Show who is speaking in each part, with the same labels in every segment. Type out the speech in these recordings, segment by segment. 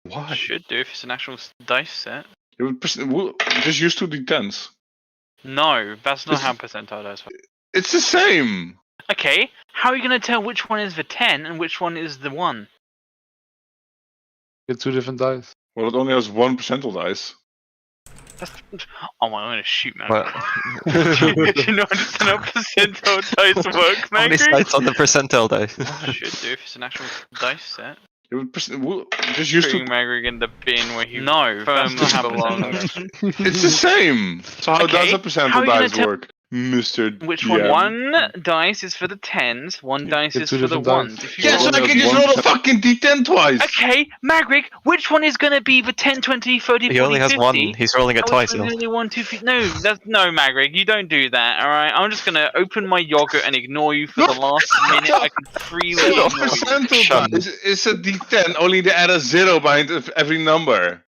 Speaker 1: Why?
Speaker 2: Should do if it's an actual dice set.
Speaker 1: Just use 2d10s.
Speaker 2: No, that's not how percentile dice work.
Speaker 1: It's the same!
Speaker 2: Okay, how are you going to tell which one is the 10 and which one is the 1?
Speaker 3: Get 2 different dice.
Speaker 1: Well, it only has 1 percentile dice.
Speaker 2: Oh my, I'm going to shoot, man.
Speaker 4: Well,
Speaker 2: Do you not understand how percentile dice work,
Speaker 4: how many
Speaker 2: man?
Speaker 4: sides on the percentile die?
Speaker 2: Should do if it's an actual dice set.
Speaker 1: Just use
Speaker 2: Putting Magrig in the bin where he firmly belongs.
Speaker 1: It's the same! So how
Speaker 2: Okay,
Speaker 1: does a
Speaker 2: how are
Speaker 1: percentile
Speaker 2: you gonna
Speaker 1: dice
Speaker 2: tell
Speaker 1: work, Mr.
Speaker 2: Which
Speaker 1: DM?
Speaker 2: one? One dice is for the 10s, one dice
Speaker 3: Get
Speaker 2: is
Speaker 3: 2
Speaker 2: for the
Speaker 3: different dice.
Speaker 2: 1s. If you
Speaker 1: Yeah, so I can just roll a fucking d10 twice!
Speaker 2: Okay, Magrig, which one is going to be the 10, 20, 30, 40,
Speaker 4: He only has
Speaker 2: 50?
Speaker 4: one. He's rolling it twice.
Speaker 2: Which one's only 1, 2, 3? No, no, Magrig, you don't do that, alright? I'm just going to open my yogurt and ignore you for the last minute. I can freely
Speaker 1: It's
Speaker 2: ignore
Speaker 1: not
Speaker 2: you.
Speaker 1: percentile
Speaker 4: Shun.
Speaker 1: dice. It's a d10, only they add a 0 behind every number.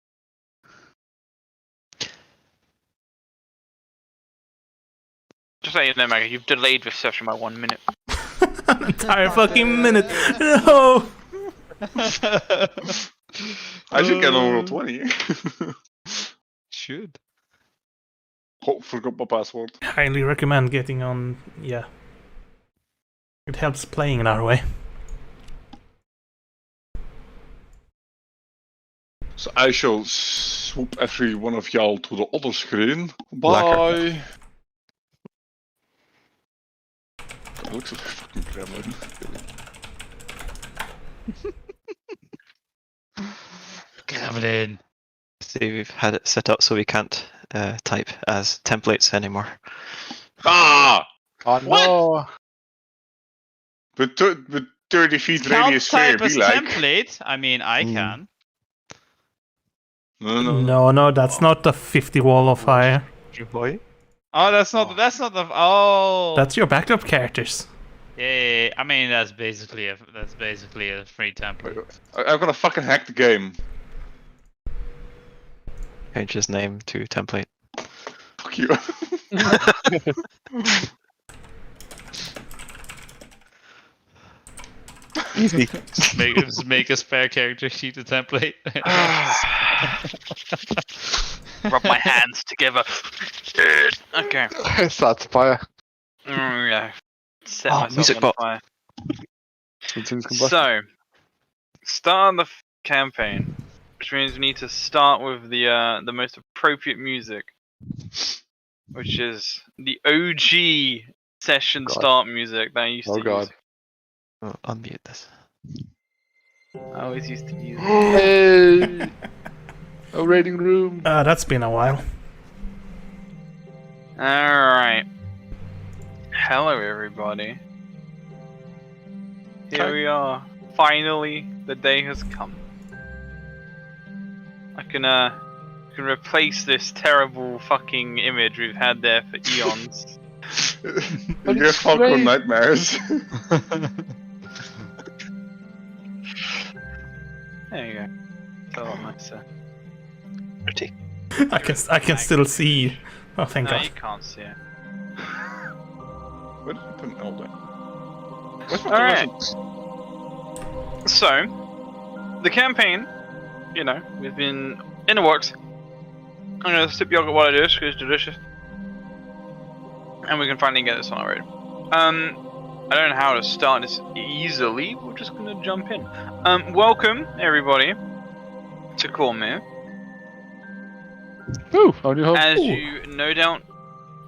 Speaker 2: Just so you know, Magrig, you've delayed this session by 1 minute.
Speaker 5: An entire fucking minute. No.
Speaker 1: I should get on roll 20.
Speaker 4: Should.
Speaker 1: Oh, forgot my password.
Speaker 5: Highly recommend getting on. Yeah. It helps playing that way.
Speaker 1: So I shall swoop every one of y'all to the other screen.
Speaker 4: Lekker.
Speaker 1: Bye! That looks like a fucking gremlin.
Speaker 6: Gremlin.
Speaker 4: See, we've had it set up so we can't type as templates anymore.
Speaker 1: Ah!
Speaker 3: Oh no!
Speaker 1: With 30 feet
Speaker 6: Can't
Speaker 1: radius sphere,
Speaker 6: type as
Speaker 1: be like.
Speaker 6: template. I mean, I
Speaker 4: Hmm.
Speaker 6: can.
Speaker 5: No, that's not the 50 wall of fire.
Speaker 4: Boy.
Speaker 6: Oh, that's not the. Oh.
Speaker 5: That's your backup characters.
Speaker 6: Yeah. I mean, that's basically a free template.
Speaker 1: I'm gonna fucking hack the game.
Speaker 4: Change his name to template.
Speaker 1: Fuck you.
Speaker 4: Easy.
Speaker 6: make a spare character sheet a template.
Speaker 2: Rub my hands together. Okay.
Speaker 3: Start fire.
Speaker 2: Yeah. Set
Speaker 4: Oh,
Speaker 2: myself
Speaker 4: music
Speaker 2: on
Speaker 4: bot.
Speaker 2: fire.
Speaker 3: Continuous combustion.
Speaker 2: So, start the campaign, which means we need to start with the most appropriate music, which is the OG session
Speaker 3: God.
Speaker 2: start music that I used
Speaker 3: Oh
Speaker 2: to
Speaker 3: god.
Speaker 2: use.
Speaker 4: Oh, unmute this.
Speaker 2: I always used to use it.
Speaker 3: Hey! A raiding room.
Speaker 5: That's been a while.
Speaker 2: Alright. Hello, everybody. Here we are. Finally, the day has come. I can replace this terrible fucking image we've had there for eons.
Speaker 3: But
Speaker 1: You have
Speaker 3: it's
Speaker 1: Falcon
Speaker 3: great.
Speaker 1: nightmares.
Speaker 2: There you go. It's a lot nicer.
Speaker 4: Pretty.
Speaker 5: I can still see. Oh, thank
Speaker 2: No,
Speaker 5: God.
Speaker 2: you can't see it.
Speaker 1: What happened? Oh, there. What's my
Speaker 2: Alright.
Speaker 1: conversion?
Speaker 2: So, the campaign, you know, we've been in the works. I'm gonna sip yogurt while I do this because it's delicious. And we can finally get this on our road. I don't know how to start this easily, we're just gonna jump in. Welcome, everybody, to Cormyr.
Speaker 3: Ooh, our new home.
Speaker 2: As
Speaker 5: Ooh.
Speaker 2: you no doubt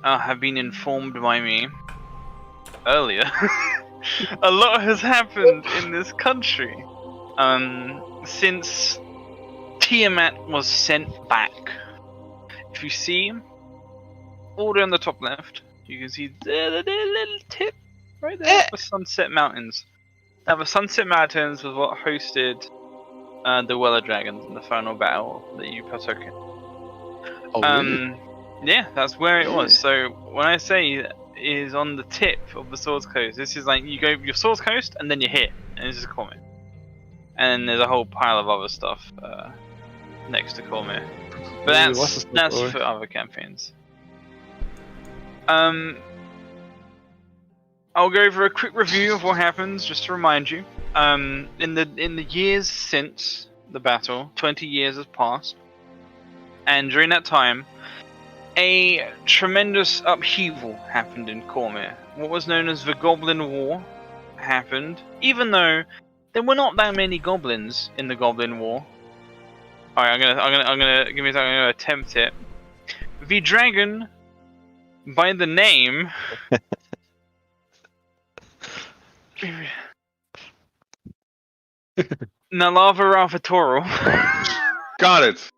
Speaker 2: have been informed by me earlier, a lot has happened in this country since Tiamat was sent back. If you see, all the way on the top left, you can see the little tip right there, the Sunset Mountains. Now, the Sunset Mountains was what hosted the Weller Dragons in the final battle that you partook in.
Speaker 3: Oh, really?
Speaker 2: Yeah, that's where it was. So when I say it is on the tip of the Swords Coast, this is like you go your Swords Coast and then you hit, and this is Cormyr. And there's a whole pile of other stuff next to Cormyr, but
Speaker 3: What's
Speaker 2: that's
Speaker 3: the story?
Speaker 2: for other campaigns. I'll go over a quick review of what happens, just to remind you. In the years since the battle, 20 years has passed, and during that time, a tremendous upheaval happened in Cormyr. What was known as the Goblin War happened, even though there were not that many goblins in the Goblin War. Alright, I'm gonna give me a second, I'm gonna attempt it. The dragon by the name Nalavaravatorul.
Speaker 1: Got it.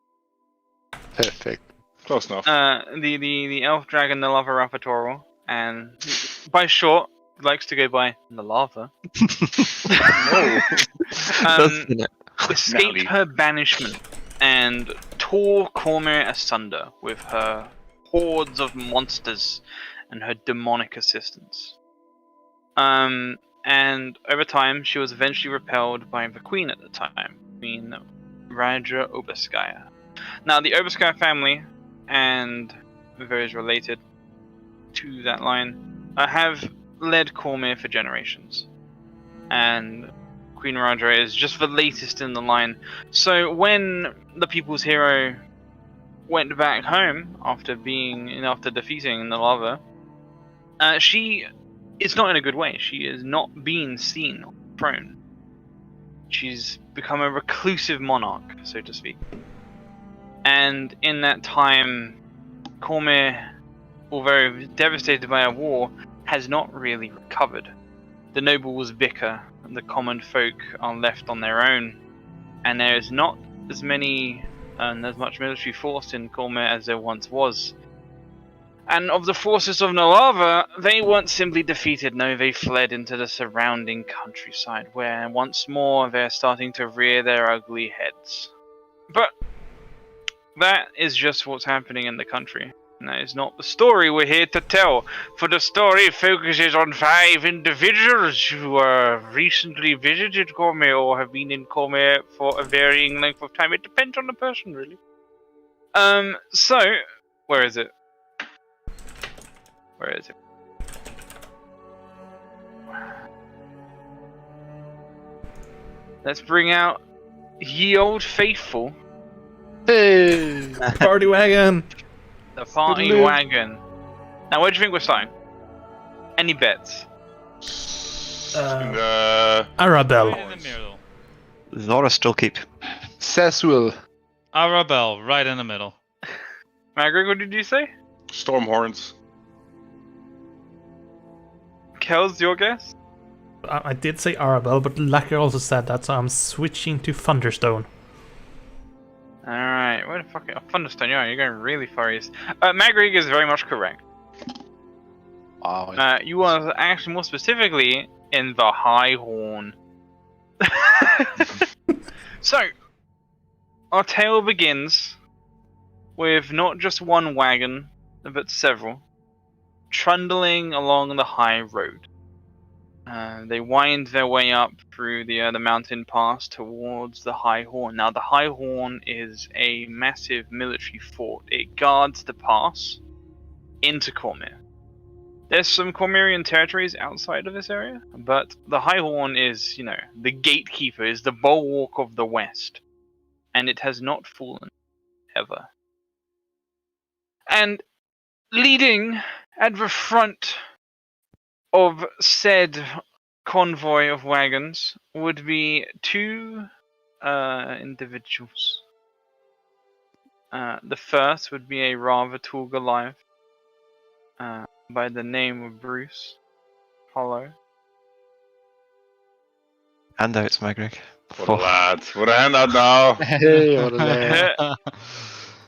Speaker 3: Perfect.
Speaker 1: Close enough.
Speaker 2: The elf dragon Nalavaravatorul, and by short likes to go by Nalava.
Speaker 1: No.
Speaker 2: Escaped
Speaker 1: Nally.
Speaker 2: her banishment and tore Cormyr asunder with her hordes of monsters and her demonic assistants. And over time, she was eventually repelled by the queen at the time, Queen Raja Oberskaya. Now, the Oberskaya family and those related to that line have led Cormyr for generations, and Queen Raja is just the latest in the line. So when the People's Hero went back home after defeating the lava, she is not in a good way. She is not being seen on the throne. She's become a reclusive monarch, so to speak. And in that time, Cormyr, although devastated by a war, has not really recovered. The nobles bicker, and the common folk are left on their own, and there is not as much military force in Cormyr as there once was. And of the forces of Nalava, they weren't simply defeated, no, they fled into the surrounding countryside, where once more they're starting to rear their ugly heads. But that is just what's happening in the country. And that is not the story we're here to tell, for the story focuses on 5 individuals who recently visited Cormyr or have been in Cormyr for a varying length of time. It depends on the person, really. So, where is it? Where is it? Let's bring out ye old faithful.
Speaker 3: Hey!
Speaker 5: Party wagon!
Speaker 2: The party
Speaker 3: Toodaloo.
Speaker 2: wagon. Now, where do you think we're starting? Any bets?
Speaker 5: Arabelle.
Speaker 6: Right in the middle.
Speaker 4: Laura Stillkeep.
Speaker 3: Saswell.
Speaker 6: Arabelle, right in the middle.
Speaker 2: Magric, what did you say?
Speaker 1: Stormhorns.
Speaker 2: Kel's your guess?
Speaker 5: I did say Arabelle, but Lucky also said that, so I'm switching to Thunderstone.
Speaker 2: Alright, where the fuck? Oh, Thunderstone, you're going really far east. Magric is very much correct.
Speaker 3: Wow.
Speaker 2: You are actually more specifically in the High Horn. So, our tale begins with not just one wagon, but several, trundling along the high road. They wind their way up through the mountain pass towards the High Horn. Now, the High Horn is a massive military fort. It guards the pass into Cormyr. There's some Cormyrian territories outside of this area, but the High Horn is, the gatekeeper, is the bulwark of the West. And it has not fallen, ever. And leading at the front of said convoy of wagons would be 2 individuals. The first would be a rather tall Goliath by the name of Bruce Hollow.
Speaker 4: Handouts, Magric.
Speaker 1: What a lad. What a handout now.
Speaker 3: Hey, what a lad.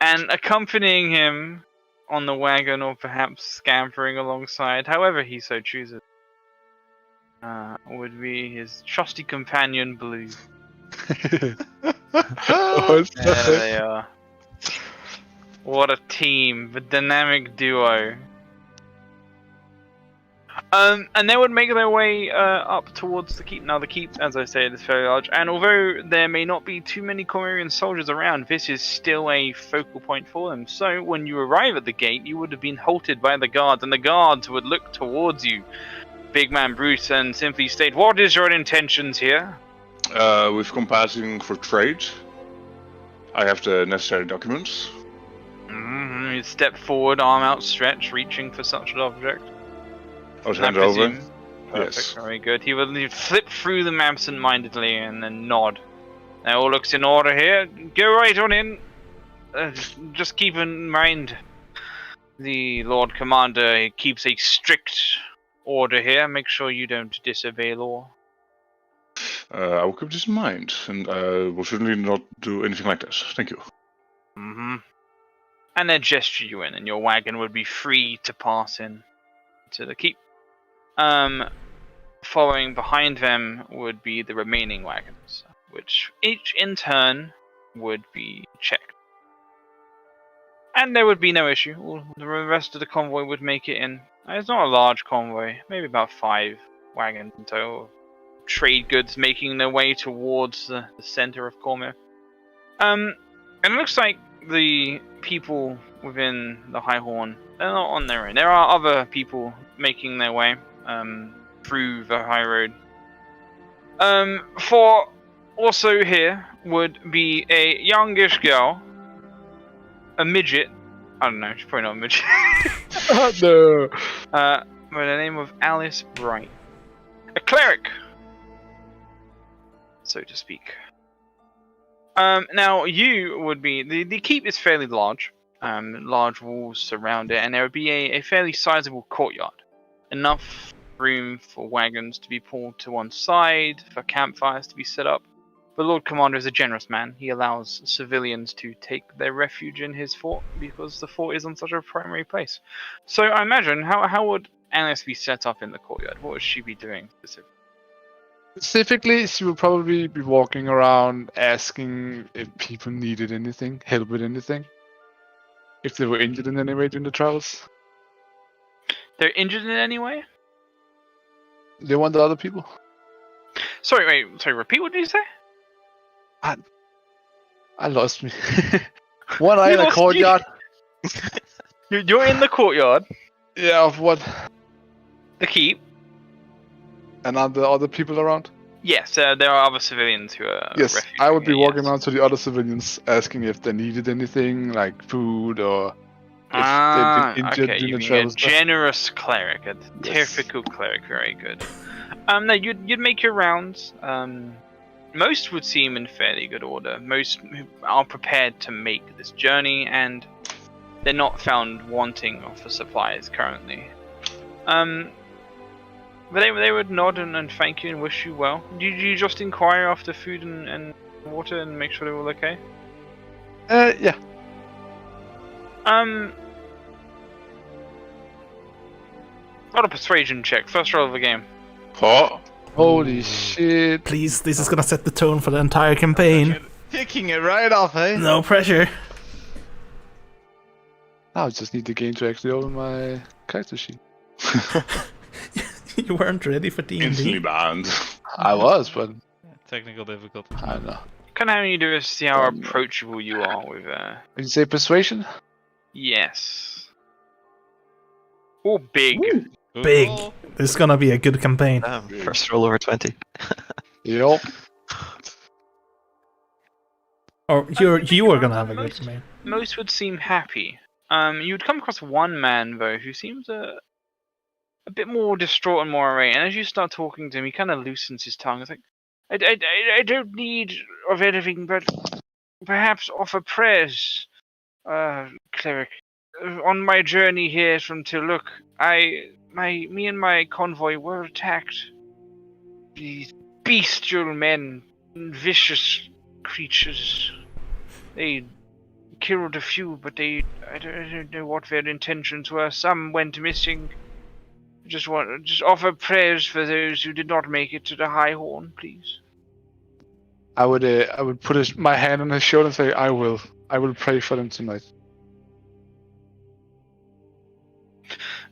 Speaker 2: And accompanying him on the wagon, or perhaps scampering alongside, however he so chooses, would be his trusty companion Blue.
Speaker 3: Oh,
Speaker 2: There they are. What a team, the dynamic duo. And they would make their way up towards the keep. Now, the keep, as I said, is very large, and although there may not be too many Cormyrian soldiers around, this is still a focal point for them. So, when you arrive at the gate, you would have been halted by the guards, and the guards would look towards you, Big Man Bruce, and simply state, "What is your intentions here?"
Speaker 1: We've come passing for trade. I have the necessary documents.
Speaker 2: You step forward, arm outstretched, reaching for such an object.
Speaker 1: I'll
Speaker 2: I
Speaker 1: hand over.
Speaker 2: presume. Perfect,
Speaker 1: Yes.
Speaker 2: very good. He will flip through them absent-mindedly and then nod. Now all looks in order here. Go right on in. Just keep in mind, the Lord Commander keeps a strict order here. Make sure you don't disobey law.
Speaker 1: I will keep this in mind, and I will certainly not do anything like this. Thank you.
Speaker 2: And they'd gesture you in, and your wagon would be free to pass in to the keep. Following behind them would be the remaining wagons, which each in turn would be checked. And there would be no issue. All the rest of the convoy would make it in. It's not a large convoy, maybe about 5 wagons in total. Trade goods making their way towards the center of Cormyr. And it looks like the people within the High Horn, they're not on their own. There are other people making their way through the high road. For also here would be a youngish girl, a midget. I don't know, she's probably not a midget.
Speaker 3: Oh, no.
Speaker 2: By the name of Alice Bright. A cleric, so to speak. Now you would be the keep is fairly large. Large walls surround it, and there would be a fairly sizable courtyard. Enough room for wagons to be pulled to one side, for campfires to be set up. But Lord Commander is a generous man. He allows civilians to take their refuge in his fort because the fort is on such a primary place. So I imagine, how would Alice be set up in the courtyard? What would she be doing specifically?
Speaker 3: Specifically, she would probably be walking around asking if people needed anything, help with anything. If they were injured in any way during the travels.
Speaker 2: They're injured in any way?
Speaker 3: They want the other people.
Speaker 2: Sorry, repeat, what did you say?
Speaker 3: I lost me. One eye
Speaker 2: You
Speaker 3: in a
Speaker 2: lost
Speaker 3: courtyard.
Speaker 2: You're in the courtyard,
Speaker 3: Yeah, of what?
Speaker 2: the keep.
Speaker 3: And are the other people around?
Speaker 2: Yes, there are other civilians who are
Speaker 3: Yes,
Speaker 2: refugee,
Speaker 3: I would be walking
Speaker 2: yes.
Speaker 3: around to the other civilians asking if they needed anything, like food or if they've been injured
Speaker 2: Okay,
Speaker 3: during
Speaker 2: you
Speaker 3: the
Speaker 2: being
Speaker 3: travel
Speaker 2: a
Speaker 3: stuff.
Speaker 2: generous cleric, a terrifical cleric, very good. No, you'd make your rounds. Most would seem in fairly good order. Most are prepared to make this journey, and they're not found wanting for supplies currently. But they would nod and thank you and wish you well. Did you just inquire after food and water and make sure they're all okay?
Speaker 3: Yeah.
Speaker 2: Not a persuasion check. First roll of the game.
Speaker 1: Oh,
Speaker 3: Holy shit.
Speaker 5: Please, this is gonna set the tone for the entire campaign.
Speaker 6: Kicking it right off, eh?
Speaker 5: No pressure.
Speaker 3: I just need the game to actually open my character sheet.
Speaker 5: You weren't ready for
Speaker 1: instantly
Speaker 5: D&D.
Speaker 1: banned.
Speaker 3: I was, but
Speaker 6: Technical difficulty.
Speaker 3: I don't know.
Speaker 2: Kind of how you do is see how approachable you are with.
Speaker 3: Did you say persuasion?
Speaker 2: Yes. Oh, big.
Speaker 5: Big.
Speaker 6: Ooh.
Speaker 5: This is gonna be a good campaign.
Speaker 4: First roll over 20.
Speaker 3: Yup.
Speaker 5: Or you are gonna have a good campaign.
Speaker 2: Most would seem happy. You would come across one man though who seems a bit more distraught and more irate. And as you start talking to him, he kind of loosens his tongue. It's like, I don't need of anything, but perhaps offer prayers, cleric. On my journey here from Tiluk, me and my convoy were attacked. These bestial men, vicious creatures. They killed a few, but I don't know what their intentions were. Some went missing. Just offer prayers for those who did not make it to the High Horn, please.
Speaker 3: I would put my hand on his shoulder and say, I will pray for them tonight.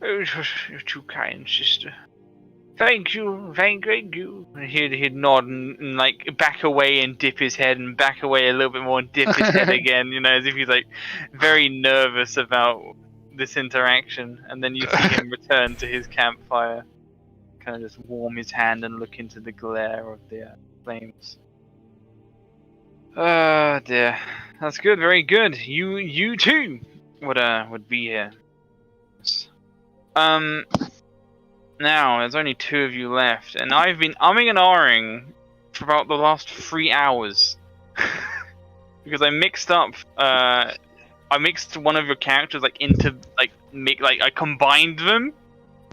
Speaker 2: Oh, you're too kind, sister. Thank you, thank you. And he'd nod and like back away and dip his head and back away a little bit more and dip his head again, you know, as if he's like very nervous about this interaction. And then you see him return to his campfire, kind of just warm his hand and look into the glare of the flames. Dear. That's good, very good. You too would be here. Now there's only 2 of you left, and I've been umming and ahhing for about the last 3 hours because I mixed up. I mixed one of your characters into I combined them.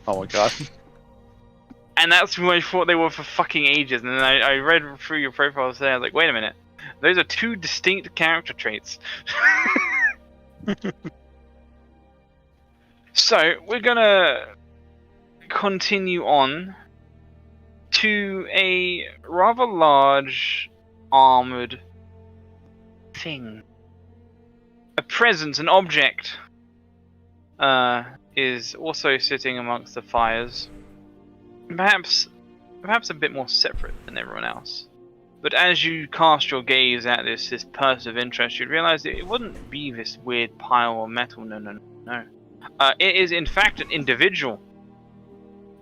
Speaker 3: Oh my god.
Speaker 2: And that's who I thought they were for fucking ages. And then I read through your profiles there. I was like, wait a minute. Those are 2 distinct character traits. So, we're gonna continue on to a rather large armored thing. A presence, an object, is also sitting amongst the fires. Perhaps a bit more separate than everyone else. But as you cast your gaze at this person of interest, you'd realize that it wouldn't be this weird pile of metal. No. It is in fact an individual.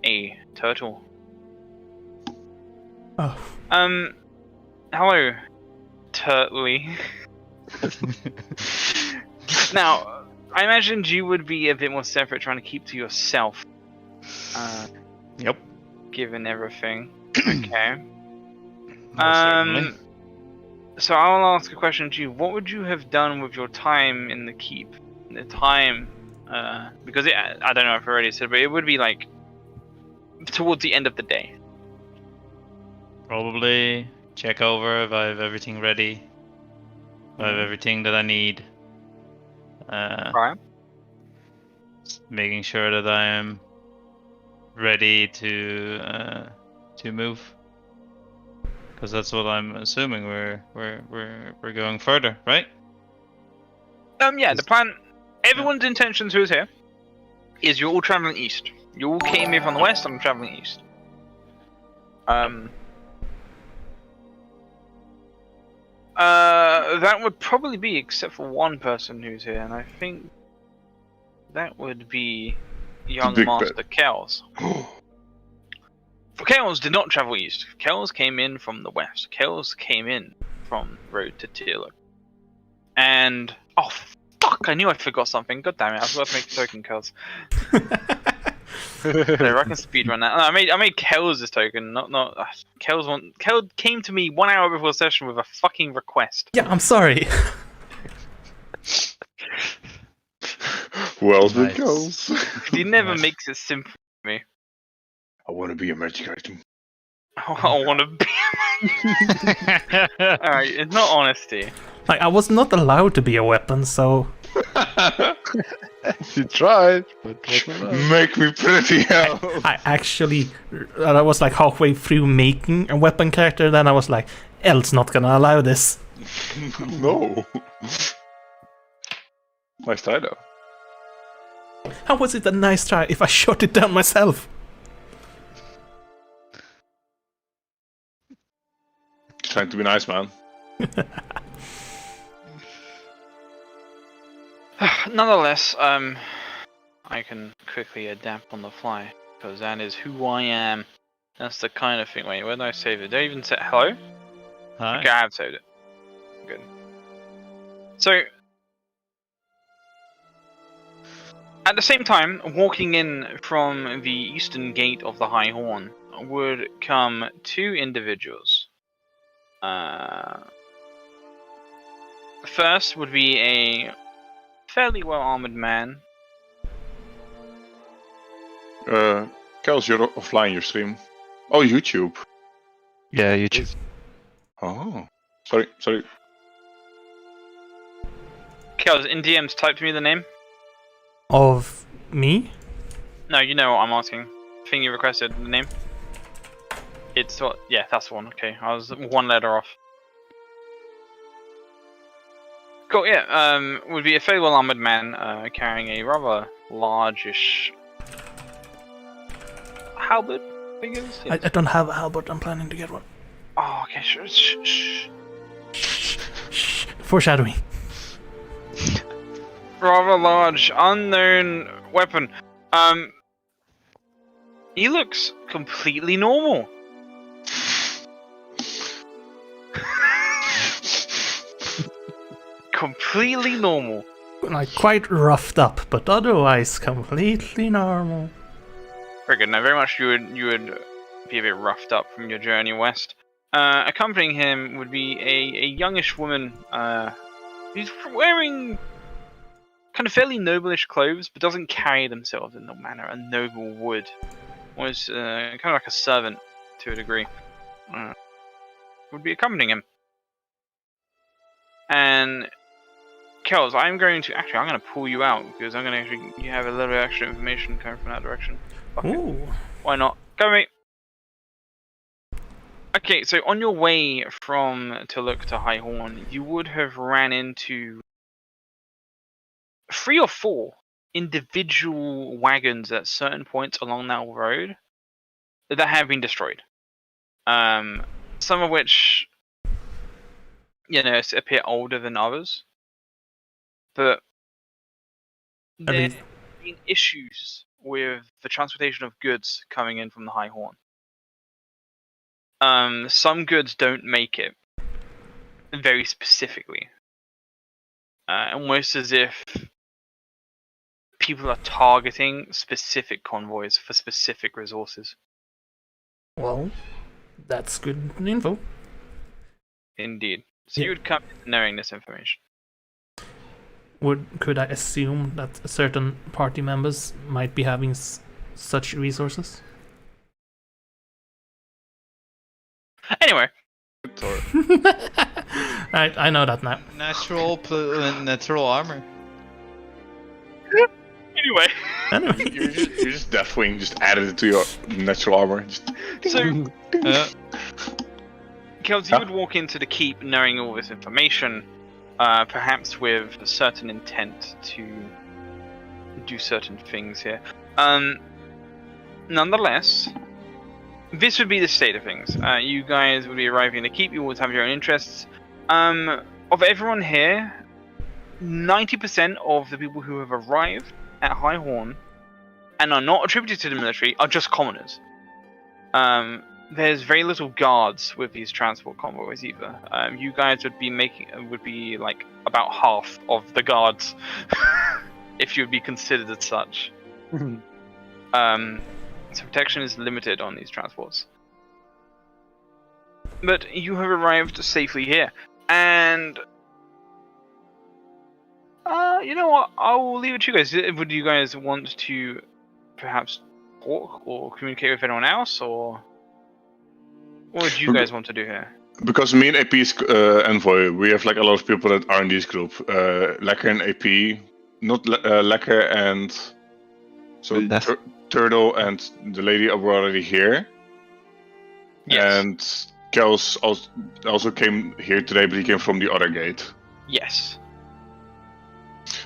Speaker 2: A turtle.
Speaker 5: Oh.
Speaker 2: Hello, Turtley. Now, I imagined you would be a bit more separate, trying to keep to yourself.
Speaker 6: Yep.
Speaker 2: Given everything. Okay.
Speaker 6: Most certainly.
Speaker 2: So I'll ask a question to you. What would you have done with your time in the keep? The time, because I don't know if I already said, but it would be like towards the end of the day.
Speaker 6: Probably check over if I have everything ready. If I have everything that I need.
Speaker 2: Right.
Speaker 6: Making sure that I am ready to move. Because that's what I'm assuming we're going further, right?
Speaker 2: Yeah. The plan. Everyone's intentions who is here is you're all traveling east. You all came here from the west. I'm traveling east. That would probably be, except for one person who's here, and I think that would be young
Speaker 1: Big
Speaker 2: Master Kells. For Kells did not travel east. Kells came in from the west. Kells came in from Road to Tearlock. And oh fuck! I knew I forgot something. God damn it! I forgot to make a token, Kells. There, I can speedrun that. No, I made Kells this token, not Kells. Kells came to me 1 hour before the session with a fucking request.
Speaker 5: Yeah, I'm sorry.
Speaker 1: Well,
Speaker 6: Nice.
Speaker 1: it goes.
Speaker 2: He never
Speaker 6: Nice.
Speaker 2: makes it simple for me.
Speaker 1: I want to be a magic item.
Speaker 2: I want to be. Alright, it's not honesty.
Speaker 5: Like, I was not allowed to be a weapon, so
Speaker 3: You tried, but wasn't allowed.
Speaker 1: Make me pretty hell.
Speaker 5: I actually, I was like halfway through making a weapon character, then I was like, El's not gonna allow this.
Speaker 1: No. Nice try though.
Speaker 5: How was it a nice try if I shot it down myself?
Speaker 1: Trying to be nice, man.
Speaker 2: Nonetheless, I can quickly adapt on the fly, because that is who I am. That's the kind of thing. Wait, where did I save it? Did I even say hello?
Speaker 6: Hi.
Speaker 2: Okay, I have saved it. Good. So, at the same time, walking in from the eastern gate of the High Horn would come 2 individuals. First would be a fairly well-armored man.
Speaker 1: Kels, you're offline your stream. Oh, YouTube.
Speaker 4: Yeah, YouTube.
Speaker 1: Oh. Sorry.
Speaker 2: Kels, in DMs, type to me the name.
Speaker 5: Of me?
Speaker 2: No, you know what I'm asking. Thing you requested, the name. It's what? Yeah, that's the one. Okay, I was 1 letter off. Cool. Yeah. Would be a fairly well-armored man carrying a rather largish halberd. I guess.
Speaker 5: I don't have a halberd, I'm planning to get one.
Speaker 2: Oh, okay. Sure. Shh.
Speaker 5: Shh. Foreshadowing.
Speaker 2: Rather large, unknown weapon. He looks completely normal. completely normal.
Speaker 5: Like quite roughed up, but otherwise completely normal.
Speaker 2: Very good. Now, very much you would be a bit roughed up from your journey west. Accompanying him would be a youngish woman who's wearing kind of fairly noblish clothes, but doesn't carry themselves in the manner a noble would. Was kind of like a servant to a degree. Would be accompanying him. And Kels, I'm going to pull you out because I'm going to you have a little bit of extra information coming from that direction. Fuck it.
Speaker 5: Ooh.
Speaker 2: Why not? Go with me. Okay, so on your way from Tuluk to High Horn, you would have ran into 3 or 4 individual wagons at certain points along that road that have been destroyed. Some of which, appear older than others. But there have been issues with the transportation of goods coming in from the High Horn. Some goods don't make it, very specifically. Almost as if people are targeting specific convoys for specific resources.
Speaker 5: Well, that's good info.
Speaker 2: Indeed. So you would come in knowing this information.
Speaker 5: Could I assume that certain party members might be having such resources?
Speaker 2: Anyway.
Speaker 5: Right, I know that now.
Speaker 6: Natural armor.
Speaker 2: Anyway.
Speaker 1: You're just Deathwing, just added it to your natural armor. Just...
Speaker 2: So, Kels, you would walk into the keep knowing all this information, perhaps with a certain intent to do certain things here. Nonetheless, this would be the state of things. You guys would be arriving in the keep, you always have your own interests. Of everyone here, 90% of the people who have arrived at High Horn and are not attributed to the military are just commoners. There's very little guards with these transport convoys either. You guys would be like about half of the guards, if you would be considered as such. So protection is limited on these transports. But you have arrived safely here, and you know what? I will leave it to you guys. Would you guys want to perhaps talk or communicate with anyone else, or what do you guys want to do here?
Speaker 1: Because me and AP's envoy, we have like a lot of people that are in this group. Lekker and AP, not Lekker and so Turtle and the lady were already here.
Speaker 2: Yes.
Speaker 1: And Kels also came here today, but he came from the other gate.
Speaker 2: Yes.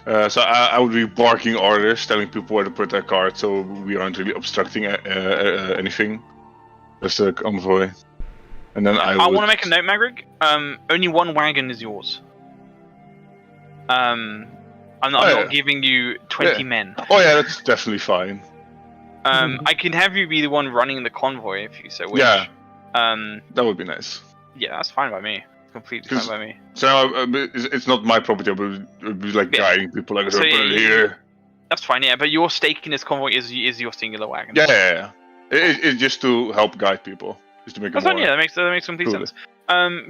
Speaker 1: So I would be barking orders, telling people where to put their cart, so we aren't really obstructing anything. Just a convoy. And then I
Speaker 2: want to make a note, Magric. Only one wagon is yours. I'm not giving you 20 men.
Speaker 1: Oh yeah, that's definitely fine.
Speaker 2: I can have you be the one running the convoy if you so wish.
Speaker 1: Yeah. That would be nice.
Speaker 2: Yeah, that's fine by me. Completely fine by me.
Speaker 1: So it's not my property, but it would be like guiding people like
Speaker 2: so
Speaker 1: put it here.
Speaker 2: That's fine, yeah. But your stake in this convoy is your singular wagon.
Speaker 1: Yeah. It's just to help guide people, just to make it more.
Speaker 2: Yeah, that makes complete sense.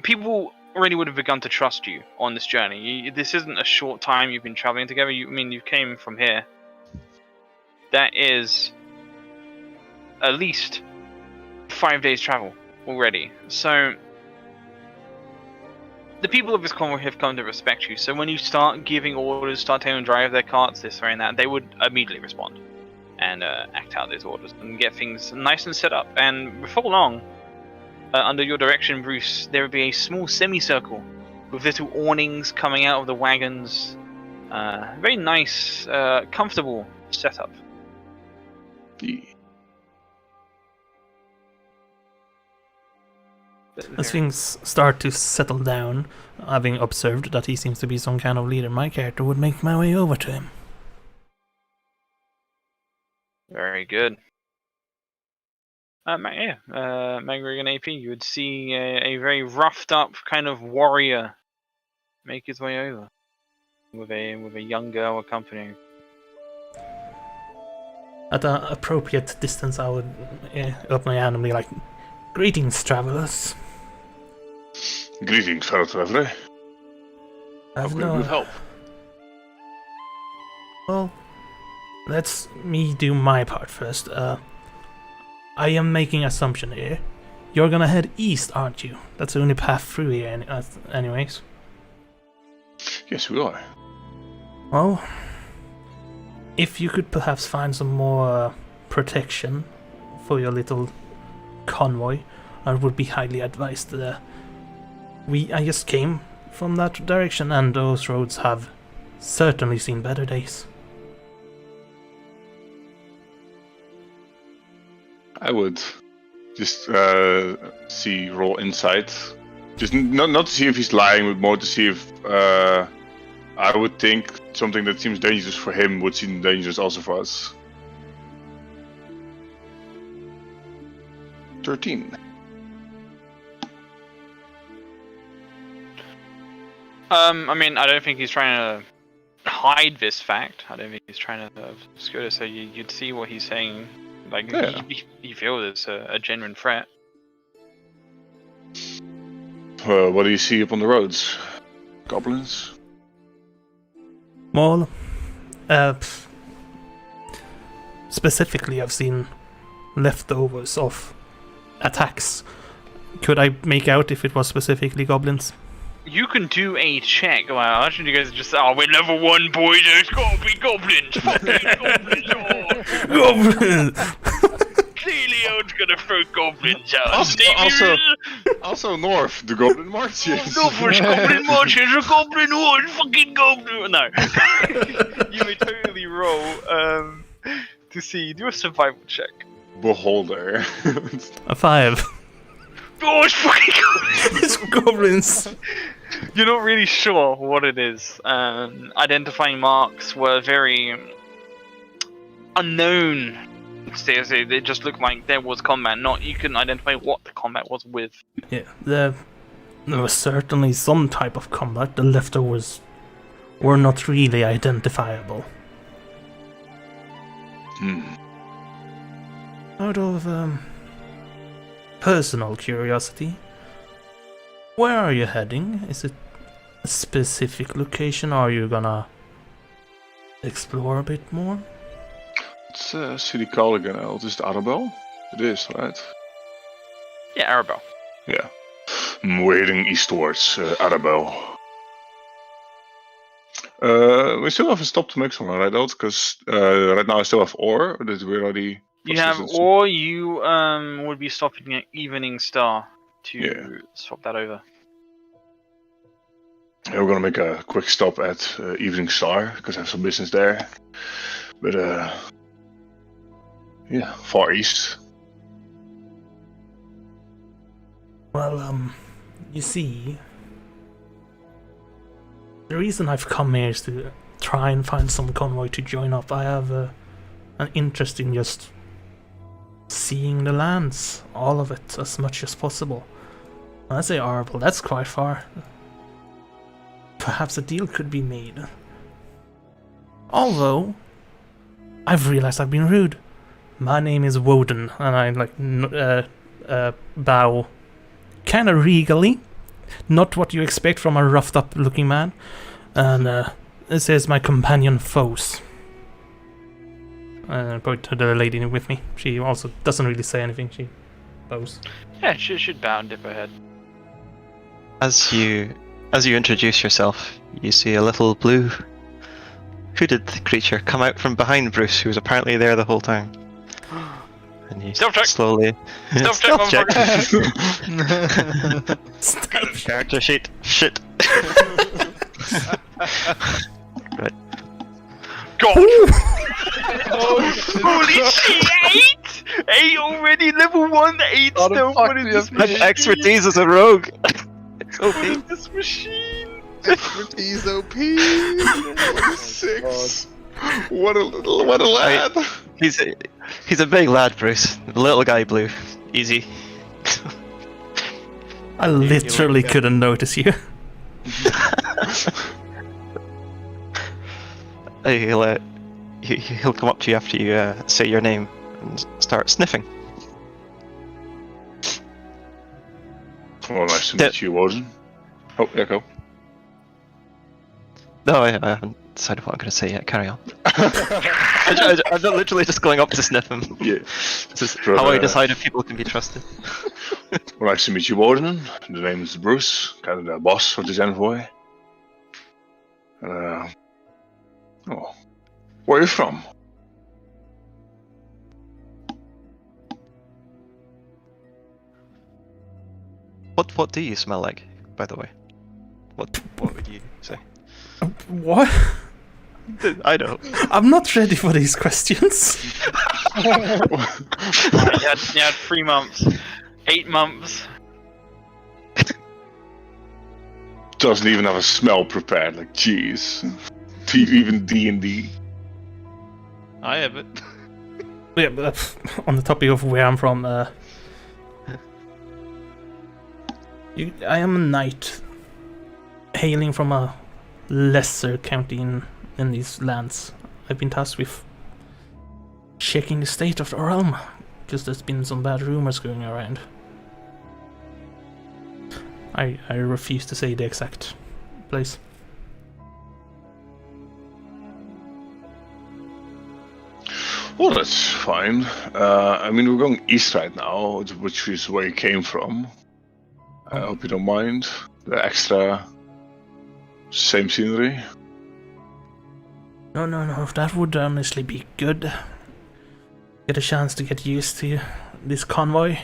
Speaker 2: People already would have begun to trust you on this journey. This isn't a short time you've been traveling together. You came from here. That is at least 5 days travel already. So the people of this convoy have come to respect you. So when you start giving orders, start telling them to drive their carts, this way and that, they would immediately respond and act out those orders and get things nice and set up. And before long, under your direction, Bruce, there would be a small semicircle with little awnings coming out of the wagons. Very nice, comfortable setup.
Speaker 5: As things start to settle down, having observed that he seems to be some kind of leader, my character would make my way over to him.
Speaker 2: Very good. Magrig and AP, you would see a very roughed up kind of warrior make his way over. with a young girl accompanying.
Speaker 5: At an appropriate distance, I would open my hand and be like, "Greetings, travelers.
Speaker 1: Greetings, fellow traveler. How
Speaker 5: I've
Speaker 1: can we help?
Speaker 5: Well, let me do my part first. I am making assumption here. You're gonna head east, aren't you? That's the only path through here, anyways.
Speaker 1: Yes, we are.
Speaker 5: Well, if you could perhaps find some more protection for your little convoy, I would be highly advised. I just came from that direction, and those roads have certainly seen better days.
Speaker 1: I would just roll insight. Just not to see if he's lying, but more to see if I would think something that seems dangerous for him would seem dangerous also for us. 13.
Speaker 2: I mean, I don't think he's trying to hide this fact. I don't think he's trying to obscure it, so you'd see what he's saying. Like,
Speaker 1: Yeah.
Speaker 2: you feel it's a genuine threat.
Speaker 1: What do you see up on the roads? Goblins?
Speaker 5: Well, specifically, I've seen leftovers of attacks. Could I make out if it was specifically goblins?
Speaker 2: You can do a check. Well, actually, you guys are just, we're level 1, boys. It's gotta be goblins. Fucking goblins.
Speaker 5: Goblins!
Speaker 2: Clearly, I was gonna throw goblins out.
Speaker 1: Also north, the goblin marches.
Speaker 2: Go for it, goblin marches, a goblin one, fucking goblin. No. You may totally roll to see. Do a survival check.
Speaker 1: Beholder.
Speaker 5: A 5.
Speaker 2: Oh, it's fucking goblins.
Speaker 5: It's goblins!
Speaker 2: You're not really sure what it is. Identifying marks were very unknown. They just looked like there was combat. Not you couldn't identify what the combat was with.
Speaker 5: Yeah, there was certainly some type of combat. The leftovers were not really identifiable. Out of personal curiosity, where are you heading? Is it a specific location, or are you gonna explore a bit more?
Speaker 1: What's the city called again, El? Is it Arabel? It is, right?
Speaker 2: Yeah, Arabelle.
Speaker 1: Yeah. We're heading eastwards, Arabel. We still have a stop to make some, right, El? Because right now I still have ore. Or did we already...
Speaker 2: You have, or you would be stopping at Evening Star to swap that over.
Speaker 1: Yeah, we're gonna make a quick stop at Evening Star because I have some business there. But yeah, far east.
Speaker 5: Well, you see, the reason I've come here is to try and find some convoy to join up. I have an interest in just seeing the lands, all of it, as much as possible. When I say Arable, that's quite far. Perhaps a deal could be made. Although, I've realized I've been rude. My name is Woden, and I bow kind of regally. Not what you expect from a roughed up looking man. And this is my companion Foes. Point to the lady with me. She also doesn't really say anything, she bows.
Speaker 2: Yeah, she should bow and dip her head.
Speaker 4: As you introduce yourself, you see a little blue hooded creature come out from behind Bruce, who was apparently there the whole time. And you
Speaker 2: Stealth check.
Speaker 4: slowly...
Speaker 2: Stealth check,
Speaker 4: Character sheet. Shit. Right.
Speaker 2: God! Holy shit! 8 already, level 1, 8
Speaker 3: How the
Speaker 2: stealth.
Speaker 3: fuck
Speaker 2: What
Speaker 3: do
Speaker 2: is
Speaker 3: you
Speaker 2: this
Speaker 3: have
Speaker 4: I have
Speaker 2: machine?
Speaker 4: expertise as a rogue.
Speaker 2: What is this machine?
Speaker 1: Expertise OP. 6. What a lad.
Speaker 4: He's a big lad, Bruce. The little guy blue. Easy.
Speaker 5: I literally couldn't notice you.
Speaker 4: He'll come up to you after you say your name and start sniffing.
Speaker 1: Well, nice to meet you, Warden. Oh, yeah, go.
Speaker 4: No, I haven't decided what I'm going to say yet. Carry on. I'm literally just going up to sniff him.
Speaker 1: Yeah.
Speaker 4: This is how I decide if people can be trusted.
Speaker 1: Well, nice to meet you, Warden. The name is Bruce, kind of the boss of this envoy. Where are you from?
Speaker 4: What do you smell like, by the way? What would you say?
Speaker 5: What?
Speaker 4: I don't.
Speaker 5: I'm not ready for these questions.
Speaker 2: You had 3 months, 8 months.
Speaker 1: Doesn't even have a smell prepared. Like, jeez. Do you even D&D?
Speaker 6: I have it.
Speaker 5: Yeah, but on the topic of where I'm from, I am a knight, hailing from a lesser county in these lands. I've been tasked with checking the state of the realm, because there's been some bad rumors going around. I refuse to say the exact place.
Speaker 1: Well, that's fine. I mean, we're going east right now, which is where you came from. I hope you don't mind the extra same scenery.
Speaker 5: No, that would honestly be good. Get a chance to get used to this convoy.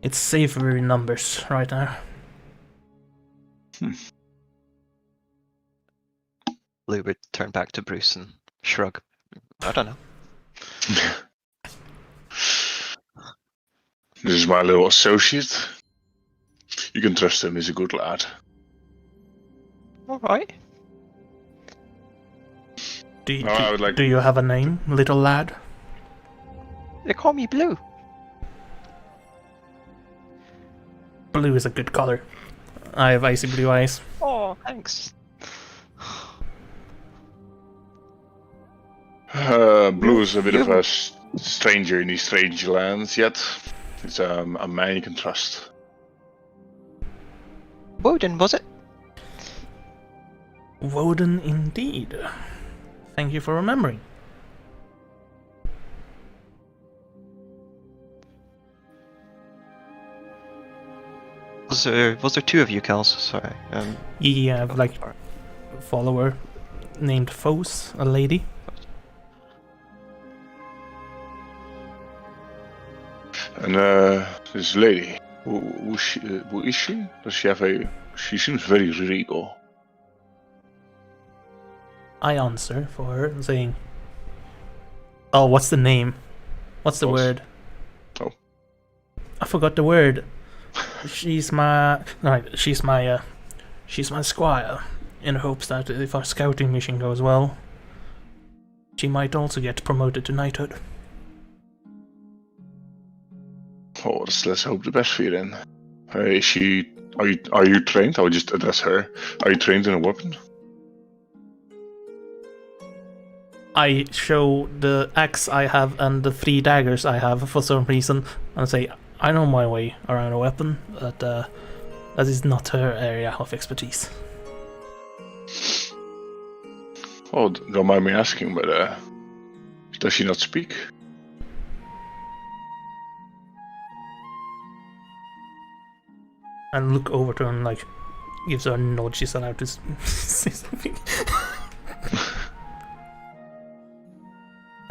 Speaker 5: It's safer in numbers right now.
Speaker 4: Lou would turn back to Bruce and shrug. I don't know.
Speaker 1: This is my little associate. You can trust him, he's a good lad.
Speaker 4: Alright.
Speaker 5: Do you have a name, little lad?
Speaker 4: They call me Blue.
Speaker 5: Blue is a good color. I have icy blue eyes.
Speaker 4: Oh, thanks.
Speaker 1: Blue is a bit of a stranger in these strange lands, yet he's a man you can trust.
Speaker 4: Woden, was it?
Speaker 5: Woden indeed. Thank you for remembering.
Speaker 4: Was there 2 of you, Kels? Sorry.
Speaker 5: Yeah, I have like a follower named Fos, a lady.
Speaker 1: And this lady, who is she? Does she have a? She seems very regal.
Speaker 5: I answer for her, saying, "Oh, what's the name? What's the word?
Speaker 1: Oh,
Speaker 5: I forgot the word. She's my squire. In hopes that if our scouting mission goes well, she might also get promoted to knighthood."
Speaker 1: Oh, let's hope the best for you then. Is she? Are you trained? I would just address her. Are you trained in a weapon?
Speaker 5: I show the axe I have and the 3 daggers I have for some reason, and say, I know my way around a weapon, but that is not her area of expertise.
Speaker 1: Oh, don't mind me asking, but does she not speak?
Speaker 5: And look over to her and like gives her a nod. She's allowed to say something.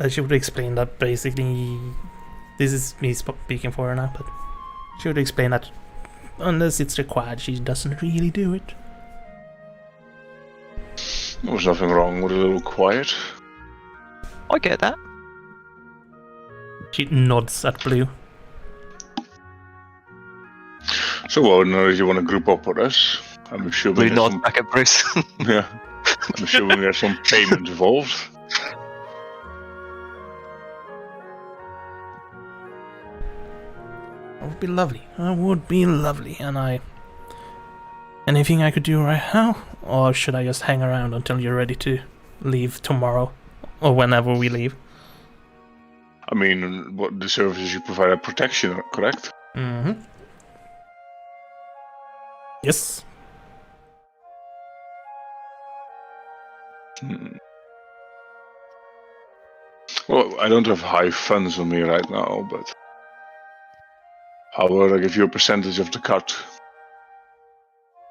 Speaker 5: She would explain that basically, this is me speaking for her now, but she would explain that unless it's required, she doesn't really do it.
Speaker 1: There's nothing wrong with a little quiet.
Speaker 4: I get that.
Speaker 5: She nods at Blue.
Speaker 1: So, well, now if you want to group up with us, I'm assuming
Speaker 4: Blue
Speaker 1: there's
Speaker 4: nods
Speaker 1: some...
Speaker 4: back at Bruce.
Speaker 1: Yeah, I'm assuming there's some payment involved.
Speaker 5: That would be lovely. And anything I could do right now, or should I just hang around until you're ready to leave tomorrow, or whenever we leave?
Speaker 1: I mean, what the services you provide are protection, correct?
Speaker 5: Mm-hmm. Yes.
Speaker 1: Well, I don't have high funds on me right now, but how would I give you a percentage of the cut?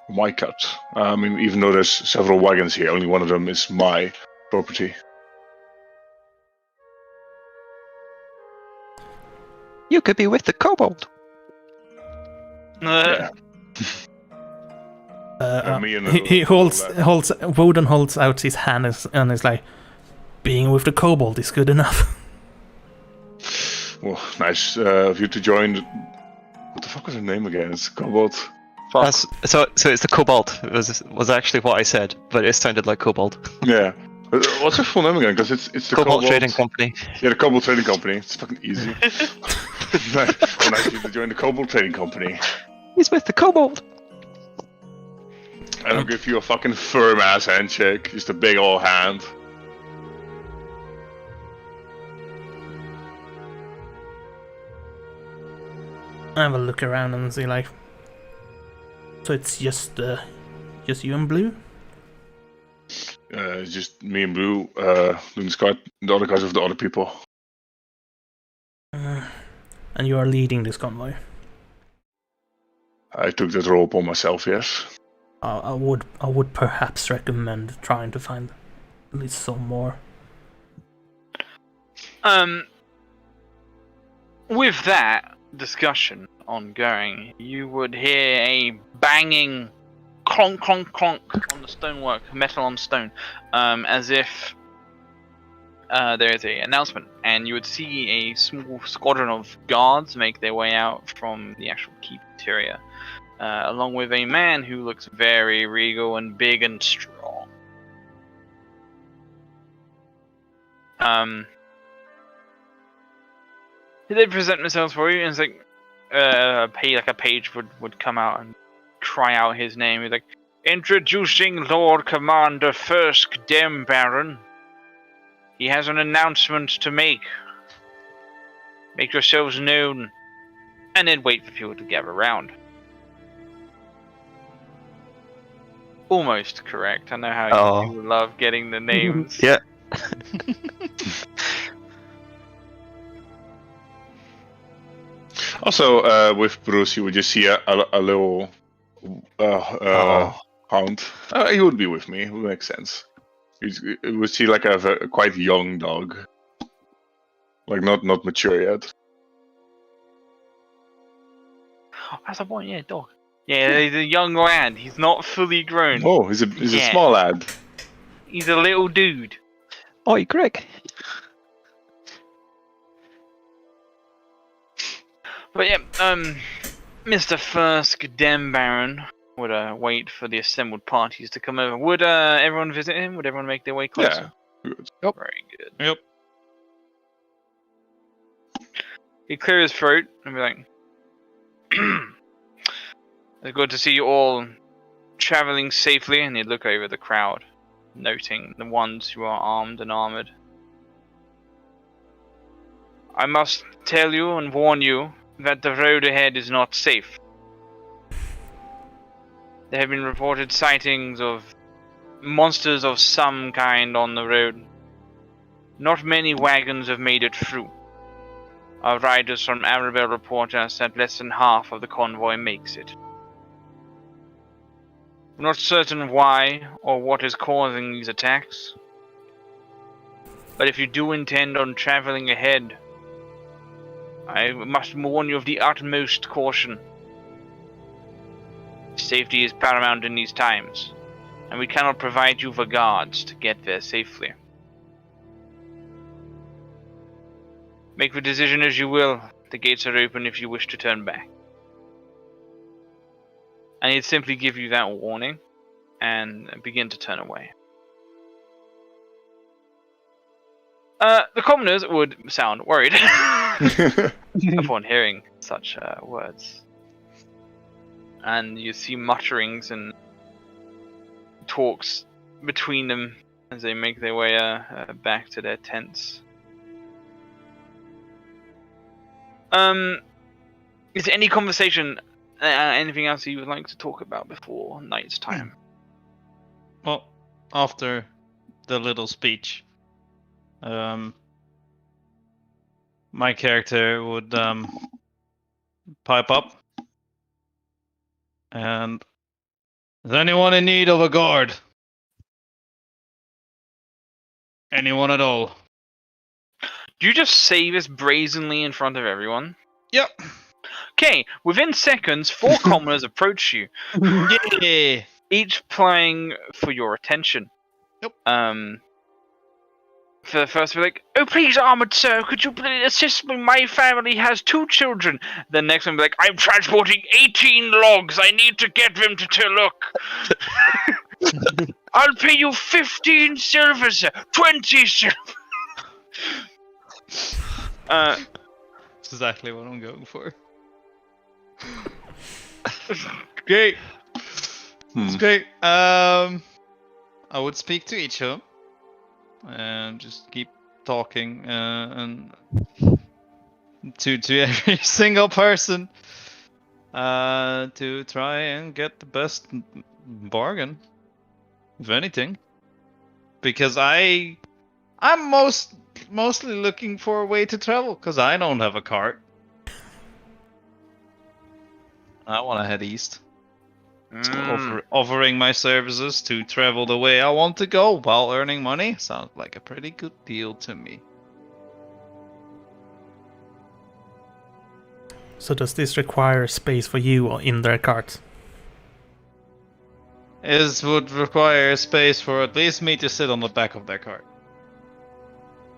Speaker 1: My cut. I mean, even though there's several wagons here, only one of them is my property.
Speaker 4: You could be with the kobold.
Speaker 1: Yeah. Me and
Speaker 5: he Woden holds out his hand and is like, being with the kobold is good enough.
Speaker 1: Well, nice of you to join. What the fuck was her name again? It's kobold. Fuck.
Speaker 4: So it's the kobold. It was actually what I said, but it sounded like kobold.
Speaker 1: Yeah. What's her full name again? Because it's the
Speaker 4: Kobold Trading Company.
Speaker 1: Yeah, the Kobold Trading Company. It's fucking easy. Nice of you to join the Kobold Trading Company.
Speaker 4: He's with the kobold.
Speaker 1: I don't give you a fucking firm ass handshake, just a big old hand.
Speaker 5: I have a look around and see like, so it's just you and Blue?
Speaker 1: It's just me and Blue doing the other guys of the other people.
Speaker 5: And you are leading this convoy?
Speaker 1: I took that role upon myself, yes.
Speaker 5: I would perhaps recommend trying to find at least some more.
Speaker 2: With that discussion ongoing, you would hear a banging clonk, clonk, clonk on the stonework, metal on stone, as if there is an announcement, and you would see a small squadron of guards make their way out from the actual keep interior, along with a man who looks very regal and big and strong. They present themselves for you, and it's like a page would come out and cry out his name. He's like, "Introducing Lord Commander Fursk Dem Baron. He has an announcement to make. Make yourselves known." And then wait for people to gather around. Almost correct. I know how you love getting the names.
Speaker 4: Yeah.
Speaker 1: Also, with Bruce, you would just see a little hound. He would be with me. It would make sense. You would see like a quite young dog, like not mature yet.
Speaker 2: That's a boy, yeah, dog. Yeah, he's a young lad. He's not fully grown.
Speaker 1: Oh, he's a small lad.
Speaker 2: He's a little dude.
Speaker 4: Oi, Greg.
Speaker 2: But yeah, Mr. Fursk Dem Baron would wait for the assembled parties to come over. Would everyone visit him? Would everyone make their way closer?
Speaker 1: Yeah. Good.
Speaker 2: Yep. Very good.
Speaker 6: Yep.
Speaker 2: He'd clear his throat and be like, "It's good to see you all traveling safely," and he'd look over the crowd, noting the ones who are armed and armored. "I must tell you and warn you that the road ahead is not safe. There have been reported sightings of monsters of some kind on the road. Not many wagons have made it through. Our riders from Arabelle report us that less than half of the convoy makes it. We're not certain why or what is causing these attacks, but if you do intend on traveling ahead, I must warn you of the utmost caution. Safety is paramount in these times, and we cannot provide you the guards to get there safely. Make the decision as you will. The gates are open if you wish to turn back." And he'd simply give you that warning and begin to turn away. The commoners would sound worried upon hearing such words. And you see mutterings and talks between them as they make their way back to their tents. Is there any conversation, anything else you would like to talk about before night's time?
Speaker 6: Well, after the little speech, my character would pipe up. And is anyone in need of a guard? Anyone at all?
Speaker 2: Do you just say this brazenly in front of everyone?
Speaker 6: Yep.
Speaker 2: Okay, within seconds, 4 commoners approach you.
Speaker 6: Yeah.
Speaker 2: Each playing for your attention.
Speaker 6: Yep.
Speaker 2: For the first, we're like, "Oh, please, armored sir, could you please assist me? My family has 2 children." The next one, be like, "I'm transporting 18 logs. I need to get them to Tiluk. I'll pay you 15 silver, sir. 20 silver."
Speaker 6: That's exactly what I'm going for. Great. It's great. I would speak to each of them. And just keep talking and to every single person to try and get the best bargain, if anything, because I'm mostly looking for a way to travel because I don't have a cart. I want to head east. So offering my services to travel the way I want to go while earning money sounds like a pretty good deal to me.
Speaker 5: So does this require space for you in their cart?
Speaker 6: It would require space for at least me to sit on the back of their cart.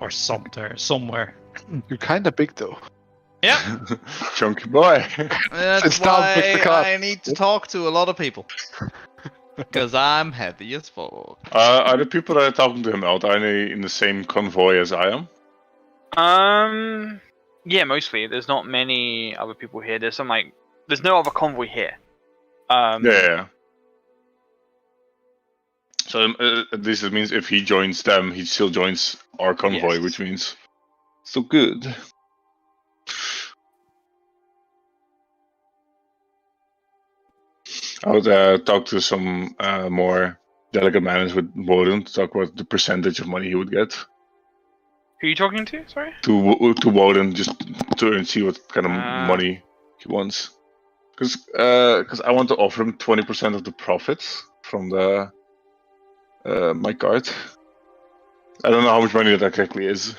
Speaker 6: Or somewhere.
Speaker 3: You're kind of big though.
Speaker 6: Yeah.
Speaker 1: Chunky boy.
Speaker 6: That's why I need to talk to a lot of people. Because I'm heavy as fuck.
Speaker 1: Are the people that are talking to him out, are they in the same convoy as I am?
Speaker 2: Yeah, mostly. There's not many other people here. There's no other convoy here.
Speaker 1: Yeah. So at least it means if he joins them, he still joins our convoy,
Speaker 2: Yes.
Speaker 1: which means still good. I would talk to some more delicate manners with Woden to talk about the percentage of money he would get.
Speaker 2: Who are you talking to? Sorry?
Speaker 1: To Woden, just to see what kind of money he wants. Because I want to offer him 20% of the profits from the my card. I don't know how much money that exactly is.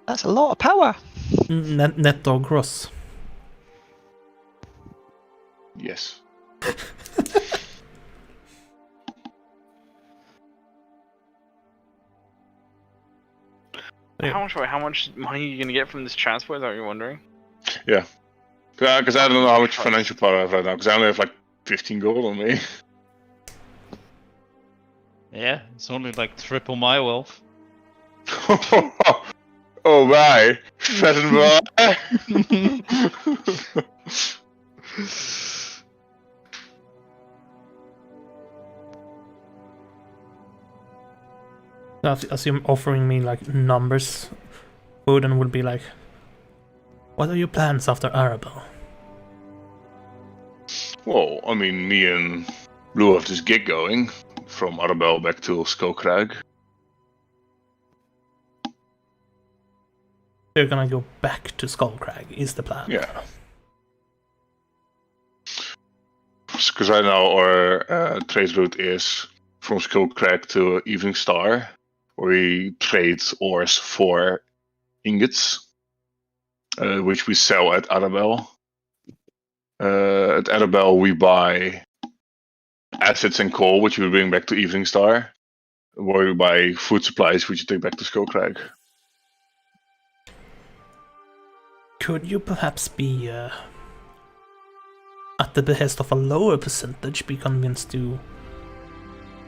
Speaker 4: That's a lot of power.
Speaker 5: Net or gross?
Speaker 1: Yes.
Speaker 2: How much money are you gonna get from this transport? Is that what you're wondering?
Speaker 1: Yeah. Because I don't know how much financial power I have right now. Because I only have like 15 gold on me.
Speaker 6: Yeah, it's only like triple my wealth.
Speaker 1: Oh my, fat and boy.
Speaker 5: As you're offering me like numbers, Woden would be like, "What are your plans after Arabelle?"
Speaker 1: Well, I mean, me and Blue have this gig going from Arabelle back to Skullcrag.
Speaker 5: We're gonna go back to Skullcrag, is the plan.
Speaker 1: Yeah. Because right now our trade route is from Skullcrag to Evening Star, where we trade ores for ingots, which we sell at Arabelle. At Arabelle we buy assets and coal, which we bring back to Evening Star, where we buy food supplies, which we take back to Skullcrag.
Speaker 5: Could you perhaps be, at the behest of a lower percentage, be convinced to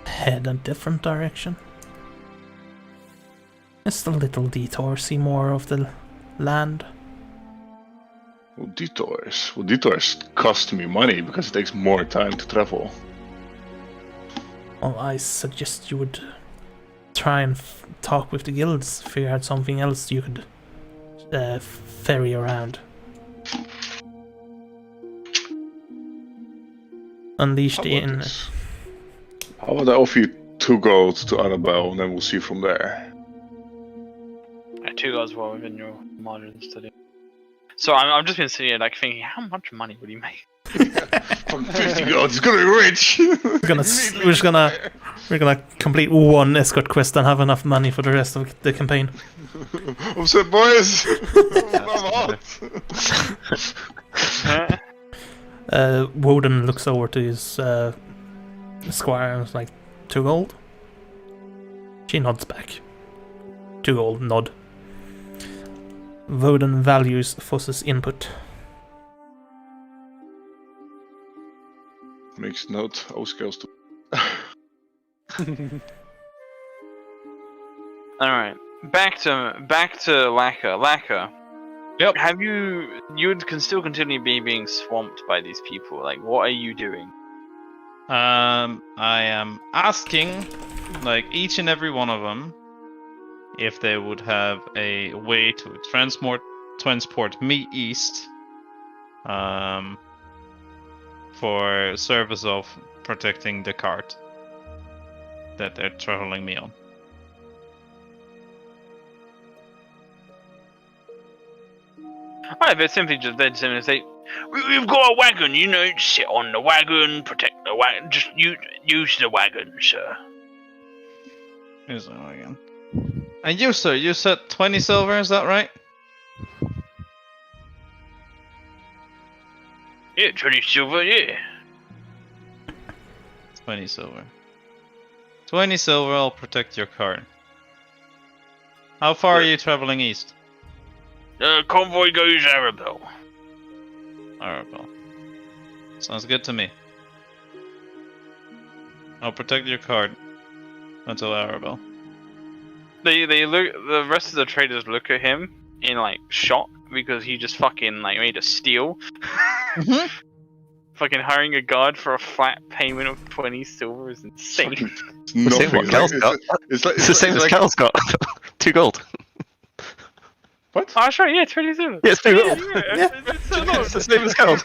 Speaker 5: head a different direction? Just a little detour, see more of the land.
Speaker 1: Well, detours cost me money because it takes more time to travel.
Speaker 5: Well, I suggest you would try and talk with the guilds, figure out something else you could ferry around. Unleash the in.
Speaker 1: How about I offer you 2 gold to Annabelle, and then we'll see from there.
Speaker 2: 2 gods well within your modern study. So I'm just been sitting here like thinking, how much money would he make?
Speaker 1: Fucking 50 gold, he's gonna be rich!
Speaker 5: We're gonna complete 1 escort quest and have enough money for the rest of the campaign.
Speaker 1: Upset boys!
Speaker 5: Woden looks over to his squire and is like, 2 gold? She nods back. 2 gold, nod. Woden values Foss's input.
Speaker 1: Makes note, skills too.
Speaker 2: Alright. Back to Lacquer. Lacquer.
Speaker 6: Yep.
Speaker 2: Have you can still continue being swamped by these people. Like, what are you doing?
Speaker 6: I am asking, like, each and every one of them if they would have a way to transport me east for service of protecting the cart that they're traveling me on.
Speaker 2: Alright, they'd simply say, we've got a wagon, sit on the wagon, protect the wagon, just use the wagon, sir.
Speaker 6: Use the wagon. And you, sir, you said 20 silver, is that right?
Speaker 2: Yeah, 20 silver, yeah.
Speaker 6: 20 silver. 20 silver, I'll protect your cart. How far are you traveling east?
Speaker 2: Convoy goes Arabelle.
Speaker 6: Arabelle. Sounds good to me. I'll protect your cart until Arabelle.
Speaker 2: They look. The rest of the traders look at him in like shock because he just fucking like made a steal. Fucking hiring a guard for a flat payment of 20 silver is insane.
Speaker 4: It's the same as Cal's got. 2 gold.
Speaker 1: What?
Speaker 2: Oh, sure, yeah, 20 silver.
Speaker 4: Yeah, it's 2 gold.
Speaker 2: It's
Speaker 4: the same as Cal's.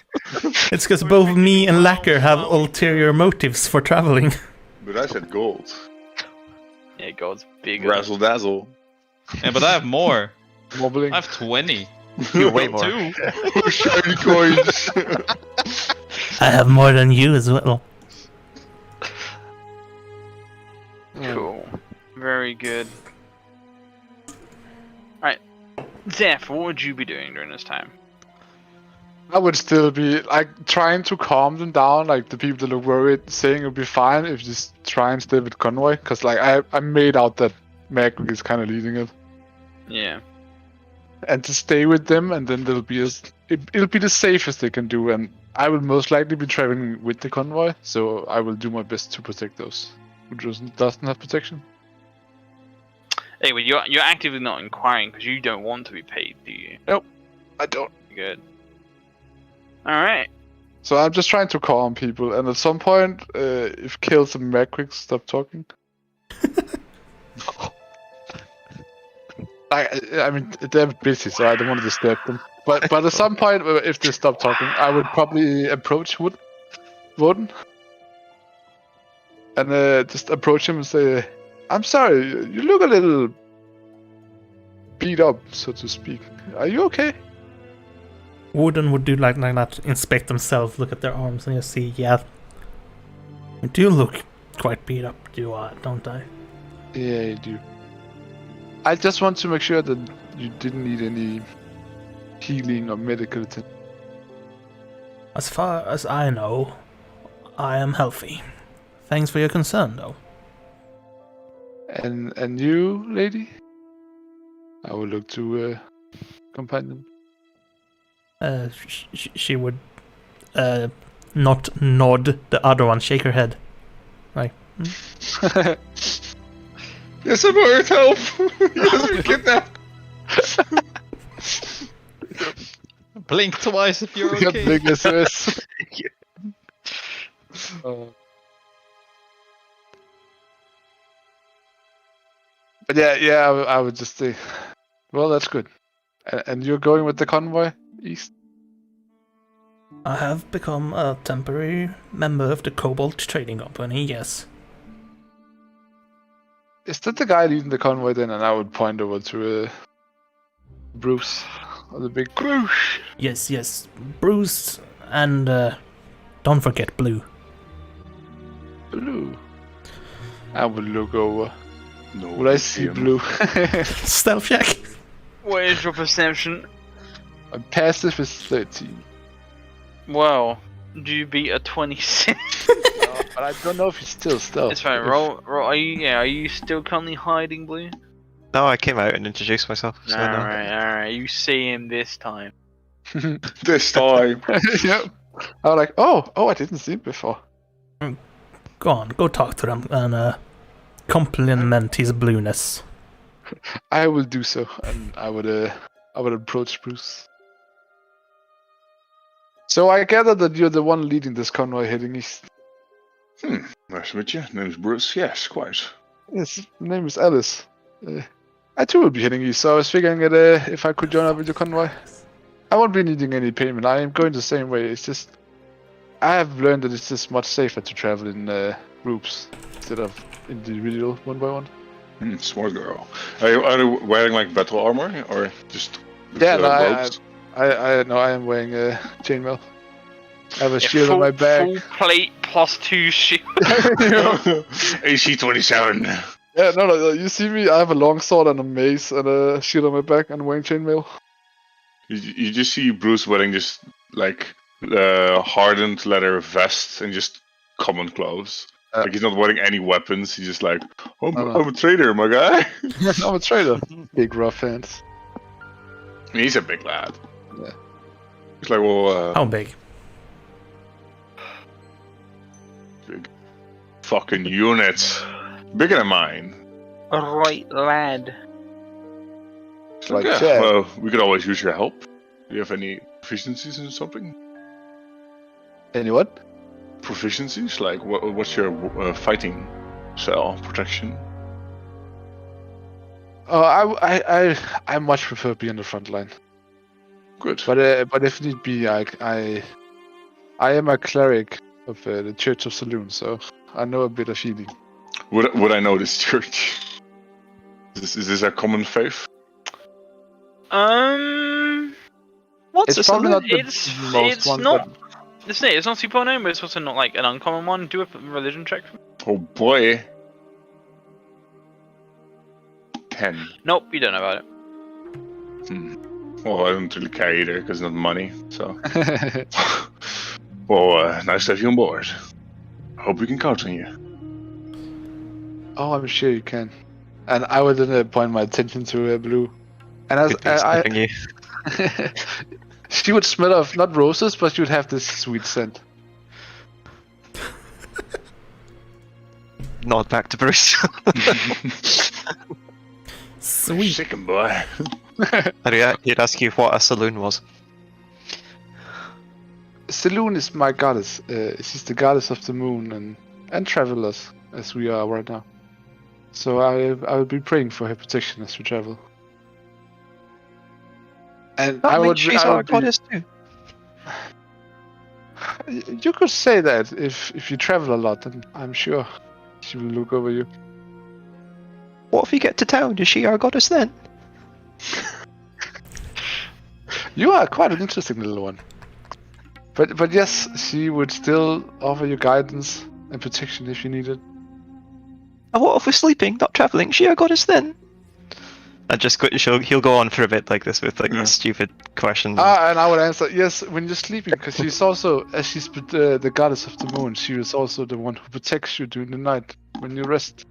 Speaker 5: It's because both me and Lacquer have ulterior motives for traveling.
Speaker 1: But I said gold.
Speaker 2: Yeah, gold's bigger.
Speaker 1: Razzle dazzle.
Speaker 6: Yeah, but I have more.
Speaker 3: Wobbling.
Speaker 6: I have 20.
Speaker 4: You're way more.
Speaker 6: 2.
Speaker 1: Shiny coins.
Speaker 5: I have more than you as well.
Speaker 2: Cool. Very good. Alright. Zeph, what would you be doing during this time?
Speaker 3: I would still be like trying to calm them down, like the people that look worried, saying it'll be fine if you just try and stay with Convoy, because like I made out that Magric is kind of leading it,
Speaker 2: Yeah.
Speaker 3: and to stay with them, and then it'll be the safest they can do, and I will most likely be traveling with the convoy, so I will do my best to protect those who doesn't have protection.
Speaker 2: Hey, but you're actively not inquiring because you don't want to be paid, do you?
Speaker 3: Nope, I don't.
Speaker 2: Good. Alright.
Speaker 3: So I'm just trying to calm people, and at some point, if Kills and Magric stop talking, I mean they're busy, so I don't want to disturb them. But at some point, if they stop talking, I would probably approach Woden and just approach him and say, "I'm sorry, you look a little beat up, so to speak. Are you okay?"
Speaker 5: Woden would do like that, inspect themselves, look at their arms, and you see, yeah, you do look quite beat up, don't I?
Speaker 3: Yeah, you do. I just want to make sure that you didn't need any healing or medical attention.
Speaker 5: As far as I know, I am healthy. Thanks for your concern, though.
Speaker 3: And you, lady? I will look to companion.
Speaker 5: She would not nod. The other one shake her head. Like,
Speaker 1: Yes, I'm Earth help. Yes, we kidnapped.
Speaker 6: Blink twice if you're okay.
Speaker 3: Blink SOS. But yeah, I would just say, well, that's good. And you're going with the convoy east?
Speaker 5: I have become a temporary member of the Cobalt Trading Company, yes.
Speaker 3: Is that the guy leading the convoy then? And I would point over to Bruce, or the big Bruce.
Speaker 5: Yes, Bruce, and don't forget Blue.
Speaker 3: Blue. I will look over.
Speaker 1: No,
Speaker 3: Will I see Blue?
Speaker 5: Stealth check.
Speaker 2: What is your perception?
Speaker 3: My passive is 13.
Speaker 2: Well, do you beat a 26?
Speaker 3: But I don't know if he's still stealth.
Speaker 2: It's fine. Roll. Are you still currently hiding, Blue?
Speaker 4: No, I came out and introduced myself. So no.
Speaker 2: Alright. You see him this time.
Speaker 1: This time.
Speaker 3: Yep. I was like, oh, I didn't see him before.
Speaker 5: Go on, go talk to them and compliment his blueness.
Speaker 3: I will do so, and I would approach Bruce. So I gather that you're the one leading this convoy heading east.
Speaker 1: Nice to meet you. Name's Bruce. Yes, quite.
Speaker 3: Yes, the name is Alice. I too will be heading east, so I was figuring that if I could join up with your convoy. I won't be needing any payment. I am going the same way. It's just I have learned that it's just much safer to travel in groups instead of individual one by one.
Speaker 1: Smart girl. Are you wearing like battle armor or just?
Speaker 3: Yeah,
Speaker 1: robes?
Speaker 3: I am wearing chainmail. I have a shield on my back.
Speaker 2: Full plate plus 2 shield.
Speaker 1: AC-27.
Speaker 3: Yeah, no, you see me, I have a long sword and a mace and a shield on my back and wearing chainmail.
Speaker 1: You just see Bruce wearing just like hardened leather vest and just common clothes. Like he's not wearing any weapons. He's just like, I'm a trader, my guy.
Speaker 3: I'm a trader. Big rough hands.
Speaker 1: I mean, he's a big lad.
Speaker 3: Yeah.
Speaker 1: He's like, well,
Speaker 5: How big?
Speaker 1: big fucking units, bigger than mine.
Speaker 2: Right, lad.
Speaker 1: It's like,
Speaker 3: Like
Speaker 1: yeah,
Speaker 3: Jack.
Speaker 1: well, we could always use your help. Do you have any proficiencies in something?
Speaker 3: Any what?
Speaker 1: Proficiencies? Like, what's your fighting style, protection?
Speaker 3: I much prefer being on the front line.
Speaker 1: Good.
Speaker 3: But if need be, I am a cleric of the Church of Saloon, so I know a bit of healing.
Speaker 1: Would I know this church? Is this a common faith?
Speaker 2: What's
Speaker 3: It's probably not the most
Speaker 2: it's
Speaker 3: one,
Speaker 2: not.
Speaker 3: but
Speaker 2: It's not super known, but it's also not like an uncommon one. Do a religion check.
Speaker 1: Oh boy. 10.
Speaker 2: Nope, you don't know about it.
Speaker 1: Well, I don't really care either, because it's not money, so... Well, nice to have you on board. I hope we can count on you.
Speaker 3: oh, I'm sure you can. And I would then point my attention to Blue. And as
Speaker 4: Good things happening you.
Speaker 3: she would smell of not roses, but she would have this sweet scent.
Speaker 4: Nod back to Bruce.
Speaker 5: Sweet.
Speaker 1: Chicken boy.
Speaker 4: He'd ask you what a saloon was.
Speaker 3: Saloon is my goddess. She's the goddess of the moon and travelers, as we are right now. So I will be praying for her protection as we travel. And
Speaker 4: That
Speaker 3: I
Speaker 4: means
Speaker 3: would.
Speaker 4: she's
Speaker 3: I
Speaker 4: our
Speaker 3: would be-
Speaker 4: goddess too.
Speaker 3: You could say that if you travel a lot, then I'm sure she will look over you.
Speaker 4: What if we get to town? Is she our goddess then?
Speaker 3: You are quite an interesting little one. But yes, she would still offer you guidance and protection if you need it.
Speaker 4: And what if we're sleeping, not travelling? Is she our goddess then? And just he'll go on for a bit like this with like stupid questions.
Speaker 3: And I would answer yes when you're sleeping, because she's also, as she's the goddess of the moon, she is also the one who protects you during the night when you rest.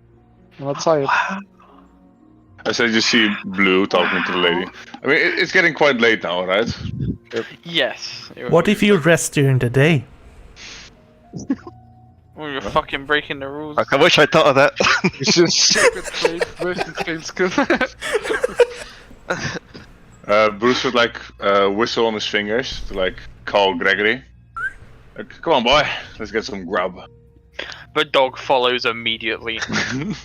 Speaker 3: You're not tired.
Speaker 4: Wow.
Speaker 1: I said you see Blue talking to the lady. I mean, it's getting quite late now, right?
Speaker 2: Yes.
Speaker 5: What if you rest during the day?
Speaker 2: Well, you're fucking breaking the rules.
Speaker 4: Fuck, I wish I'd thought of that.
Speaker 3: It's just secret trade versus trade skill.
Speaker 1: Bruce would like whistle on his fingers to like call Gregory. Like, come on, boy, let's get some grub.
Speaker 2: The dog follows immediately.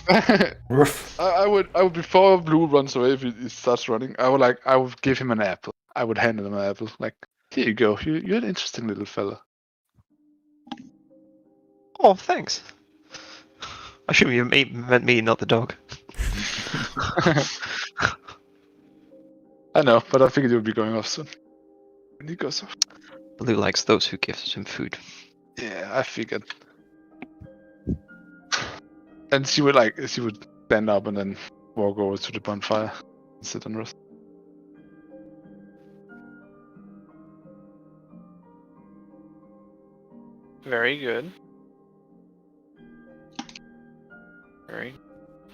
Speaker 3: I would before Blue runs away if he starts running. I would give him an apple. I would hand him an apple. Like, here you go. You're an interesting little fella.
Speaker 4: Oh, thanks. I assume you meant me, not the dog.
Speaker 3: I know, but I figured you would be going off soon. When he goes off.
Speaker 4: Blue likes those who give him food.
Speaker 3: Yeah, I figured. And she would stand up and then walk over to the bonfire and sit and rest.
Speaker 2: Very good.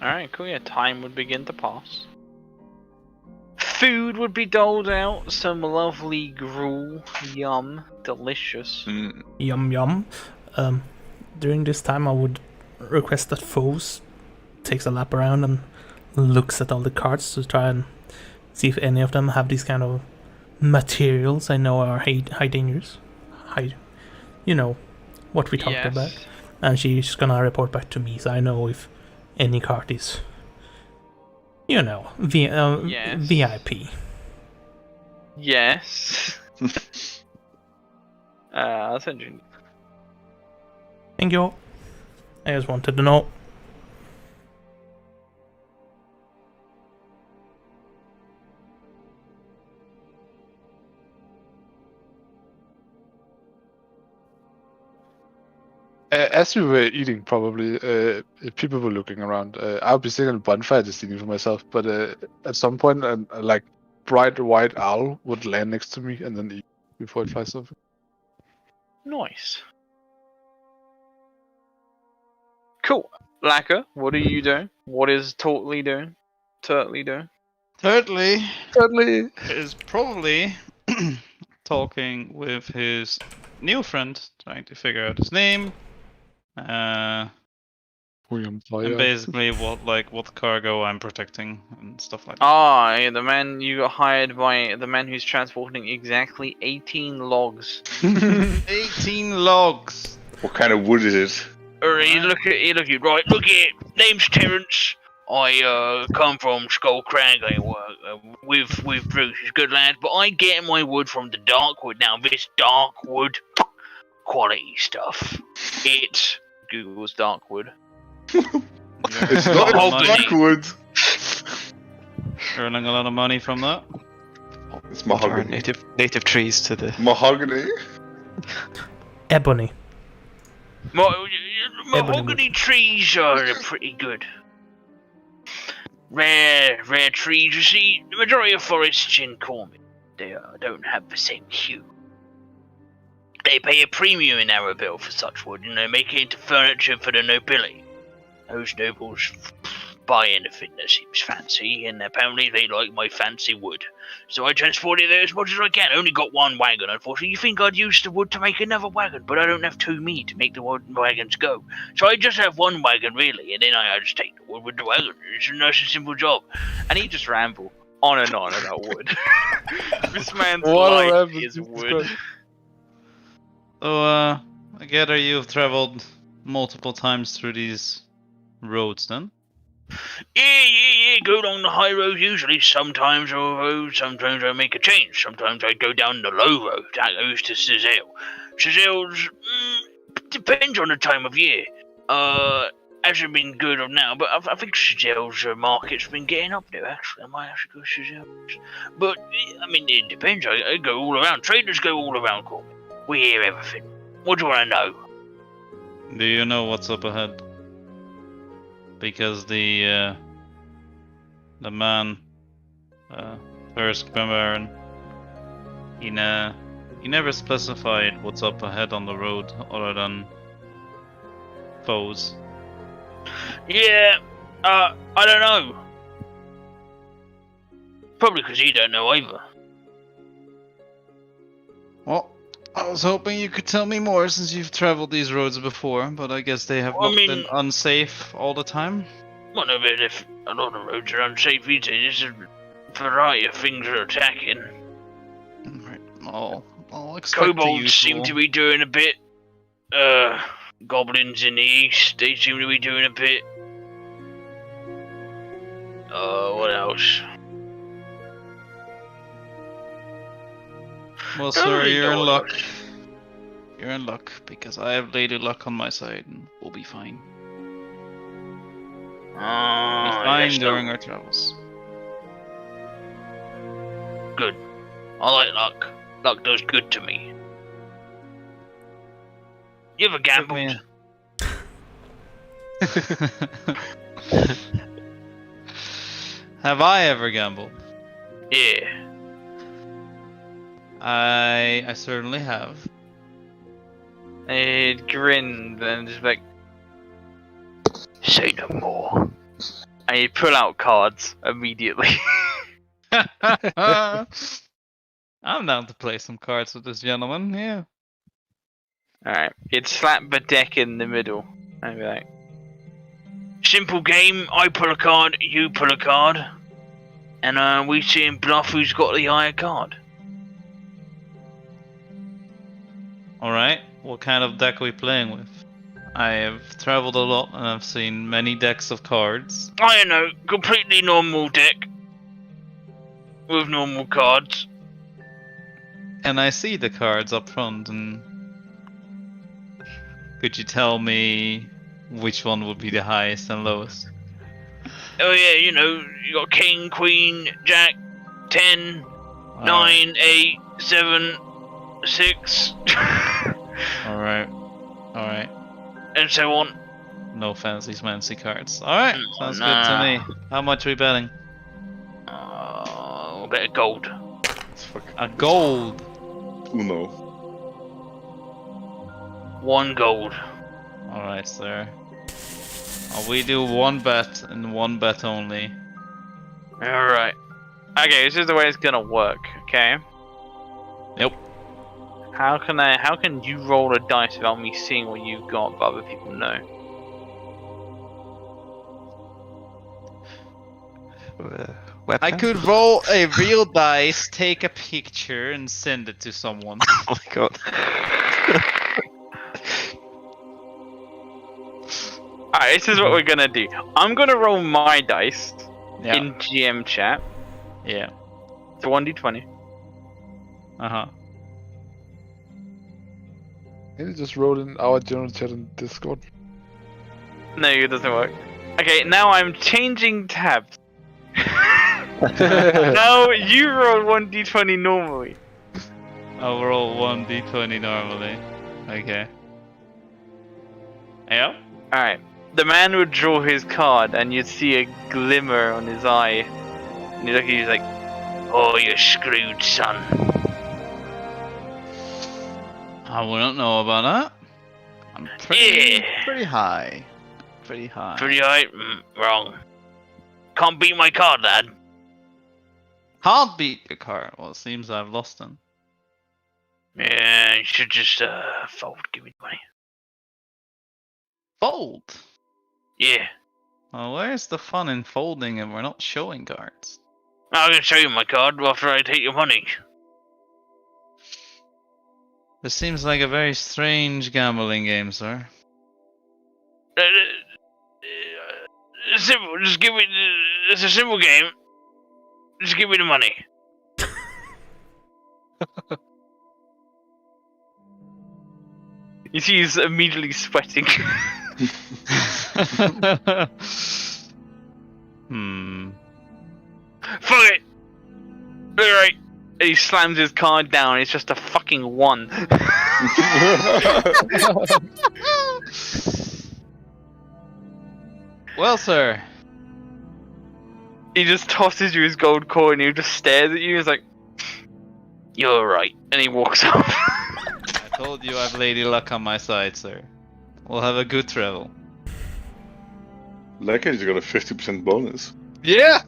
Speaker 2: Alright, cool. Yeah, time would begin to pass. Food would be doled out. Some lovely gruel. Yum. Delicious.
Speaker 5: Yum yum. During this time, I would request that Foes takes a lap around and looks at all the carts to try and see if any of them have these kind of materials I know are high dangerous. You know what we talked about. And she's gonna report back to me, so I know if any cart is, VIP.
Speaker 2: Yes. I'll send you.
Speaker 5: Thank you. I just wanted to know.
Speaker 3: As we were eating, probably, people were looking around. I would be sitting on a bonfire just eating for myself, but at some point, a bright white owl would land next to me and then eat before it flies off.
Speaker 2: Nice. Cool. Lacquer, what are you doing? What is Turtley doing?
Speaker 6: Thirdly,
Speaker 3: Thirdly,
Speaker 6: is probably talking with his new friend, trying to figure out his name, and basically what cargo I'm protecting and stuff like that.
Speaker 2: Ah, the man you got hired by the man who's transporting exactly 18 logs.
Speaker 6: 18 logs.
Speaker 1: What kind of wood is it?
Speaker 2: Alright, look at it. Name's Terrence. I come from Skull Crag. I work with Bruce. He's a good lad, but I get my wood from the Darkwood. Now this Darkwood, quality stuff. It's Google's Darkwood.
Speaker 1: It's not Darkwood.
Speaker 6: Earning a lot of money from that.
Speaker 1: It's mahogany.
Speaker 4: Native trees to the
Speaker 1: Mahogany?
Speaker 5: Ebony.
Speaker 2: Mahogany trees are pretty good. Rare trees. You see, the majority of forests in Cormyr, they don't have the same hue. They pay a premium in Arabelle for such wood, and they make it into furniture for the nobility. Those nobles buy anything that seems fancy, and apparently they like my fancy wood. So I transported it as much as I can. I only got one wagon, unfortunately. You think I'd use the wood to make another wagon, but I don't have two meat to make the wagons go. So I just have one wagon, really, and then I just take the wood with the wagon. It's a nice and simple job. And he just rambled on and on about wood. This man's life is wood.
Speaker 6: So, I gather you've traveled multiple times through these roads, then?
Speaker 2: Yeah. Go along the high road usually. Sometimes I make a change. Sometimes I go down the low road. That goes to Cizelle. Cizelle's depends on the time of year. Hasn't been good on now, but I think Cizelle's market's been getting up there. Actually, I might actually go to Cizelle's. But I mean, it depends. I go all around. Traders go all around Cormyr. We hear everything. What do you want to know?
Speaker 6: Do you know what's up ahead? Because the man, first Baron, he never specified what's up ahead on the road other than foes.
Speaker 2: Yeah, I don't know. Probably because you don't know either.
Speaker 6: Well, I was hoping you could tell me more since you've traveled these roads before, but I guess they have not been unsafe all the time.
Speaker 2: Well, no, but if a lot of roads are unsafe, either. There's a variety of things are attacking.
Speaker 6: Right. I'll expect
Speaker 2: Kobolds seem to be doing a bit, Goblins in the east, they seem to be doing a bit. What else?
Speaker 6: Well,
Speaker 2: Don't
Speaker 6: sir,
Speaker 2: really
Speaker 6: you're
Speaker 2: know
Speaker 6: in
Speaker 2: what
Speaker 6: luck.
Speaker 2: else.
Speaker 6: You're in luck because I have Lady Luck on my side, and we'll be fine. We'll be
Speaker 2: I
Speaker 6: fine
Speaker 2: guess
Speaker 6: during
Speaker 2: so.
Speaker 6: our travels.
Speaker 2: Good. I like luck. Luck does good to me. You ever
Speaker 6: Give me
Speaker 2: gambled?
Speaker 6: Have I ever gambled?
Speaker 2: Yeah.
Speaker 6: I certainly have.
Speaker 2: It grinned and just like, say no more. And he'd pull out cards immediately.
Speaker 6: I'm down to play some cards with this gentleman, yeah.
Speaker 2: Alright, he'd slap the deck in the middle and be like, simple game, I pull a card, you pull a card, and we see in bluff who's got the higher card.
Speaker 6: Alright, what kind of deck are we playing with? I have traveled a lot and I've seen many decks of cards.
Speaker 2: I don't know, completely normal deck. With normal cards.
Speaker 6: And I see the cards up front, and could you tell me which one would be the highest and lowest?
Speaker 2: Oh yeah, you know, you got king, queen, jack, 10, 9, 8, 7, 6.
Speaker 6: Alright.
Speaker 2: And so on.
Speaker 6: No fancy cards. Alright, sounds good to
Speaker 2: Nah.
Speaker 6: me. How much are we betting?
Speaker 2: A bit of gold.
Speaker 6: A gold!
Speaker 1: Uno.
Speaker 2: 1 gold.
Speaker 6: Alright, sir. We do one bet and one bet only.
Speaker 2: Alright. Okay, this is the way it's gonna work, okay?
Speaker 6: Yep.
Speaker 2: How can you roll a dice without me seeing what you've got but other people know?
Speaker 4: Webcam?
Speaker 6: I could roll a real dice, take a picture, and send it to someone.
Speaker 4: Oh my god.
Speaker 2: Alright, this is what we're gonna do. I'm gonna roll my dice
Speaker 6: Yeah.
Speaker 2: in GM chat.
Speaker 6: Yeah.
Speaker 2: It's a 1d20.
Speaker 6: Uh-huh.
Speaker 3: Can you just roll in our general chat in Discord?
Speaker 2: No, it doesn't work. Okay, now I'm changing tabs. Now you roll 1d20 normally.
Speaker 6: I'll roll 1d20 normally. Okay. Yep.
Speaker 2: Alright. The man would draw his card and you'd see a glimmer on his eye. And he's like, oh, you're screwed, son.
Speaker 6: I wouldn't know about that. I'm pretty high. Pretty high.
Speaker 2: Pretty high? Wrong. Can't beat my card, lad.
Speaker 6: Can't beat your card. Well, it seems I've lost him.
Speaker 2: Yeah, you should just fold. Give me the money.
Speaker 6: Fold?
Speaker 2: Yeah.
Speaker 6: Well, where's the fun in folding if we're not showing cards?
Speaker 2: I'm gonna show you my card after I take your money.
Speaker 6: This seems like a very strange gambling game, sir.
Speaker 2: Simple. Just give me. It's a simple game. Just give me the money. You see, he's immediately sweating. Fuck it. All right. And he slams his card down. It's just a fucking 1.
Speaker 6: Well, sir.
Speaker 2: He just tosses you his gold coin. He just stares at you. He's like, "You're right," and he walks off.
Speaker 6: I told you I've Lady Luck on my side, sir. We'll have a good travel.
Speaker 1: Lekker, you got a 50% bonus.
Speaker 6: Yeah!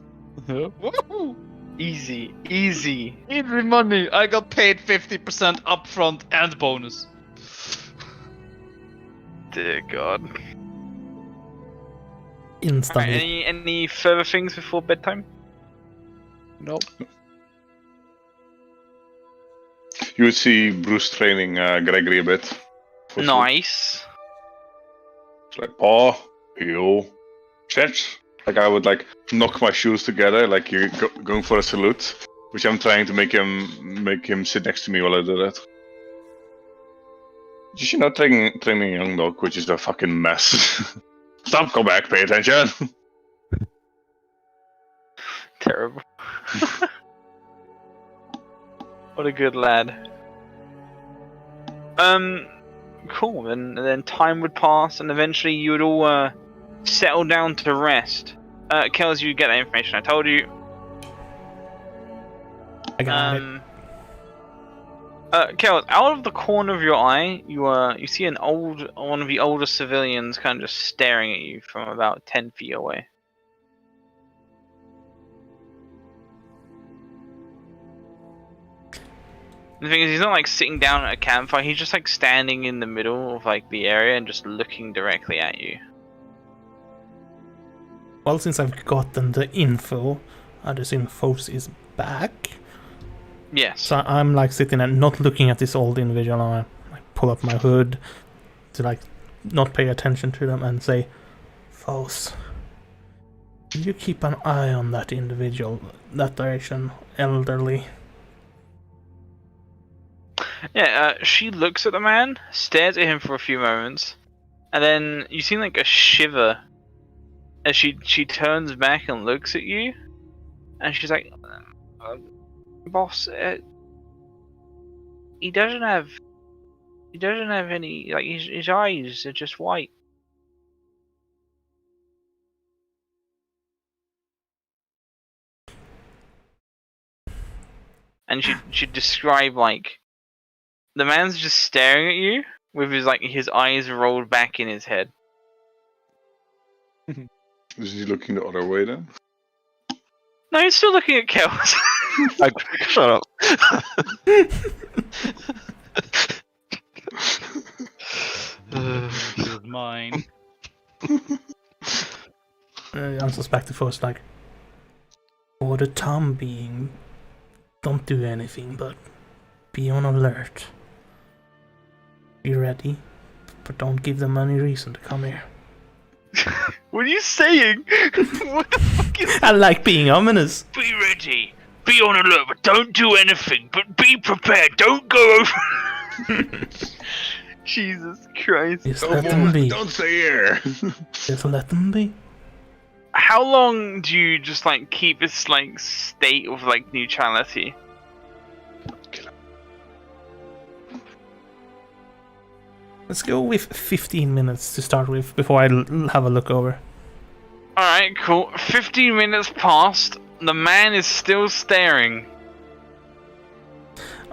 Speaker 3: Yeah.
Speaker 6: Woohoo!
Speaker 2: Easy, easy.
Speaker 6: Need me money. I got paid 50% upfront and bonus.
Speaker 2: Dear God.
Speaker 5: Instantly.
Speaker 2: Alright, any further things before bedtime?
Speaker 3: Nope.
Speaker 1: You would see Bruce training Gregory a bit. For
Speaker 2: Nice.
Speaker 1: It's like paw, heel, chest. Like I would like knock my shoes together, like you're going for a salute, which I'm trying to make him sit next to me while I do that. Just training a young dog, which is a fucking mess. Stop, go back, pay attention.
Speaker 2: Terrible. What a good lad. Cool. Then time would pass, and eventually you would all settle down to rest. Kells, you get that information. I told you.
Speaker 5: I got it.
Speaker 2: Kells, out of the corner of your eye, you see one of the older civilians kind of just staring at you from about 10 feet away. The thing is, he's not like sitting down at a campfire. He's just like standing in the middle of like the area and just looking directly at you.
Speaker 5: Well, since I've gotten the info, I assume Foes is back.
Speaker 2: Yes.
Speaker 5: So I'm like sitting and not looking at this old individual. I like pull up my hood to like not pay attention to them and say, Foes, will you keep an eye on that individual, that direction, elderly?
Speaker 2: Yeah, she looks at the man, stares at him for a few moments, and then you see like a shiver as she turns back and looks at you, and she's like, "Boss, he doesn't have any, like his eyes are just white." And she'd describe like the man's just staring at you with his eyes rolled back in his head.
Speaker 1: Is he looking the other way then?
Speaker 2: No, he's still looking at Kells.
Speaker 4: Shut up.
Speaker 6: This is mine.
Speaker 5: I'm suspected first, like, for the time being, don't do anything, but be on alert. Be ready, but don't give them any reason to come here.
Speaker 2: What are you saying? What the fuck is
Speaker 5: I like being ominous.
Speaker 2: Be ready. Be on alert, but don't do anything. But be prepared. Don't go over. Jesus Christ.
Speaker 5: Just let them be.
Speaker 1: Don't stay here.
Speaker 5: Just let them be.
Speaker 2: How long do you just like keep this like state of like neutrality?
Speaker 5: Let's go with 15 minutes to start with before I have a look over.
Speaker 2: Alright, cool. 15 minutes passed. The man is still staring.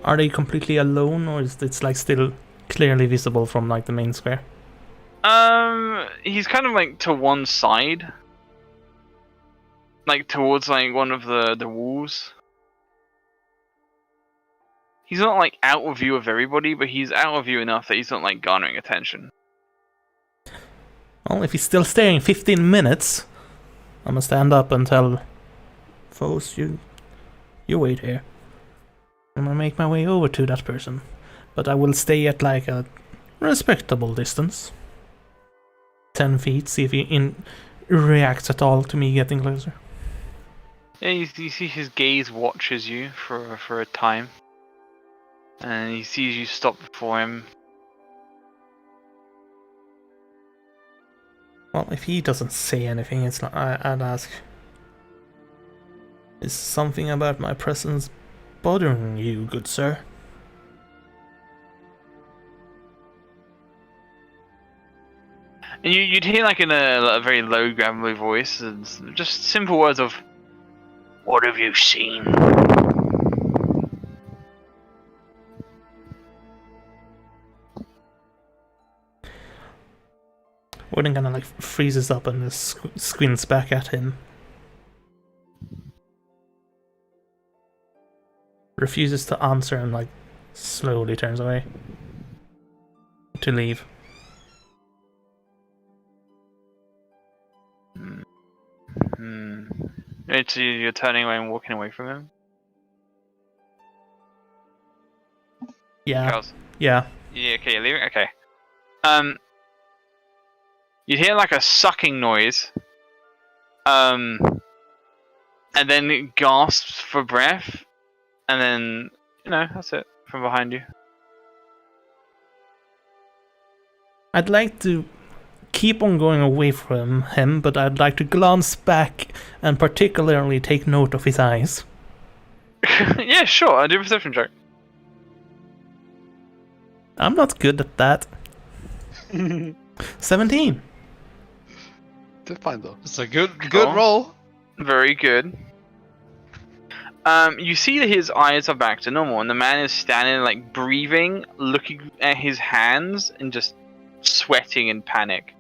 Speaker 5: Are they completely alone, or is it like still clearly visible from like the main square?
Speaker 2: He's kind of like to one side. Like towards like one of the walls. He's not like out of view of everybody, but he's out of view enough that he's not like garnering attention.
Speaker 5: Well, if he's still staring 15 minutes, I'm gonna stand up and tell Foes, you wait here. I'm gonna make my way over to that person, but I will stay at like a respectable distance. 10 feet, see if he reacts at all to me getting closer.
Speaker 2: Yeah, you see his gaze watches you for a time. And he sees you stop before him.
Speaker 5: Well, if he doesn't say anything, it's not. I'd ask, is something about my presence bothering you, good sir?
Speaker 2: And you'd hear like in a very low, gravelly voice, and just simple words of, "What have you seen?"
Speaker 5: Warden kind of like freezes up and squints back at him. Refuses to answer and like slowly turns away to leave.
Speaker 2: It's you're turning away and walking away from him.
Speaker 5: Yeah.
Speaker 2: Charles?
Speaker 5: Yeah.
Speaker 2: Yeah. Okay, you're leaving. Okay. You hear like a sucking noise. And then it gasps for breath, and then that's it from behind you.
Speaker 5: I'd like to keep on going away from him, but I'd like to glance back and particularly take note of his eyes.
Speaker 2: Yeah, sure. I do a perception check.
Speaker 5: I'm not good at that. 17.
Speaker 3: They're fine though.
Speaker 6: It's a good
Speaker 2: Cool.
Speaker 6: roll.
Speaker 2: Very good. You see that his eyes are back to normal, and the man is standing, like, breathing, looking at his hands, and just sweating in panic.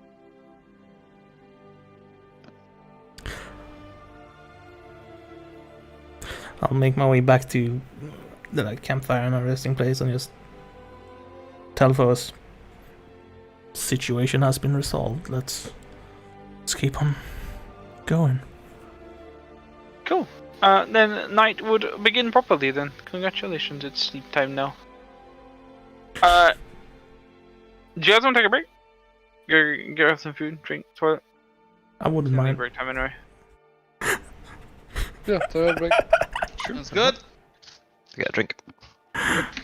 Speaker 5: I'll make my way back to the campfire and our resting place and just tell Foss situation has been resolved. Let's keep on going.
Speaker 2: Cool. Then night would begin properly then. Congratulations, it's sleep time now. Do you guys want to take a break? Go get some food, drink, toilet.
Speaker 5: I wouldn't
Speaker 2: It's only
Speaker 5: mind.
Speaker 2: break time anyway.
Speaker 3: Yeah, so break.
Speaker 6: That's good.
Speaker 4: Get a drink.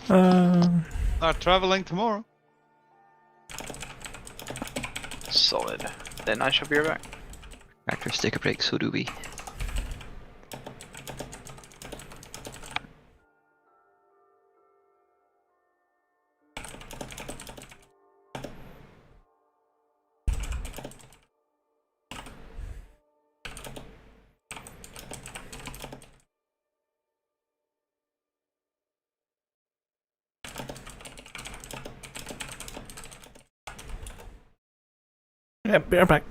Speaker 6: Start traveling tomorrow.
Speaker 2: Solid. Then I shall be right back.
Speaker 4: Actors take a break, so do we.
Speaker 5: Yeah, be right back.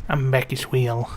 Speaker 5: I'm back as well.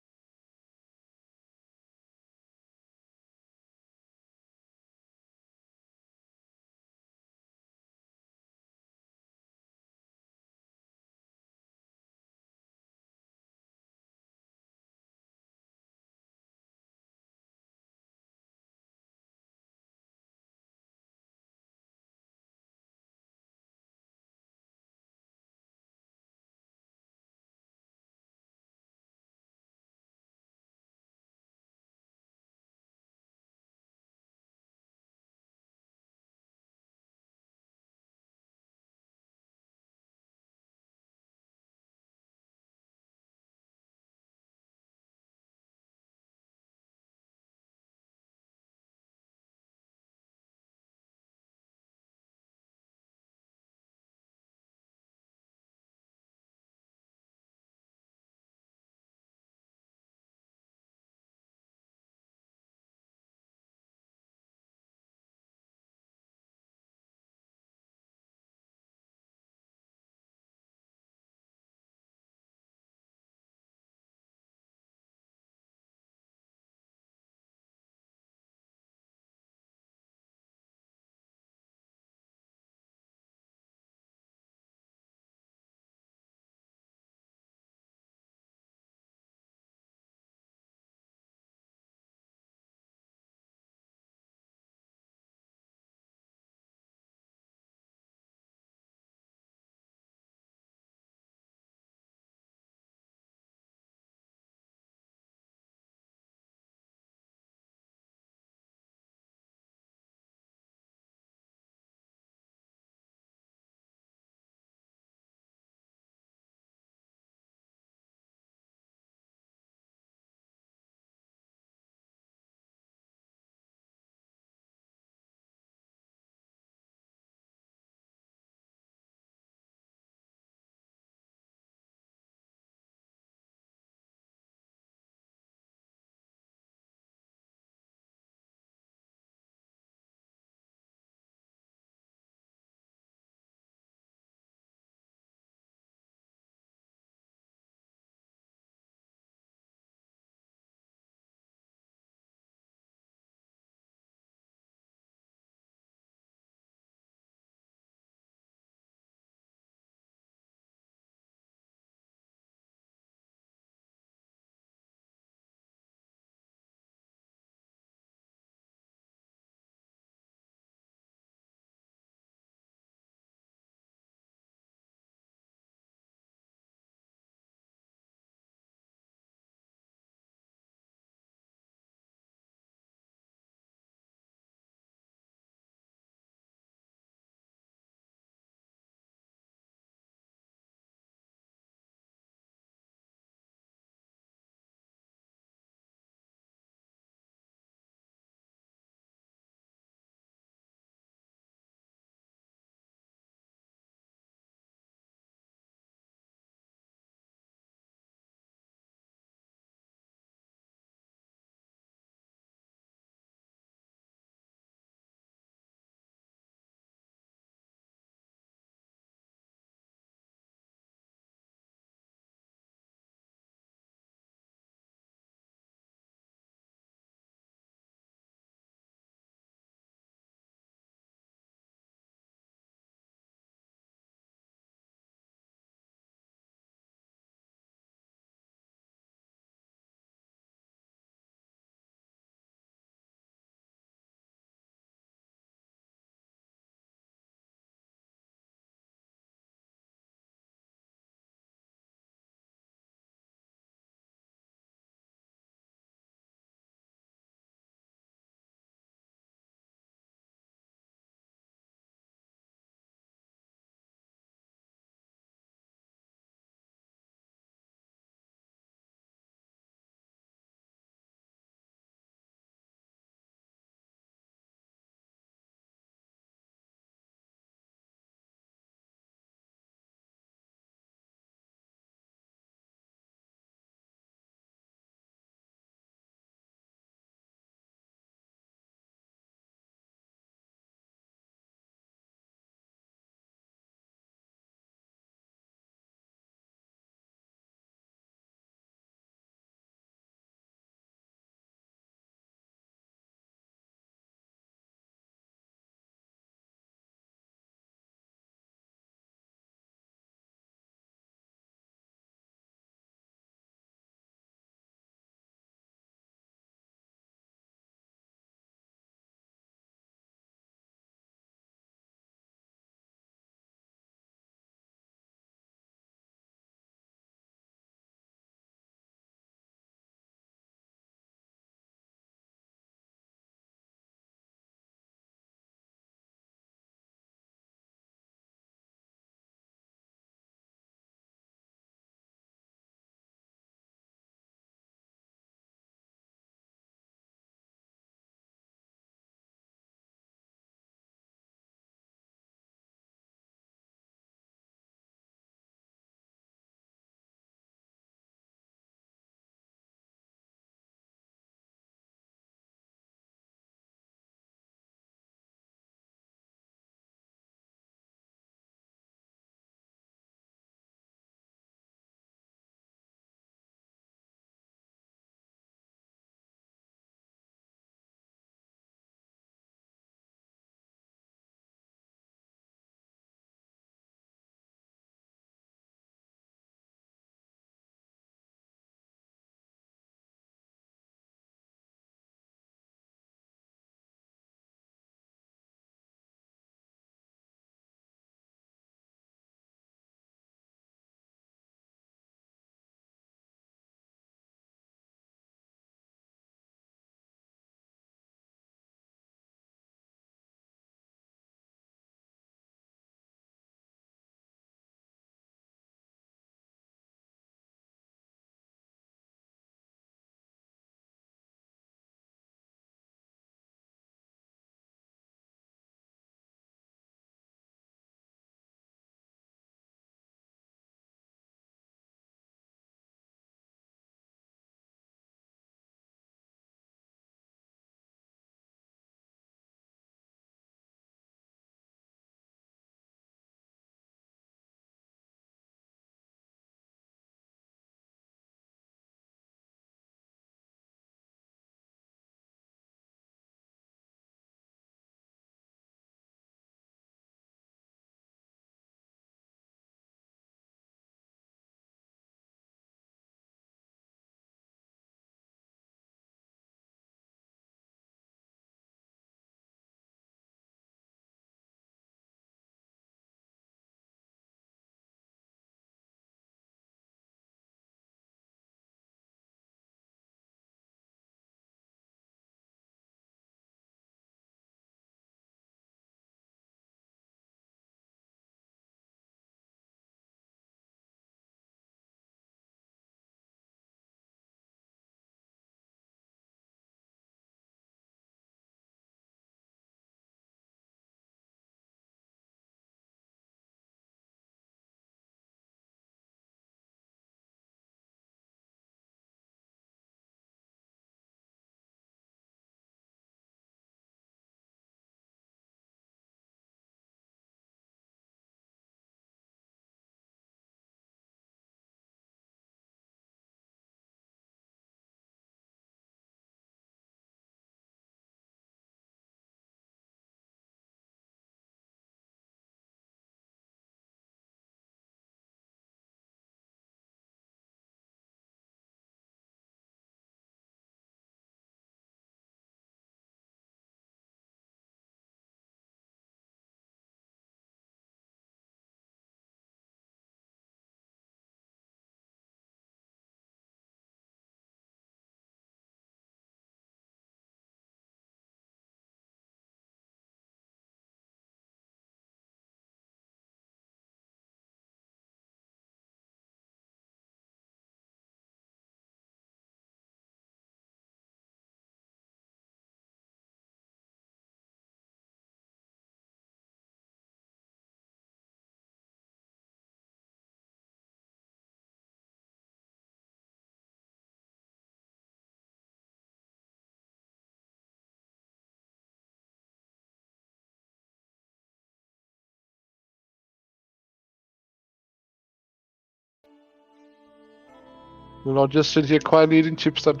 Speaker 3: We'll all just sit here quietly eating chips then.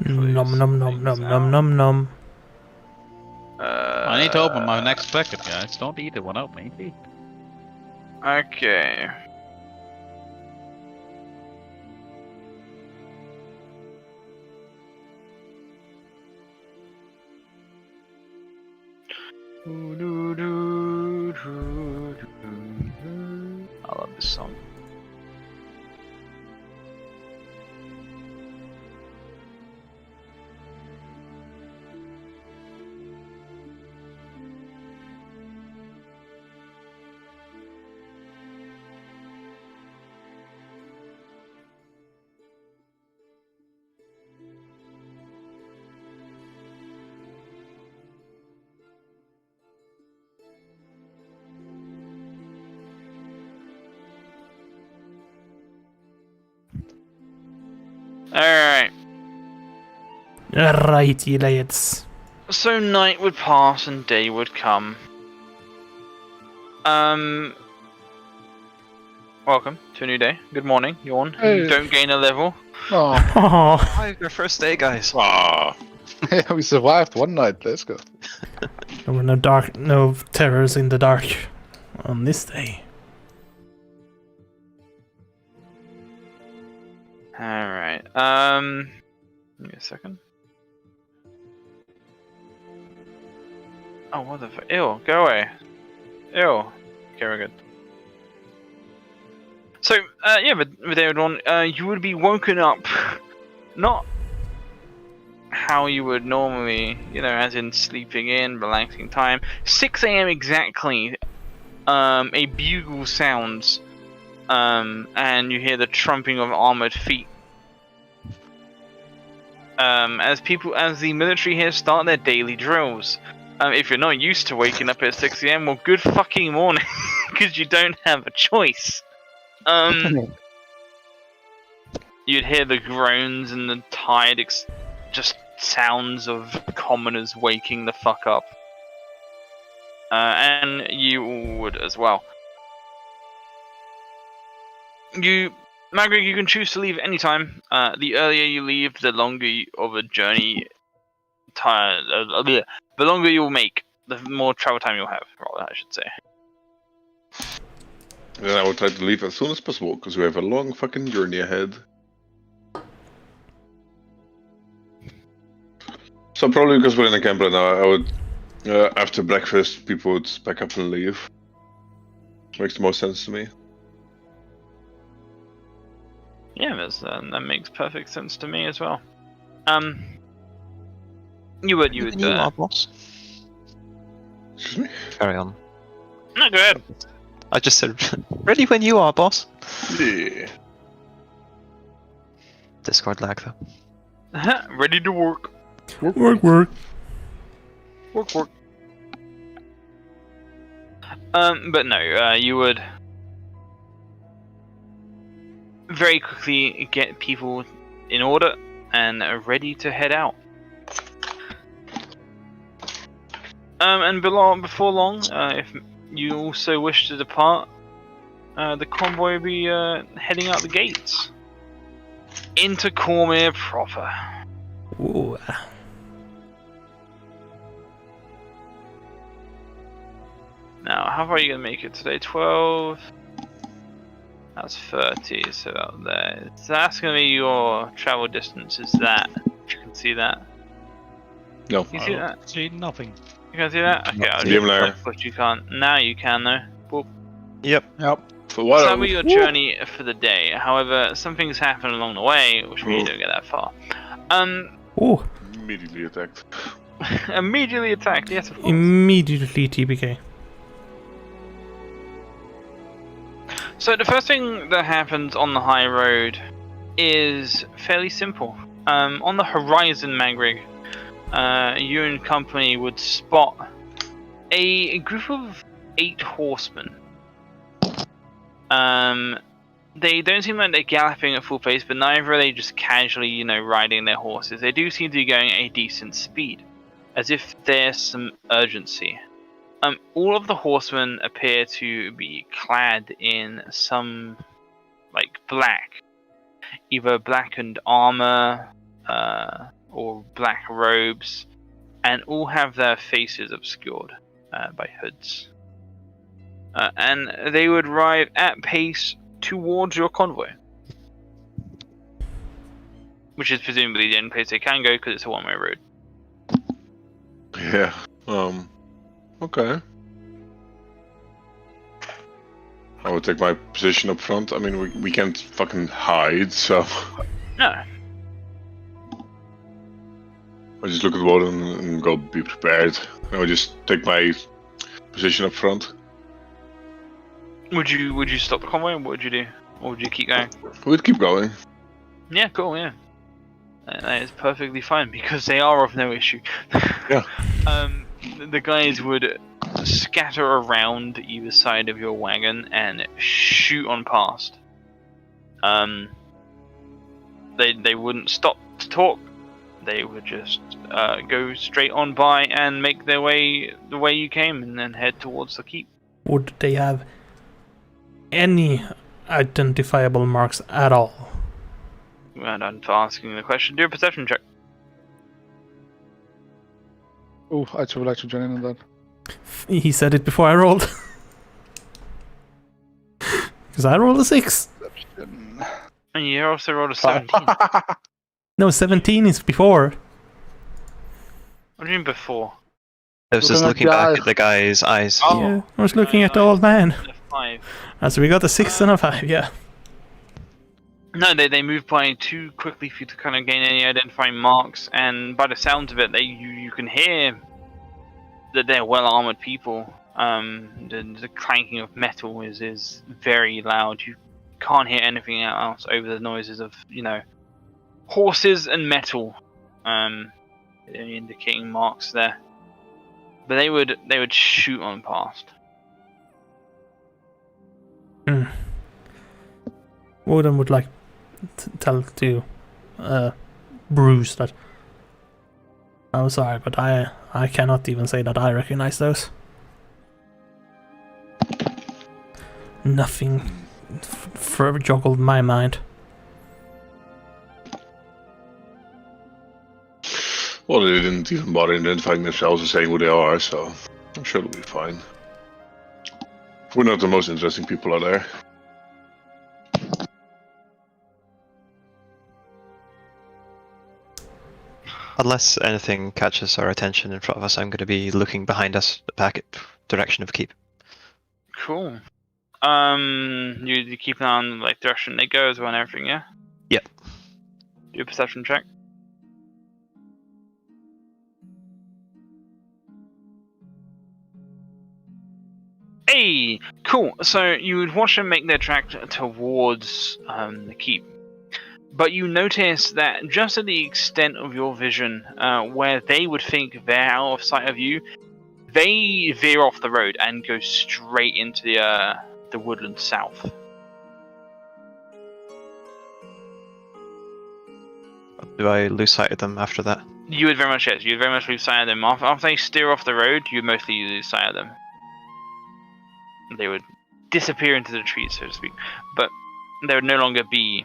Speaker 5: Nom nom nom nom nom nom nom.
Speaker 6: I need to open my next packet, guys. Don't eat it without me.
Speaker 2: Okay. I love this song. Alright.
Speaker 5: Righty lads.
Speaker 2: So night would pass and day would come. Welcome to a new day. Good morning, yawn.
Speaker 3: Hey.
Speaker 2: Don't gain a level.
Speaker 3: Oh,
Speaker 5: Oh,
Speaker 4: Hi, your first day, guys.
Speaker 1: Ah,
Speaker 3: yeah, we survived one night. Let's go.
Speaker 5: there were no terrors in the dark on this day.
Speaker 2: Alright, give me a second. Oh, what the fuck? Ew, go away. Ew. Okay, we're good. So, yeah, with everyone, you would be woken up, not how you would normally, as in sleeping in, relaxing time. 6 a.m. exactly, a bugle sounds, and you hear the trumping of armored feet. As the military here start their daily drills. If you're not used to waking up at 6 a.m, well, good fucking morning, because you don't have a choice. You'd hear the groans and the tired, just sounds of commoners waking the fuck up. And you all would as well. Magrig, you can choose to leave anytime. The earlier you leave, the longer of a journey the longer you'll make, the more travel time you'll have, rather, I should say.
Speaker 1: then I will try to leave as soon as possible, because we have a long fucking journey ahead. So probably because we're in a camp right now, I would, after breakfast, people would pack up and leave. Makes the most sense to me.
Speaker 2: Yeah, that makes perfect sense to me as well. You would,
Speaker 4: You are, boss.
Speaker 1: Excuse me?
Speaker 4: Carry on.
Speaker 2: No, go ahead.
Speaker 4: I just said, ready when you are, boss.
Speaker 1: Yeah.
Speaker 4: Discord lag, though.
Speaker 2: Ready to work.
Speaker 5: Work.
Speaker 2: Work. But no, you would very quickly get people in order and ready to head out. And before long, if you also wish to depart, the convoy will be heading out the gates into Cormyr proper.
Speaker 5: Ooh.
Speaker 2: Now, how far are you gonna make it today? 12. That's 30. So out there. So that's gonna be your travel distance. Is that? You can see that.
Speaker 1: No.
Speaker 2: You see that?
Speaker 6: See nothing.
Speaker 2: You can see that? Okay, I'll
Speaker 1: Dim
Speaker 2: just
Speaker 1: layer.
Speaker 2: but you can't. Now you can though. Boop.
Speaker 4: Yep.
Speaker 1: For what?
Speaker 2: So that will be your journey for the day. However, some things happen along the way, which means you don't get that far.
Speaker 5: Ooh.
Speaker 1: Immediately attacked.
Speaker 2: Immediately attacked. Yes, of course.
Speaker 5: Immediately TBK.
Speaker 2: So the first thing that happens on the high road is fairly simple. On the horizon, Magrig, you and company would spot a group of 8 horsemen. They don't seem like they're galloping at full pace, but neither are they just casually, riding their horses. They do seem to be going at a decent speed, as if there's some urgency. All of the horsemen appear to be clad in some like black, either blackened armor or black robes, and all have their faces obscured by hoods. And they would arrive at pace towards your convoy, which is presumably the only place they can go because it's a one-way road.
Speaker 1: Yeah. Okay. I would take my position up front. I mean, we can't fucking hide, so
Speaker 2: No.
Speaker 1: I just look at the wall and go be prepared. I would just take my position up front.
Speaker 2: Would you stop the convoy? What would you do? Or would you keep going?
Speaker 1: We'd keep going.
Speaker 2: Yeah, cool. Yeah, that is perfectly fine because they are of no issue.
Speaker 1: Yeah.
Speaker 2: The guys would scatter around either side of your wagon and shoot on past. They wouldn't stop to talk. They would just go straight on by and make their way the way you came, and then head towards the keep.
Speaker 5: Would they have any identifiable marks at all?
Speaker 2: Well done for asking the question. Do a perception check.
Speaker 3: Oh, I would like to join in on that.
Speaker 5: He said it before I rolled. Because I rolled a 6.
Speaker 2: And you also rolled a 17.
Speaker 5: No, 17 is before.
Speaker 2: What do you mean before?
Speaker 4: I was just looking back at the guy's eyes.
Speaker 2: Oh,
Speaker 5: Yeah, I was looking at the old man.
Speaker 2: A 5.
Speaker 5: So we got a 6 and a 5, yeah.
Speaker 2: No, they move by too quickly for you to kind of gain any identifying marks, and by the sounds of it, you can hear that they're well-armored people. The clanking of metal is very loud. You can't hear anything else over the noises of, horses and metal, indicating marks there. But they would shoot on past.
Speaker 5: Woden would like to tell to Bruce that I'm sorry, but I cannot even say that I recognize those. Nothing forever joggled my mind.
Speaker 1: Well, they didn't even bother identifying themselves and saying who they are, so I'm sure it'll be fine. We're not the most interesting people out there.
Speaker 4: Unless anything catches our attention in front of us, I'm going to be looking behind us, the packet direction of keep.
Speaker 2: Cool. You keep an eye on like direction they go as well and everything, yeah?
Speaker 4: Yep.
Speaker 2: Do a perception check. Hey, cool. So you would watch them make their track towards the keep, but you notice that just at the extent of your vision, where they would think they're out of sight of you, they veer off the road and go straight into the woodland south.
Speaker 4: Do I lose sight of them after that?
Speaker 2: You would very much, yes. You would very much lose sight of them. After they steer off the road, you mostly lose sight of them. They would disappear into the trees, so to speak. But they would no longer be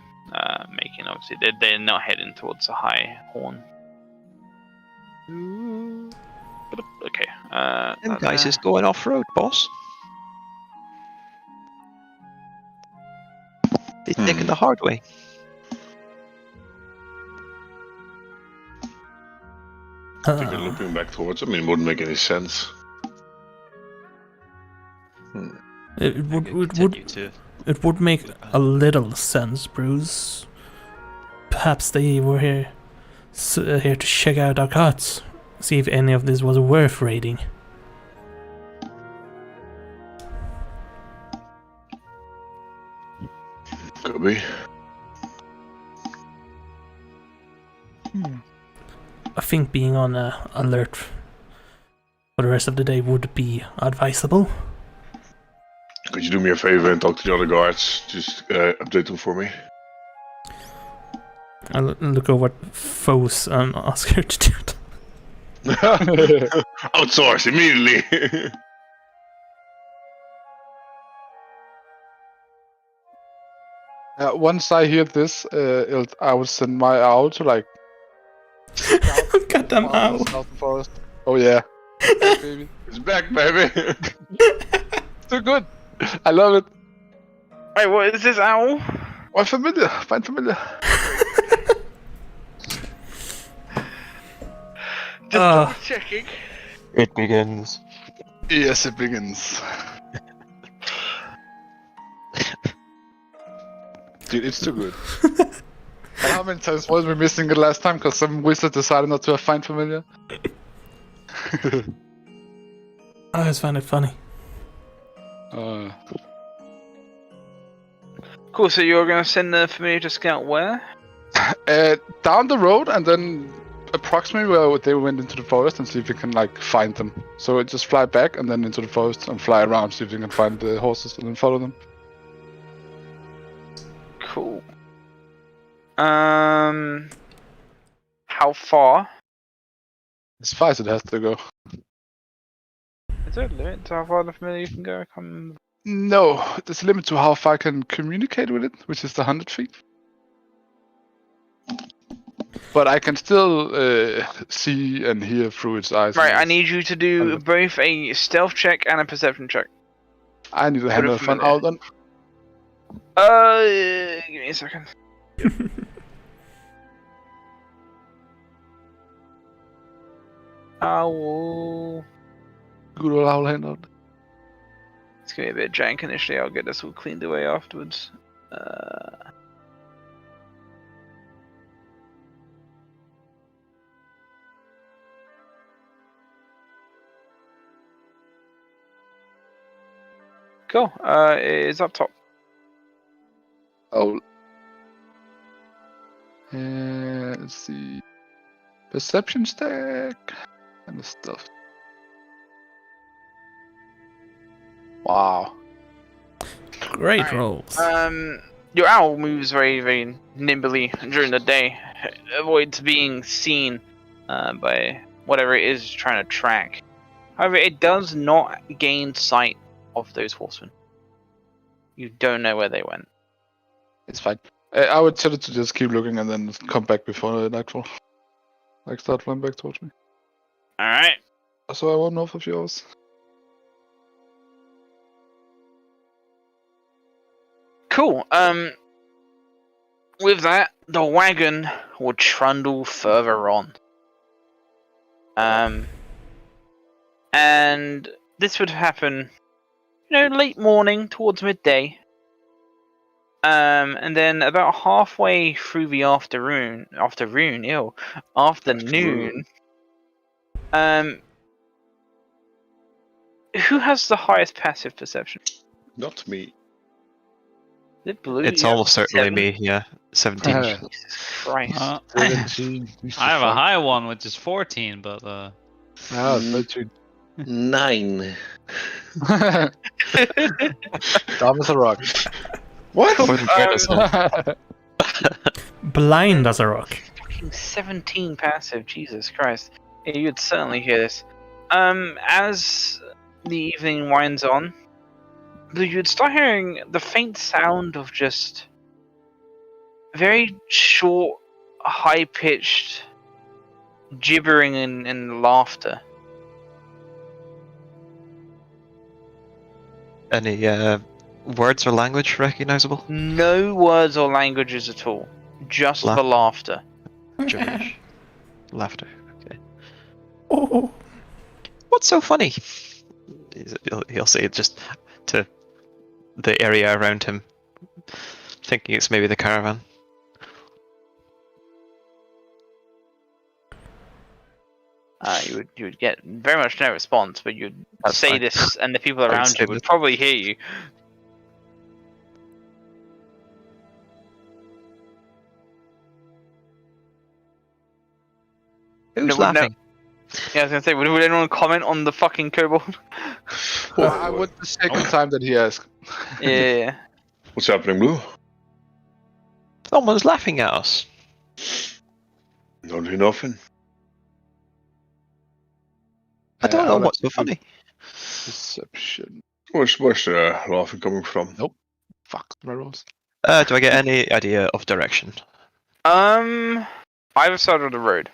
Speaker 2: making, obviously. They're not heading towards the high horn. Okay.
Speaker 4: Them guys is going off-road, boss. They're taking the hard way.
Speaker 1: I think they're looking back towards. It wouldn't make any sense.
Speaker 5: It would make a little sense, Bruce. Perhaps they were here to check out our carts, see if any of this was worth raiding.
Speaker 1: Could be.
Speaker 5: I think being on alert for the rest of the day would be advisable.
Speaker 1: Could you do me a favor and talk to the other guards? Just update them for me.
Speaker 5: I'll look over at Foes and ask her to do it.
Speaker 1: Outsource immediately.
Speaker 3: Once I hear this, I will send my owl to like.
Speaker 5: Goddamn owl.
Speaker 3: South forest. Oh yeah. Back, baby.
Speaker 1: It's back, baby.
Speaker 3: So good. I love it.
Speaker 2: Wait, what is this owl?
Speaker 3: Oh, familiar. Find familiar.
Speaker 2: Just double checking.
Speaker 4: It begins.
Speaker 3: Yes, it begins. Dude, it's too good. And how many times was we missing it last time? Because some wizard decided not to find familiar.
Speaker 5: I always find it funny.
Speaker 2: Cool, so you're gonna send the familiar to scout where?
Speaker 3: Down the road, and then approximately where they went into the forest, and see if we can like find them. So just fly back, and then into the forest, and fly around, see if we can find the horses, and then follow them.
Speaker 2: Cool. How far?
Speaker 3: As far as it has to go.
Speaker 2: Is there a limit to how far the familiar you can go? I can't remember.
Speaker 3: No, there's a limit to how far I can communicate with it, which is the 100 feet. But I can still see and hear through its eyes.
Speaker 2: Right, I need you to do both a stealth check and a perception check.
Speaker 3: I need to handle a fun out then.
Speaker 2: Give me a second. Owl.
Speaker 3: Good old owl hand out.
Speaker 2: It's gonna be a bit jank initially. I'll get this all cleaned away afterwards. Cool. It's up top.
Speaker 3: Oh. Let's see. Perception stack and the stuff. Wow.
Speaker 5: Great rolls.
Speaker 2: Your owl moves very, very nimbly during the day. Avoids being seen by whatever it is trying to track. However, it does not gain sight of those horsemen. You don't know where they went.
Speaker 3: It's fine. I would tell it to just keep looking and then come back before nightfall. Like start flying back towards me.
Speaker 2: Alright.
Speaker 3: So I won't know for a few hours.
Speaker 2: Cool. With that, the wagon will trundle further on. And this would happen, late morning towards midday. And then about halfway through the afternoon. Who has the highest passive perception?
Speaker 1: Not me.
Speaker 2: Is it Blue?
Speaker 4: It's
Speaker 2: Yeah,
Speaker 4: almost certainly
Speaker 2: 7?
Speaker 4: me, yeah. 17.
Speaker 2: Jesus Christ.
Speaker 6: I have a high one, which is 14, but
Speaker 3: that's
Speaker 7: 9.
Speaker 3: Dumb as a rock.
Speaker 1: What?
Speaker 5: Blind as a rock.
Speaker 2: Fucking 17 passive, Jesus Christ. Yeah, you'd certainly hear this. As the evening winds on, you'd start hearing the faint sound of just very short, high-pitched gibbering and laughter.
Speaker 4: Any words or language recognizable?
Speaker 2: No words or languages at all. Just the laughter.
Speaker 4: Gibberish. Laughter. Okay.
Speaker 5: Oh.
Speaker 4: What's so funny? He'll say it just to the area around him, thinking it's maybe the caravan.
Speaker 2: You would get very much no response, but you'd
Speaker 4: That's
Speaker 2: say
Speaker 4: fine.
Speaker 2: this, and the people
Speaker 4: would
Speaker 2: around
Speaker 4: say
Speaker 2: you would
Speaker 4: this.
Speaker 2: probably hear you.
Speaker 4: Who's
Speaker 2: would
Speaker 4: laughing?
Speaker 2: Yeah, I was gonna say, would anyone comment on the fucking kobold?
Speaker 3: I would the second time that he asked.
Speaker 2: Yeah.
Speaker 1: What's happening, Blue?
Speaker 4: Someone's laughing at us.
Speaker 1: Don't do nothing.
Speaker 4: I don't know
Speaker 3: I'll
Speaker 4: what's so
Speaker 3: let
Speaker 4: funny.
Speaker 3: Perception.
Speaker 1: Where's laughing coming from?
Speaker 3: Fuck my rolls.
Speaker 4: Do I get any idea of direction?
Speaker 2: Either side of the road.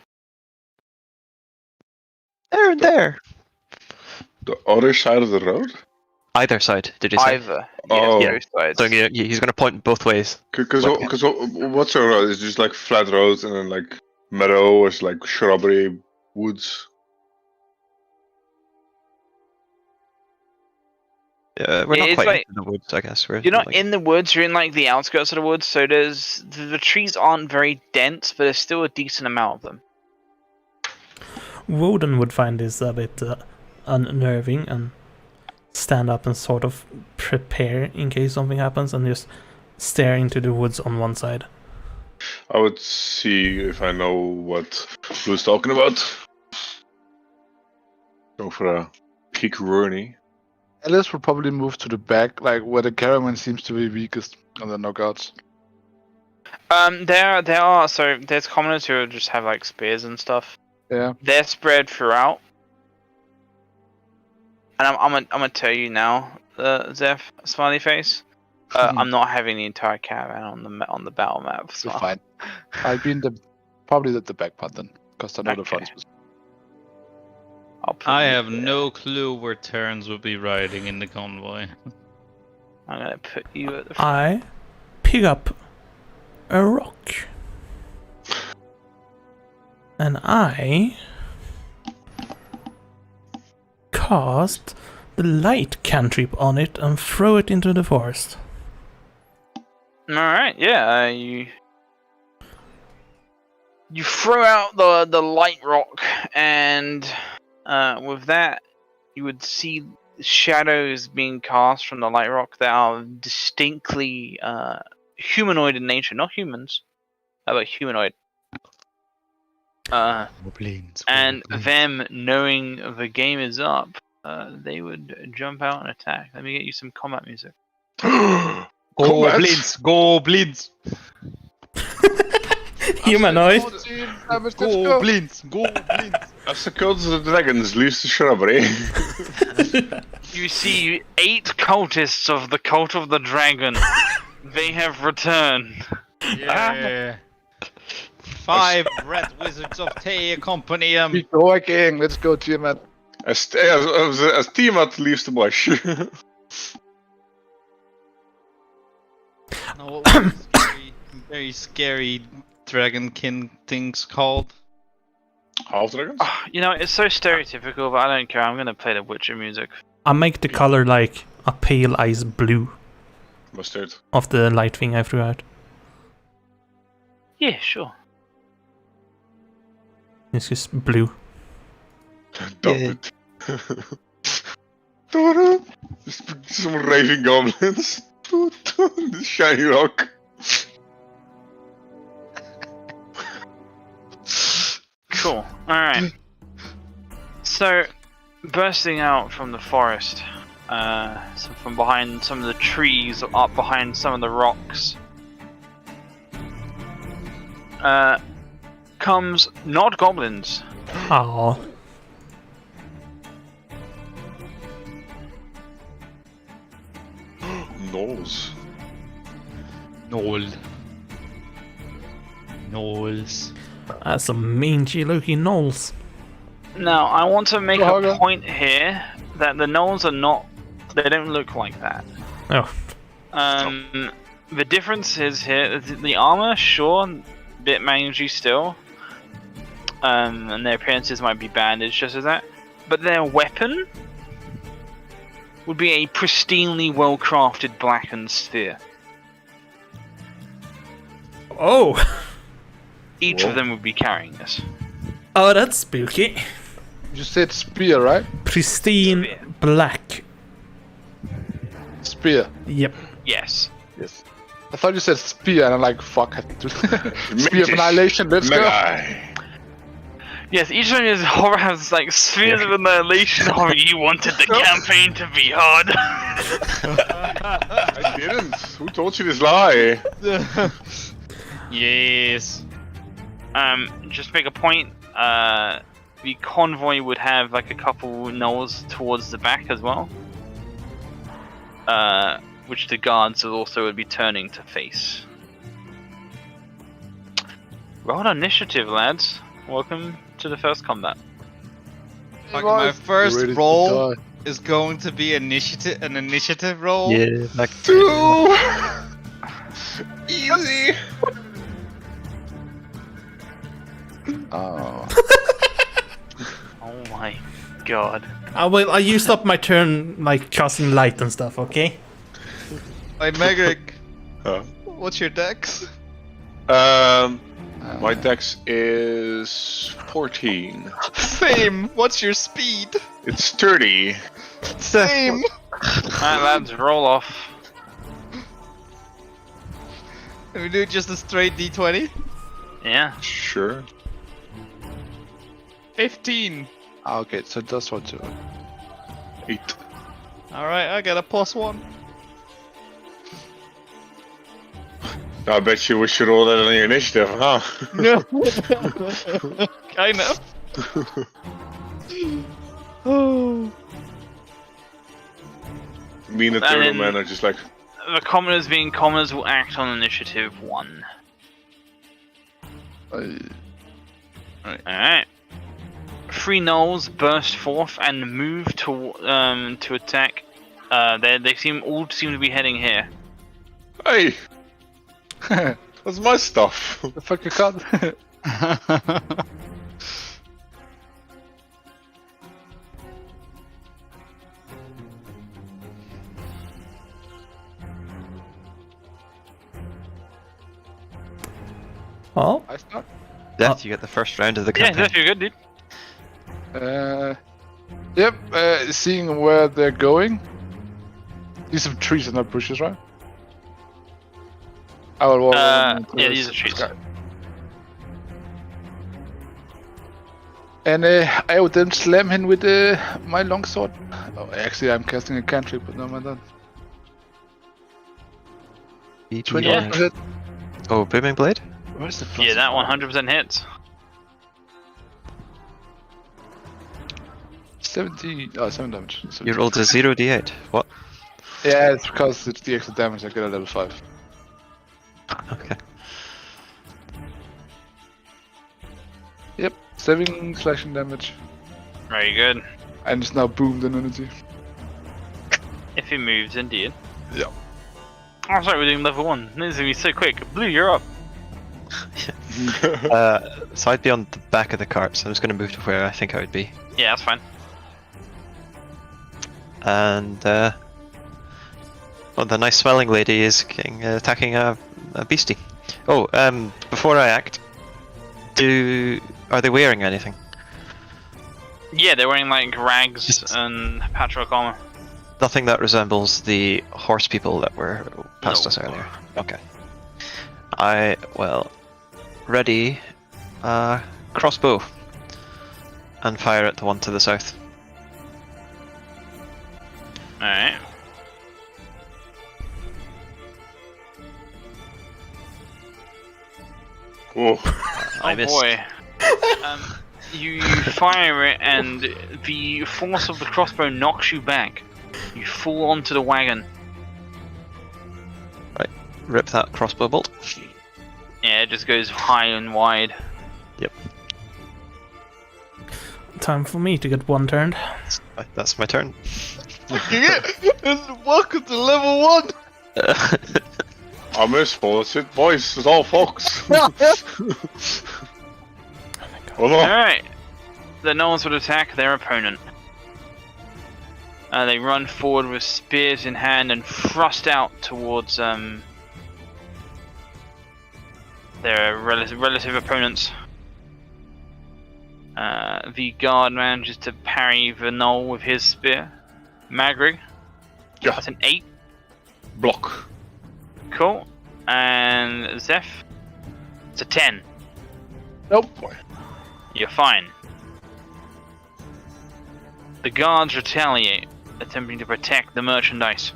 Speaker 4: There and there.
Speaker 1: The other side of the road?
Speaker 4: Either side, did you say?
Speaker 2: Either.
Speaker 1: Oh.
Speaker 2: Yes, both sides.
Speaker 4: So he's going to point both ways.
Speaker 1: Because what's a road? It's just like flat roads and then like meadow or like shrubbery, woods.
Speaker 4: We're not
Speaker 2: It's
Speaker 4: quite
Speaker 2: like-
Speaker 4: into the woods, I guess.
Speaker 2: You're not in the woods, you're in like the outskirts of the woods, so the trees aren't very dense, but there's still a decent amount of them.
Speaker 5: Woden would find this a bit unnerving and stand up and sort of prepare in case something happens and just stare into the woods on one side.
Speaker 1: I would see if I know what Blue's talking about. Go for a peek, Rooney.
Speaker 3: Alice will probably move to the back, like where the caravan seems to be weakest on the knockouts.
Speaker 2: There are, so there's commoners who just have like spears and stuff.
Speaker 3: Yeah.
Speaker 2: They're spread throughout. And I'm gonna tell you now, Zeph, smiley face. I'm not having the entire caravan on the battle map. So.
Speaker 3: You're fine. I'll be in probably at the back part then, because I know the front is.
Speaker 6: I have no clue where Terrans would be riding in the convoy.
Speaker 2: I'm gonna put you at the front.
Speaker 5: I pick up a rock. And I cast the light cantrip on it and throw it into the forest.
Speaker 2: Alright, yeah, you throw out the light rock, and with that, you would see shadows being cast from the light rock that are distinctly humanoid in nature, not humans, but humanoid. And them knowing the game is up, they would jump out and attack. Let me get you some combat music.
Speaker 6: Goblins! Goblins!
Speaker 5: Humanoid.
Speaker 6: Goblins! Goblins!
Speaker 1: As the cult of the dragons leaves the shrubbery.
Speaker 2: You see 8 cultists of the Cult of the Dragon. They have returned.
Speaker 6: Yeah. 5 red wizards of Tay accompany him.
Speaker 3: We go again. Let's go, Tiamat.
Speaker 1: As Tiamat leaves the bush.
Speaker 6: No, what was the very scary dragonkin things called?
Speaker 1: Half dragons?
Speaker 2: You know, it's so stereotypical, but I don't care. I'm gonna play the Witcher music.
Speaker 5: I make the color like a pale ice blue
Speaker 1: Mustard.
Speaker 5: of the light thing I threw out.
Speaker 2: Yeah, sure.
Speaker 5: It's just blue.
Speaker 1: Dump it. Some raving goblins. The shiny rock.
Speaker 2: Cool. Alright. So, bursting out from the forest, so from behind some of the trees, up behind some of the rocks, comes not goblins.
Speaker 5: Oh,
Speaker 1: Knolls.
Speaker 6: Knolls.
Speaker 5: that's some mangy looking gnolls.
Speaker 2: Now, I want to make a
Speaker 3: Haga.
Speaker 2: point here that the gnolls are not. They don't look like that.
Speaker 5: Oh,
Speaker 2: The difference is here, the armor, sure, a bit mangy still. And their appearances might be bandaged just as that. But their weapon would be a pristinely well-crafted blackened spear.
Speaker 5: oh,
Speaker 2: Each
Speaker 1: Whoa.
Speaker 2: of them would be carrying this.
Speaker 5: oh, that's spooky.
Speaker 3: You said spear, right?
Speaker 5: Pristine
Speaker 2: Spear.
Speaker 5: black.
Speaker 3: Spear.
Speaker 5: Yep.
Speaker 2: Yes.
Speaker 3: Yes. I thought you said spear, and I'm like, fuck. Spear of
Speaker 1: Mages.
Speaker 3: annihilation, let's go.
Speaker 1: Magi.
Speaker 2: Yes, each one is horror has like spheres of annihilation. Horror, you wanted the campaign to be hard.
Speaker 1: I didn't. Who told you this lie?
Speaker 6: Yes.
Speaker 2: Just make a point. The convoy would have like a couple gnolls towards the back as well. which the guards also would be turning to face. Roll an initiative, lads. Welcome to the first combat.
Speaker 6: Okay, my first
Speaker 3: Ready to
Speaker 6: roll
Speaker 3: die.
Speaker 6: is going to be an initiative roll.
Speaker 4: Yeah, like
Speaker 1: 2! Easy!
Speaker 3: Oh.
Speaker 2: Oh my god.
Speaker 5: I used up my turn, like casting light and stuff. Okay.
Speaker 6: Hey, Megric,
Speaker 1: Huh?
Speaker 6: what's your dex?
Speaker 1: My dex is 14.
Speaker 6: Same. What's your speed?
Speaker 1: It's 30.
Speaker 6: Same.
Speaker 2: Alright, lads, roll off.
Speaker 6: Can we do just a straight d20?
Speaker 2: Yeah.
Speaker 1: Sure.
Speaker 6: 15.
Speaker 3: Okay, so that's what to
Speaker 1: 8.
Speaker 6: Alright, I got a +1.
Speaker 1: I bet you wish you rolled that on your initiative, huh?
Speaker 6: No. Kind of. Oh.
Speaker 1: Me and the
Speaker 2: And
Speaker 1: turtle
Speaker 2: then-
Speaker 1: man are just like,
Speaker 2: The commoners being commoners will act on initiative 1. Alright. 3 gnolls burst forth and move to attack. They all seem to be heading here.
Speaker 1: hey, that's my stuff.
Speaker 3: the fuck you can't.
Speaker 5: Oh,
Speaker 3: I start.
Speaker 4: Death, you get the first round of the
Speaker 2: Yeah,
Speaker 4: campaign.
Speaker 2: that's you're good, dude.
Speaker 3: Yep. Seeing where they're going. These are trees and not bushes, right? I will walk. on
Speaker 2: Yeah,
Speaker 3: to
Speaker 2: these are
Speaker 3: the
Speaker 2: trees.
Speaker 3: sky. And I would then slam him with my longsword. Oh, actually, I'm casting a cantrip, but no, I'm done. 20
Speaker 2: Yeah.
Speaker 3: per hit.
Speaker 4: Oh, Booming Blade?
Speaker 3: Where's the
Speaker 2: Yeah, that 100% hits.
Speaker 3: 70. Oh, 7 damage.
Speaker 4: You
Speaker 3: 17.
Speaker 4: rolled a 0d8. What?
Speaker 3: Yeah, it's because it's the extra damage I get at level 5.
Speaker 4: Okay.
Speaker 3: Yep, 7 slashing damage.
Speaker 2: Very good.
Speaker 3: And it's now boomed in energy.
Speaker 2: If he moves, indeed.
Speaker 3: Yeah.
Speaker 2: Oh, sorry, we're doing level 1. This is gonna be so quick. Blue, you're up.
Speaker 4: So I'd be on the back of the cart, so I'm just going to move to where I think I would be.
Speaker 2: Yeah, that's fine.
Speaker 4: And, well, the nice smelling lady is attacking a beastie. Oh, before I act, are they wearing anything?
Speaker 2: Yeah, they're wearing like rags
Speaker 4: Just-
Speaker 2: and patchwork armor.
Speaker 4: Nothing that resembles the horse people that were past
Speaker 2: No.
Speaker 4: us earlier. Okay. Ready, crossbow, and fire at the one to the south.
Speaker 2: Alright.
Speaker 1: Whoa.
Speaker 4: I
Speaker 2: Oh
Speaker 4: missed.
Speaker 2: boy. You fire it, and the force of the crossbow knocks you back. You fall onto the wagon.
Speaker 4: Rip that crossbow bolt.
Speaker 2: Yeah, it just goes high and wide.
Speaker 5: time for me to get one turned.
Speaker 4: That's my turn.
Speaker 6: Welcome to level 1!
Speaker 1: I miss that's it, boys. It's all folks. Oh no.
Speaker 2: Alright. The Gnolls would attack their opponent. They run forward with spears in hand and thrust out towards their relative opponents. The guard manages to parry the Gnoll with his spear. Magrig.
Speaker 1: Yeah.
Speaker 2: That's an 8.
Speaker 1: Block.
Speaker 2: Cool. And Zeph. It's a 10.
Speaker 3: Nope.
Speaker 2: You're fine. The guards retaliate, attempting to protect the merchandise.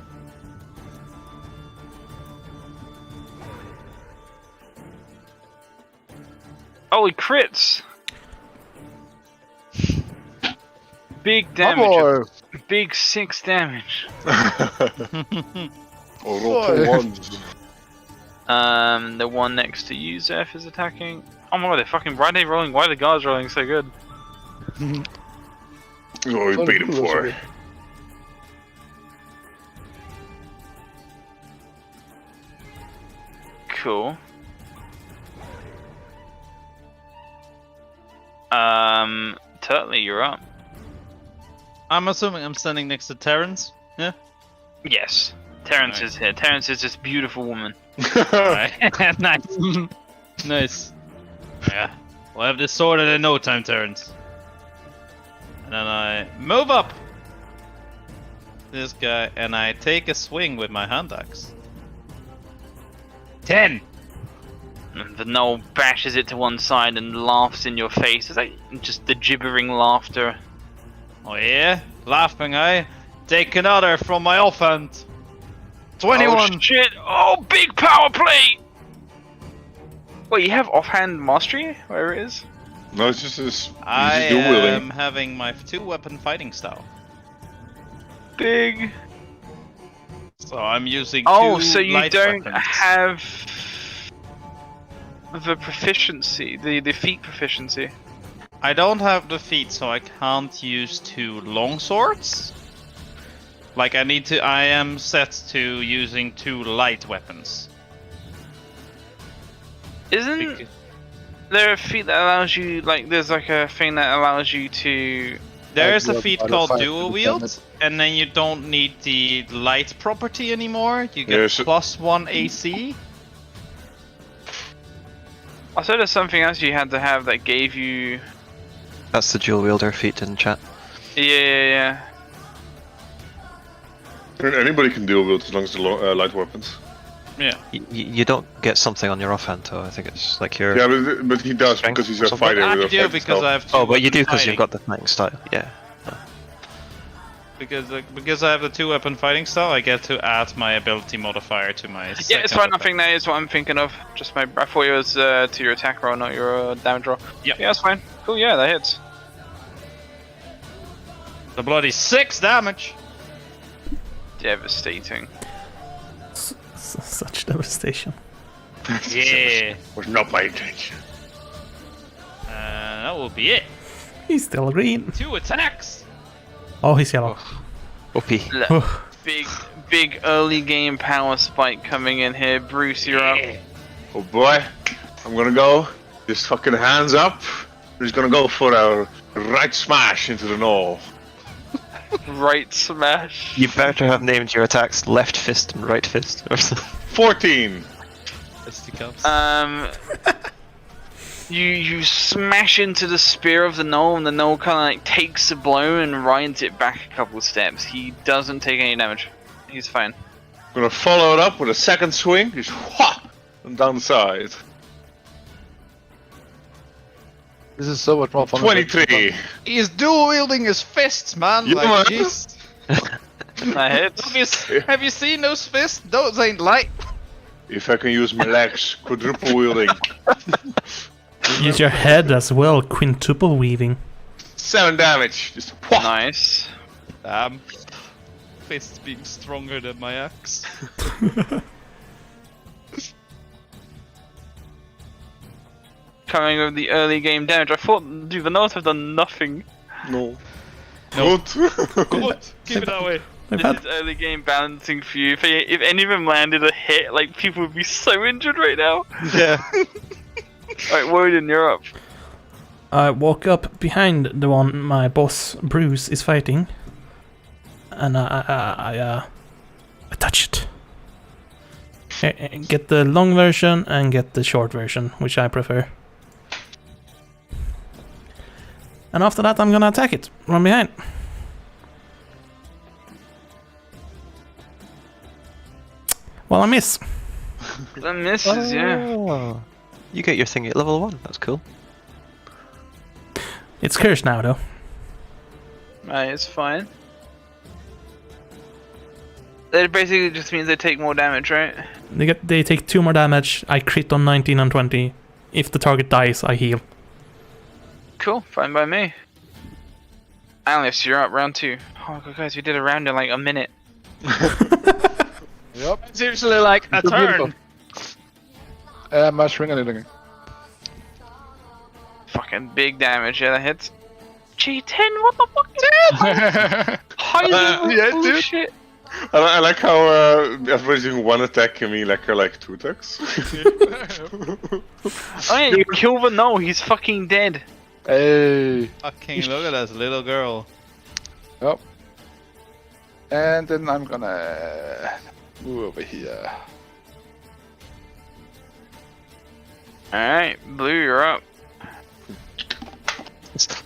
Speaker 2: Oh, he crits! Big damage. Big 6 damage.
Speaker 1: Oh, roll 2 1s.
Speaker 2: The one next to you, Zeph, is attacking. Oh my god, why are they rolling? Why are the guards rolling so good?
Speaker 1: Oh, we beat him for it.
Speaker 2: Cool. Turtley, you're up.
Speaker 6: I'm assuming I'm standing next to Terrence. Yeah.
Speaker 2: Yes. Terrence is here. Terrence is this beautiful woman.
Speaker 6: Alright. Nice. Nice. Yeah. We'll have this sorted in no time, Terrence. And then I move up this guy and I take a swing with my hand axe. 10!
Speaker 2: And the gnoll bashes it to one side and laughs in your face. It's like just the gibbering laughter.
Speaker 6: Oh yeah? Laughing, eh? Take another from my offhand. 21!
Speaker 2: Oh shit! Oh, big power play! Wait, you have offhand mastery? Where it is?
Speaker 1: No, it's just this.
Speaker 6: I
Speaker 1: dual wielding.
Speaker 6: am having my 2-weapon fighting style.
Speaker 2: Big.
Speaker 6: So I'm using
Speaker 2: Oh,
Speaker 6: two
Speaker 2: so you
Speaker 6: light
Speaker 2: don't
Speaker 6: weapons.
Speaker 2: have the proficiency, the feat proficiency.
Speaker 6: I don't have the feat, so I can't use 2 long swords. Like I am set to using 2 light weapons.
Speaker 2: Isn't there a feat that allows you, like, there's like a thing that allows you to...
Speaker 6: There's a
Speaker 3: Like,
Speaker 6: feat
Speaker 3: you
Speaker 6: called
Speaker 3: modify
Speaker 6: dual
Speaker 3: the
Speaker 6: wield,
Speaker 3: damage.
Speaker 6: and then you don't need the light property anymore. You get
Speaker 1: Yeah, so-
Speaker 6: +1 AC.
Speaker 2: I said there's something else you had to have that gave you...
Speaker 4: That's the dual wielder feat in chat.
Speaker 2: Yeah.
Speaker 1: Anybody can deal with it as long as they're light weapons.
Speaker 6: Yeah.
Speaker 4: You don't get something on your offhand, though. I think it's like your.
Speaker 1: Yeah, but he does
Speaker 4: Strength
Speaker 1: because he's
Speaker 4: or
Speaker 1: a
Speaker 4: something?
Speaker 1: fighter
Speaker 6: I
Speaker 1: with a
Speaker 6: do
Speaker 1: fighting
Speaker 6: because
Speaker 1: style.
Speaker 6: I have.
Speaker 4: Oh, but you do
Speaker 6: because
Speaker 4: because you've got the fighting style. Yeah.
Speaker 6: Because I have the 2-weapon fighting style, I get to add my ability modifier to my.
Speaker 2: Yeah, it's
Speaker 6: second
Speaker 2: fine. I
Speaker 6: weapon.
Speaker 2: think that is what I'm thinking of. Just I thought it was to your attack roll, not your damage roll.
Speaker 6: Yep.
Speaker 2: Yeah, that's fine. Cool, yeah, that hits.
Speaker 6: The bloody 6 damage.
Speaker 2: Devastating.
Speaker 5: Such devastation.
Speaker 6: Yeah.
Speaker 1: Was not my intention.
Speaker 6: That will be it.
Speaker 5: He's still green.
Speaker 6: 2 attacks.
Speaker 5: Oh, he's yellow.
Speaker 4: OP.
Speaker 2: Look, big early game power spike coming in here. Bruce, you're up.
Speaker 1: Oh boy, I'm gonna go. Just fucking hands up. We're just gonna go for a right smash into the gnoll.
Speaker 2: Right smash.
Speaker 4: You better have named your attacks left fist and right fist or something.
Speaker 1: 14.
Speaker 6: Fisticuffs.
Speaker 2: You smash into the spear of the gnoll, and the gnoll kind of like takes the blow and rides it back a couple steps. He doesn't take any damage. He's fine.
Speaker 1: I'm gonna follow it up with a second swing. Just whop and down the side.
Speaker 3: This is so much more fun.
Speaker 1: 23.
Speaker 6: He's dual wielding his fists, man.
Speaker 1: Yeah, man.
Speaker 6: Jeez.
Speaker 2: That hits.
Speaker 6: Have you seen those fists? Those ain't light.
Speaker 1: If I can use my legs, quadruple wielding.
Speaker 5: Use your head as well, quintuple weaving.
Speaker 1: 7 damage. Just whop.
Speaker 2: Nice.
Speaker 6: Damn. Fists being stronger than my axe.
Speaker 2: Coming with the early game damage. I thought, dude, the gnolls have done nothing.
Speaker 1: No.
Speaker 6: No.
Speaker 1: Good.
Speaker 6: Good. Keep it that way.
Speaker 5: They've
Speaker 2: This
Speaker 5: had
Speaker 2: is early game balancing for you. If any of them landed a hit, like, people would be so injured right now.
Speaker 6: Yeah.
Speaker 2: Alright, Woden, you're up.
Speaker 5: I walk up behind the one my boss Bruce is fighting, and I touch it. Get the long version and get the short version, which I prefer. And after that, I'm gonna attack it from behind. Well, I miss.
Speaker 2: That misses, yeah.
Speaker 4: Oh. You get your thing at level 1. That's cool.
Speaker 5: It's cursed now, though.
Speaker 2: Right, it's fine. That basically just means they take more damage, right?
Speaker 5: They take 2 more damage. I crit on 19 and 20. If the target dies, I heal.
Speaker 2: Cool, fine by me. Alice, you're up, round 2. Oh god, guys, we did a round in like a minute.
Speaker 3: Yep.
Speaker 6: It's usually like a
Speaker 3: Too
Speaker 6: turn.
Speaker 3: beautiful. My string and anything.
Speaker 2: Fucking big damage, yeah, that hits. G10, what the fuck? High level
Speaker 3: yeah, dude.
Speaker 2: bullshit.
Speaker 1: I like how everybody's doing one attack and me Lekker like 2 attacks.
Speaker 2: Oh yeah, you kill the no, he's fucking dead.
Speaker 3: Hey.
Speaker 6: Fucking look at this little girl.
Speaker 3: Yep. And then I'm gonna move over here.
Speaker 2: Alright, Blue, you're up.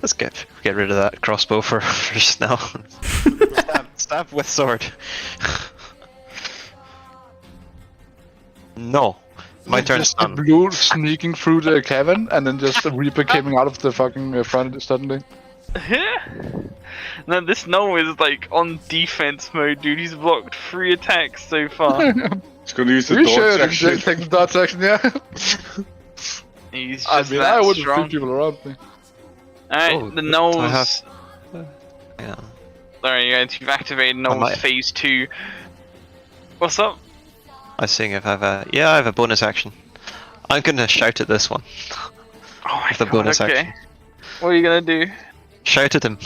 Speaker 4: Let's get rid of that crossbow for just now. stab with sword. No. My turn.
Speaker 3: Just the blue sneaking through the cavern, and then just the Reaper coming out of the fucking front suddenly.
Speaker 2: No, this no is like on defense mode, dude. He's blocked 3 attacks so far.
Speaker 1: He's gonna use the
Speaker 3: You
Speaker 1: dodge
Speaker 3: should
Speaker 1: action.
Speaker 3: take the dodge action, yeah.
Speaker 2: He's
Speaker 3: I
Speaker 2: just
Speaker 3: mean,
Speaker 2: that
Speaker 3: I wouldn't
Speaker 2: strong.
Speaker 3: put people around me.
Speaker 2: Alright,
Speaker 4: Oh,
Speaker 2: the
Speaker 4: I
Speaker 2: nose.
Speaker 4: have- Yeah.
Speaker 2: Sorry, guys, you've activated
Speaker 4: I
Speaker 2: nose
Speaker 4: might-
Speaker 2: phase 2. What's up?
Speaker 4: I was seeing if I have a. Yeah, I have a bonus action. I'm gonna shout at this one.
Speaker 2: Oh my
Speaker 4: With a
Speaker 2: god,
Speaker 4: bonus
Speaker 2: okay.
Speaker 4: action.
Speaker 2: What are you gonna do?
Speaker 4: Shout at him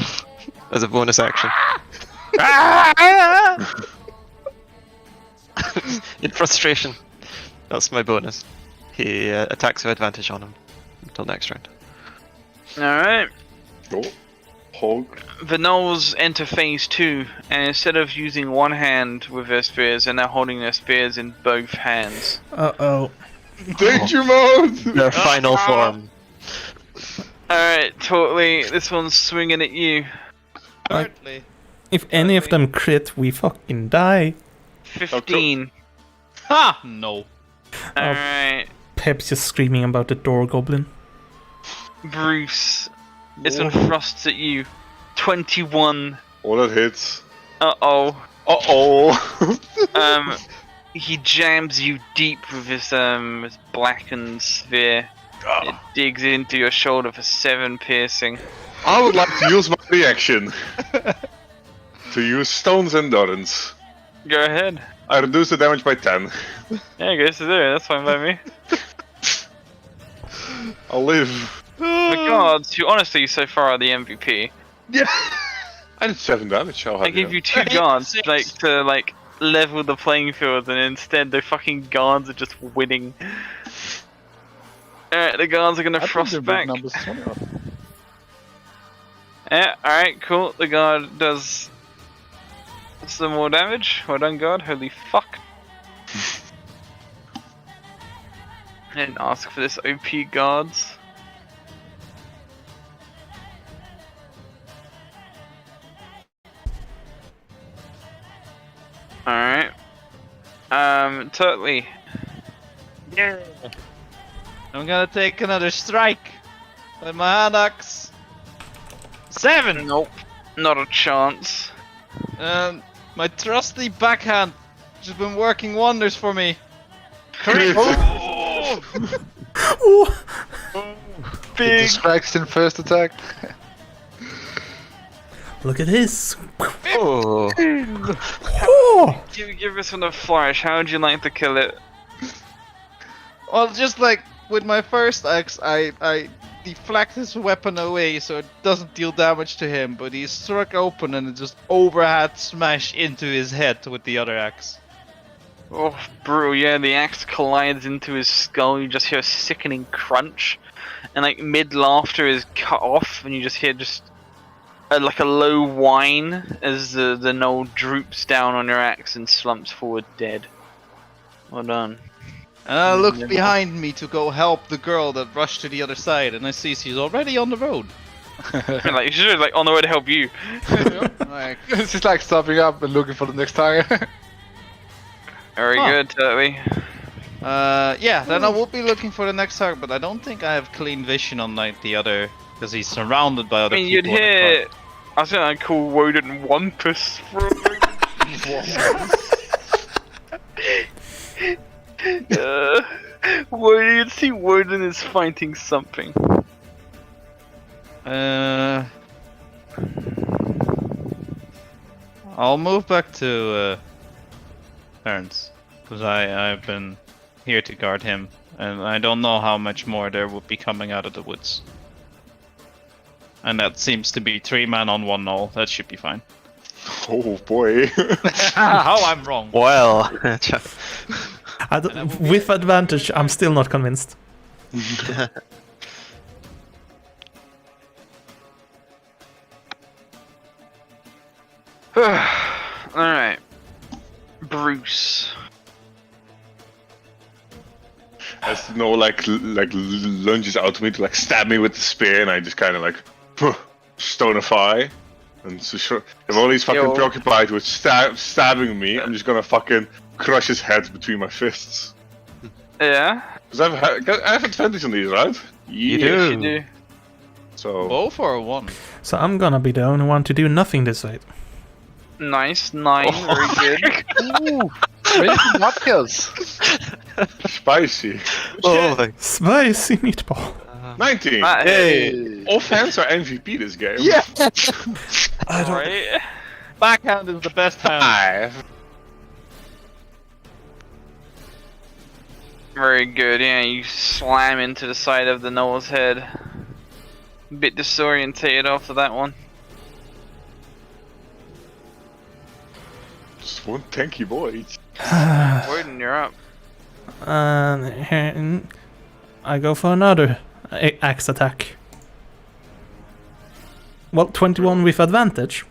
Speaker 4: as a bonus action. In frustration. That's my bonus. He attacks with advantage on him until next round.
Speaker 2: Alright.
Speaker 1: Oh, Hulk.
Speaker 2: The gnolls enter phase 2, and instead of using one hand with their spears, they're now holding their spears in both hands.
Speaker 5: Uh-oh.
Speaker 1: Danger mode!
Speaker 4: Their final form.
Speaker 2: Alright, totally. This one's swinging at you.
Speaker 6: Currently.
Speaker 5: If any of them crit, we fucking die.
Speaker 2: 15.
Speaker 6: Ha! No.
Speaker 2: Alright.
Speaker 5: Pep's just screaming about the door goblin.
Speaker 2: Bruce. This one thrusts at you. 21.
Speaker 1: Oh, that hits.
Speaker 2: Uh-oh.
Speaker 1: Uh-oh.
Speaker 2: He jams you deep with his blackened sphere. It digs into your shoulder for 7 piercing.
Speaker 1: I would like to use my reaction. To use stones and Dorans.
Speaker 2: Go ahead.
Speaker 1: I reduce the damage by 10.
Speaker 2: Yeah, I guess to do it. That's fine by me.
Speaker 1: I'll live.
Speaker 2: The guards, who honestly so far are the MVP.
Speaker 1: Yeah. I did 7 damage. How
Speaker 2: I
Speaker 1: high
Speaker 2: gave you 2 guards, to level the playing field, and instead the fucking guards are just winning. Alright, the guards are gonna frost back.
Speaker 3: Numbers as well.
Speaker 2: Yeah, alright, cool. The guard does some more damage. Well done, guard. Holy fuck. I didn't ask for this OP guards. Alright. Turtley.
Speaker 6: Yeah. I'm gonna take another strike with my hand axe. 7!
Speaker 2: Nope. Not a chance.
Speaker 6: My trusty backhand has been working wonders for me.
Speaker 2: Oh! Big.
Speaker 3: Distracts in first attack.
Speaker 5: Look at this.
Speaker 4: Oh.
Speaker 5: Oh!
Speaker 2: Give this one a flourish. How would you like to kill it?
Speaker 6: Well, just like with my first axe, I deflect his weapon away so it doesn't deal damage to him, but he's struck open and it just overhand smash into his head with the other axe.
Speaker 2: Oh, brutal, yeah, the axe collides into his skull, you just hear a sickening crunch, and like mid-laughter is cut off, and you just hear like a low whine as the gnoll droops down on your axe and slumps forward dead. Well done.
Speaker 6: And I look behind me to go help the girl that rushed to the other side, and I see she's already on the road.
Speaker 2: Like, she's like on the way to help you.
Speaker 6: Like,
Speaker 3: It's just like stopping up and looking for the next target.
Speaker 2: Very
Speaker 6: Huh.
Speaker 2: good, Turtley.
Speaker 6: yeah, then I will be looking for the next target, but I don't think I have clean vision on like the other, because he's surrounded by
Speaker 2: I
Speaker 6: other
Speaker 2: mean, you'd
Speaker 6: people. on the
Speaker 2: hear. I think I'd call Woden Wampus for Woden, you'd see Woden is fighting something.
Speaker 6: I'll move back to Terrence. because I've been here to guard him, and I don't know how much more there would be coming out of the woods. And that seems to be 3 men on 1 knoll. That should be fine.
Speaker 1: Oh boy.
Speaker 6: How I'm wrong.
Speaker 4: Well,
Speaker 5: with advantage, I'm still not convinced.
Speaker 2: Alright. Bruce.
Speaker 1: As no like lunges out to me to like stab me with the spear, and I just kind of like stonify. And so sure, if all he's fucking preoccupied with stabbing me, I'm just gonna fucking crush his head between my fists.
Speaker 2: Yeah.
Speaker 1: Because I have advantage on these, right?
Speaker 4: You
Speaker 2: Yes, you do.
Speaker 1: So.
Speaker 6: Both or one?
Speaker 5: So I'm gonna be the only one to do nothing this fight.
Speaker 2: Nice, 9, very good.
Speaker 3: Ooh, crazy not kills.
Speaker 1: Spicy.
Speaker 4: oh,
Speaker 5: Spicy meatball.
Speaker 1: 19.
Speaker 2: Hey.
Speaker 1: Offense or MVP this game?
Speaker 6: Yeah.
Speaker 5: I don't.
Speaker 2: Right.
Speaker 6: Backhand is the best hand.
Speaker 1: 5.
Speaker 2: Very good, yeah, you slam into the side of the Noah's head. Bit disorientated after that one.
Speaker 1: Just one tanky boy.
Speaker 2: Warden, you're up.
Speaker 5: I go for another axe attack. Well, 21 with advantage.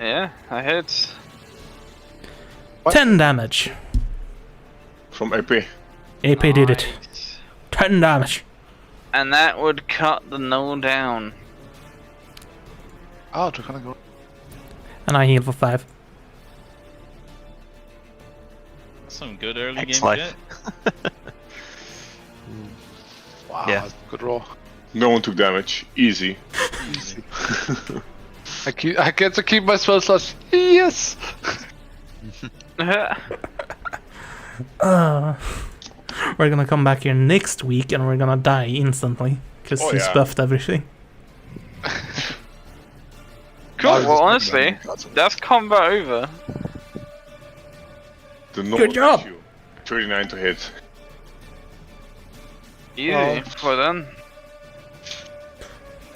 Speaker 2: Yeah, that hits.
Speaker 5: 10 damage.
Speaker 1: From AP.
Speaker 5: AP did it.
Speaker 2: Nice.
Speaker 5: 10 damage.
Speaker 2: And that would cut the Noah down.
Speaker 3: Oh, du kan gå.
Speaker 5: And I heal for 5.
Speaker 6: Some good early game
Speaker 4: X-Life.
Speaker 6: shit.
Speaker 3: Wow,
Speaker 4: Yeah.
Speaker 3: good roll.
Speaker 1: No one took damage. Easy.
Speaker 3: Easy. I get to keep my spell slots. Yes!
Speaker 5: We're gonna come back here next week and we're gonna die instantly. Because
Speaker 1: Oh,
Speaker 5: he's
Speaker 1: yeah.
Speaker 5: buffed everything.
Speaker 2: Cool,
Speaker 3: I was
Speaker 2: well
Speaker 3: just
Speaker 2: honestly,
Speaker 3: thinking
Speaker 2: that's combat over.
Speaker 1: The normal
Speaker 5: Good job.
Speaker 1: issue. 39 to hit.
Speaker 2: Easy,
Speaker 3: Oh.
Speaker 2: well done.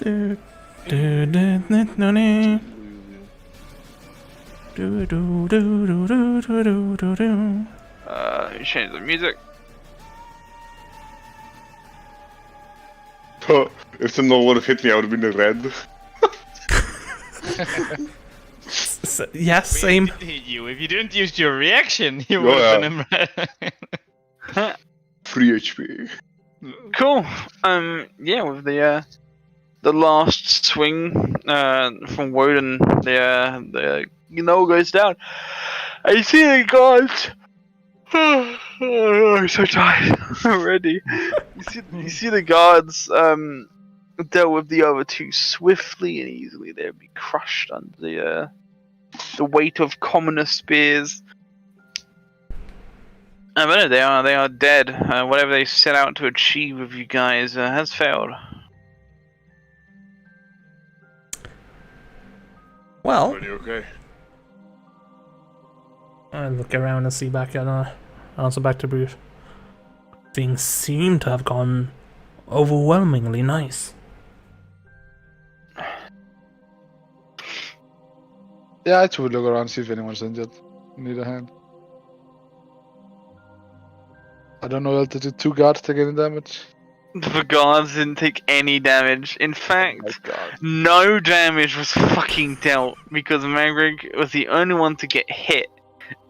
Speaker 5: Do, do, do, do, do, do, do, do, do, do, do, do, do.
Speaker 2: Change the music.
Speaker 1: If the null would have hit me, I would have been in red.
Speaker 5: Yeah, same.
Speaker 6: If you didn't use your reaction, you
Speaker 1: Oh,
Speaker 6: would have
Speaker 1: yeah.
Speaker 6: been in
Speaker 1: 3 HP.
Speaker 2: Cool. Yeah, with the last swing from Woden, the Noah goes down. I see the guards. Oh, I'm so tired already. You see the guards dealt with the other two swiftly and easily. They'd be crushed under the weight of commoner spears. But no, they are dead. Whatever they set out to achieve with you guys has failed.
Speaker 5: Well,
Speaker 1: Pretty okay.
Speaker 5: I look around and see back at also back to Bruce. Things seem to have gone overwhelmingly nice.
Speaker 3: Yeah, I too would look around see if anyone's injured. Need a hand. I don't know if the 2 guards take any damage.
Speaker 2: The guards didn't take any damage. In fact,
Speaker 3: Oh my god.
Speaker 2: no damage was fucking dealt because Magrig was the only one to get hit,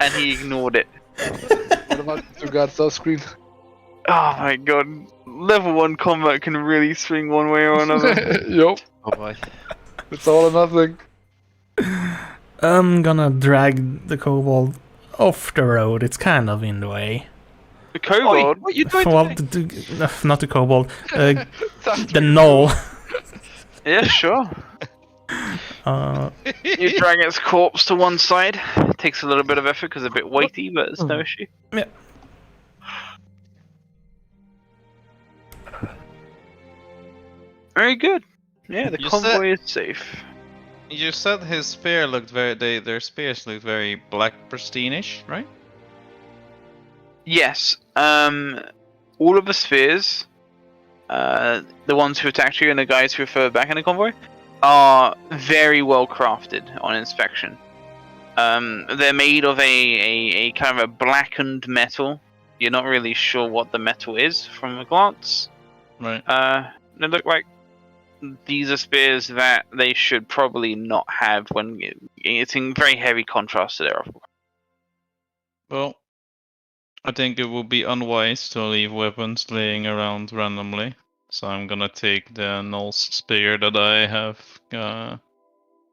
Speaker 2: and he ignored it.
Speaker 3: What about the 2 guards off screen?
Speaker 2: Oh my god, level 1 combat can really swing one way or another.
Speaker 3: Yup,
Speaker 4: oh boy.
Speaker 3: it's all or nothing.
Speaker 5: I'm gonna drag the kobold off the road. It's kind of in the way.
Speaker 2: The kobold?
Speaker 6: What you doing?
Speaker 5: Well, not the kobold. The knoll.
Speaker 2: Yeah, sure. You drag its corpse to one side. It takes a little bit of effort because it's a bit weighty, but it's no issue.
Speaker 5: Yeah.
Speaker 2: Very good. Yeah, the
Speaker 6: You
Speaker 2: convoy is safe.
Speaker 6: You said his spear looked very. Their spears looked very black, pristine-ish, right?
Speaker 2: Yes. All of the spears, the ones who attacked you and the guys who are further back in the convoy, are very well crafted on inspection. They're made of a kind of a blackened metal. You're not really sure what the metal is from a glance.
Speaker 6: Right.
Speaker 2: They look like these are spears that they should probably not have when it's in very heavy contrast to their other.
Speaker 6: Well, I think it will be unwise to leave weapons laying around randomly. So I'm gonna take the Null's spear that I have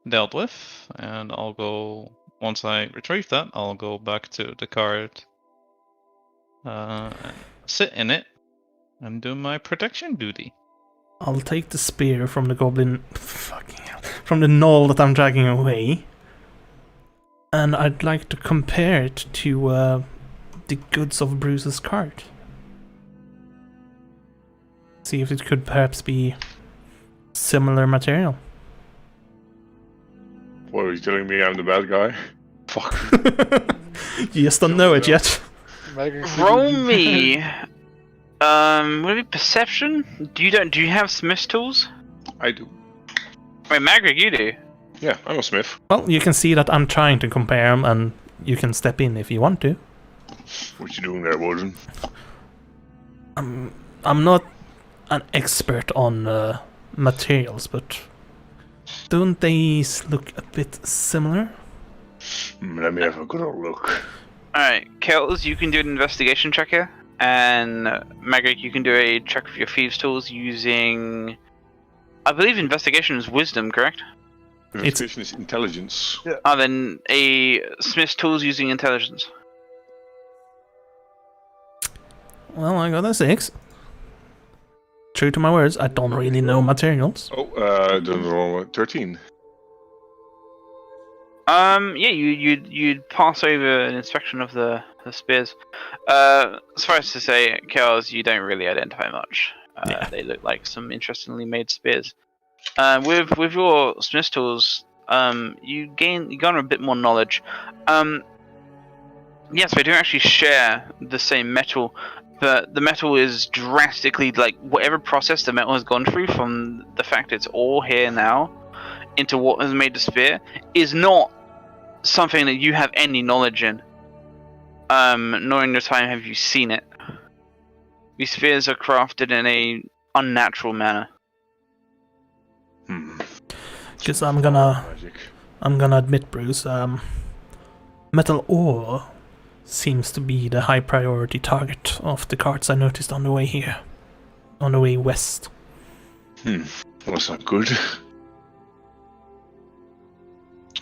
Speaker 6: dealt with, and I'll go. Once I retrieve that, I'll go back to the cart, and sit in it, and do my protection duty.
Speaker 5: I'll take the spear from the goblin. Fucking hell. From the knoll that I'm dragging away. And I'd like to compare it to the goods of Bruce's cart. See if it could perhaps be similar material.
Speaker 1: What, are you telling me I'm the bad guy? Fuck.
Speaker 5: You just don't know it yet.
Speaker 2: Roll me. Would it be perception? Do you have smith's tools?
Speaker 1: I do.
Speaker 2: Wait, Magric, you do.
Speaker 1: Yeah, I'm a smith.
Speaker 5: Well, you can see that I'm trying to compare them, and you can step in if you want to.
Speaker 1: What you doing there, Warden?
Speaker 5: I'm not an expert on materials, but don't these look a bit similar?
Speaker 1: Let me have a good old look.
Speaker 2: Alright, Kells, you can do an investigation check here. And Magric, you can do a check of your thieves' tools using... I believe investigation is wisdom, correct?
Speaker 1: Investigation is intelligence.
Speaker 3: Yeah.
Speaker 2: Then a smith's tools using intelligence.
Speaker 5: Well, I got a 6. True to my words, I don't really know materials.
Speaker 1: Oh, don't roll 13.
Speaker 2: Yeah, you'd pass over an inspection of the spears. As far as to say, Kells, you don't really identify much.
Speaker 5: Yeah.
Speaker 2: They look like some interestingly made spears. With your smith's tools, you garner a bit more knowledge. Yes, they do actually share the same metal, but the metal is drastically, like, whatever process the metal has gone through, from the fact it's all here now into what has made the spear, is not something that you have any knowledge in. Nor in your time have you seen it. These spears are crafted in a unnatural manner.
Speaker 5: Because I'm gonna admit, Bruce, metal ore seems to be the high priority target of the carts I noticed on the way here. On the way west.
Speaker 1: That's not good.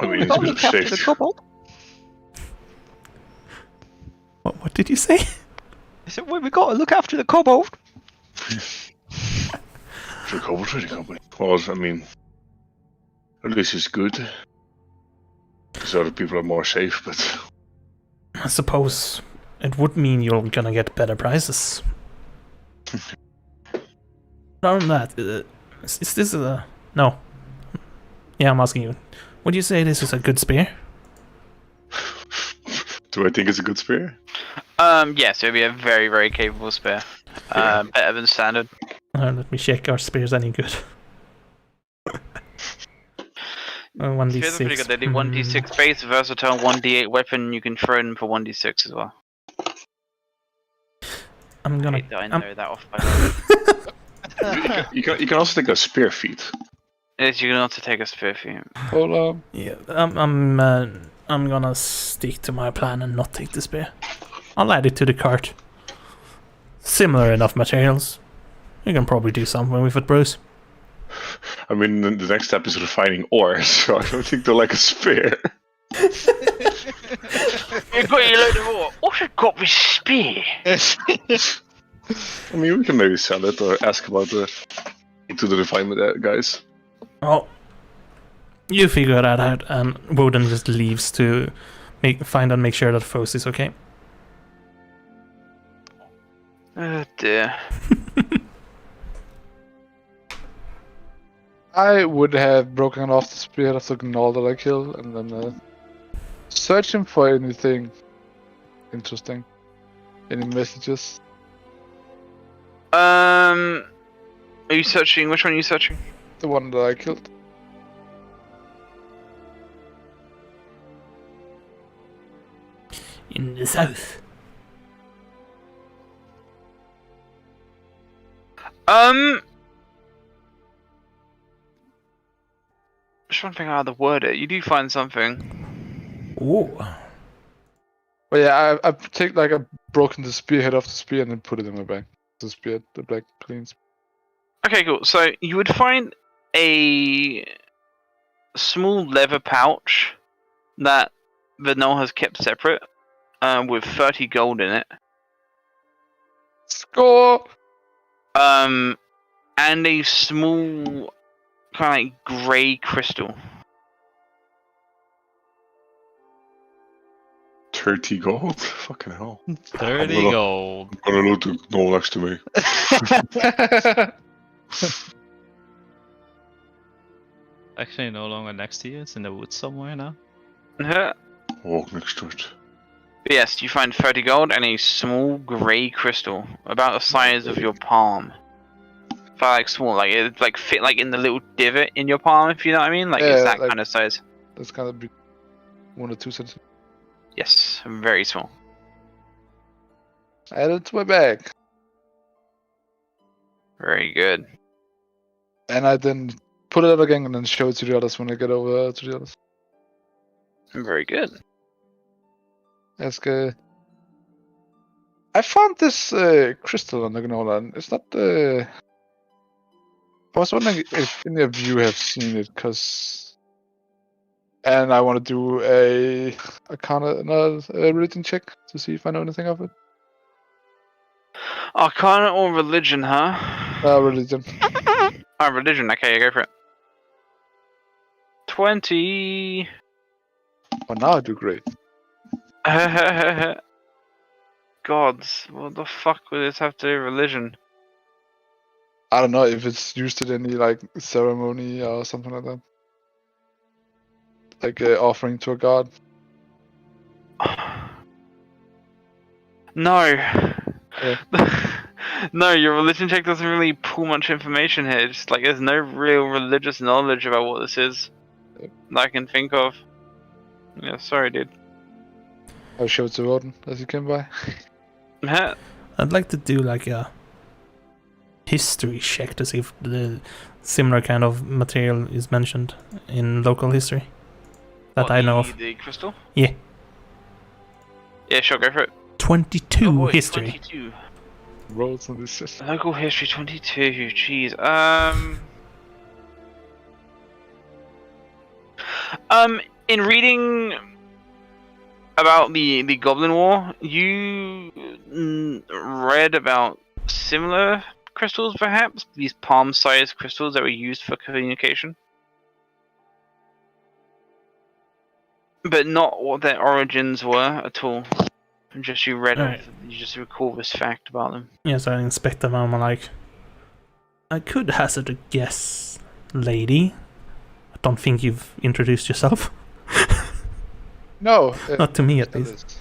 Speaker 1: I mean,
Speaker 4: We
Speaker 1: it's
Speaker 4: got to
Speaker 1: good
Speaker 4: look after the
Speaker 1: safety.
Speaker 4: kobold.
Speaker 5: What did you say?
Speaker 4: I said, well, we got to look after the kobold.
Speaker 1: For the Kobold Trading Company. Well, I mean, at least it's good. Because other people are more safe, but...
Speaker 5: I suppose it would mean you're gonna get better prices. Other than that, is this a... No. Yeah, I'm asking you. Would you say this is a good spear?
Speaker 1: Do I think it's a good spear?
Speaker 2: Yes, it would be a very, very capable spear. Better than standard.
Speaker 5: Let me check our spears any good. 1d6.
Speaker 2: Spears are pretty good. They do 1d6 base, versatile 1d8 weapon. You can throw them for 1d6 as well.
Speaker 5: I'm gonna...
Speaker 2: I know that off by the way.
Speaker 1: You can also take a spear feat.
Speaker 2: Yes, you can also take a spear feat.
Speaker 3: Hold on.
Speaker 5: Yeah, I'm gonna stick to my plan and not take the spear. I'll add it to the cart. Similar enough materials. You can probably do something with it, Bruce.
Speaker 1: I mean, the next step is refining ore, so I don't think they're like a spear.
Speaker 2: You've got your load of ore. What's it got with spear?
Speaker 1: I mean, we can maybe sell it or ask about the refinement guys.
Speaker 5: Oh, you figure that out, and Woden just leaves to find and make sure that Foes is okay.
Speaker 2: Oh dear.
Speaker 3: I would have broken off the spear of the gnoll that I killed and then search him for anything interesting. Any messages?
Speaker 2: Are you searching? Which one are you searching?
Speaker 3: The one that I killed.
Speaker 5: In the south.
Speaker 2: Just trying to figure out how to word it. You do find something.
Speaker 5: Ooh.
Speaker 3: Well, yeah, I take like I've broken the spearhead off the spear and then put it in my bag. The spear, the black clean spear.
Speaker 2: Okay, cool. So you would find a small leather pouch that Vanel has kept separate, with 30 gold in it.
Speaker 3: Score!
Speaker 2: And a small kind of like grey crystal.
Speaker 1: 30 gold? Fucking hell.
Speaker 6: 30 gold.
Speaker 1: I'm gonna loot the gold next to me.
Speaker 6: Actually, no longer next to you. It's in the woods somewhere now.
Speaker 1: Walk next to it.
Speaker 2: Yes, you find 30 gold and a small grey crystal, about the size of your palm. But like small, like it like fit like in the little divot in your palm, if you know what I mean. Like it's
Speaker 3: Yeah,
Speaker 2: that
Speaker 3: like-
Speaker 2: kind of size.
Speaker 3: That's kind of big. 1 or 2 centimeters.
Speaker 2: Yes, very small.
Speaker 3: Add it to my bag.
Speaker 2: Very good.
Speaker 3: And I then put it out again and then show it to the others when I get over to the others.
Speaker 2: Very good.
Speaker 3: Ask, I found this crystal on the granola, and it's not I was wondering if any of you have seen it, and I want to do a religion check to see if I know anything of it.
Speaker 2: Arcana or religion, huh?
Speaker 3: Religion.
Speaker 2: Oh, religion. Okay, go for it. 20.
Speaker 3: Oh, now I do great.
Speaker 2: Gods, what the fuck would this have to do with religion?
Speaker 3: I don't know if it's used in any like ceremony or something like that. Like offering to a god.
Speaker 2: No.
Speaker 3: Yeah.
Speaker 2: No, your religion check doesn't really pull much information here. Just like there's no real religious knowledge about what this is that I can think of. Yeah, sorry, dude.
Speaker 3: I'll show it to Odin as he came by.
Speaker 5: I'd like to do like a history check to see if the similar kind of material is mentioned in local history that
Speaker 2: What,
Speaker 5: I know of.
Speaker 2: The crystal?
Speaker 5: Yeah.
Speaker 2: Yeah, sure, go for it.
Speaker 5: 22
Speaker 2: Oh boy,
Speaker 5: history.
Speaker 2: 22.
Speaker 3: Rolls on this shit.
Speaker 2: Local history 22. Jeez. In reading about the Goblin War, you read about similar crystals, perhaps these palm-sized crystals that were used for communication, but not what their origins were at all. Just you read
Speaker 5: Right.
Speaker 2: you just recall this fact about them.
Speaker 5: Yes, I inspect them and I'm like, I could hazard a guess, lady. I don't think you've introduced yourself.
Speaker 3: No.
Speaker 5: Not to me, at least.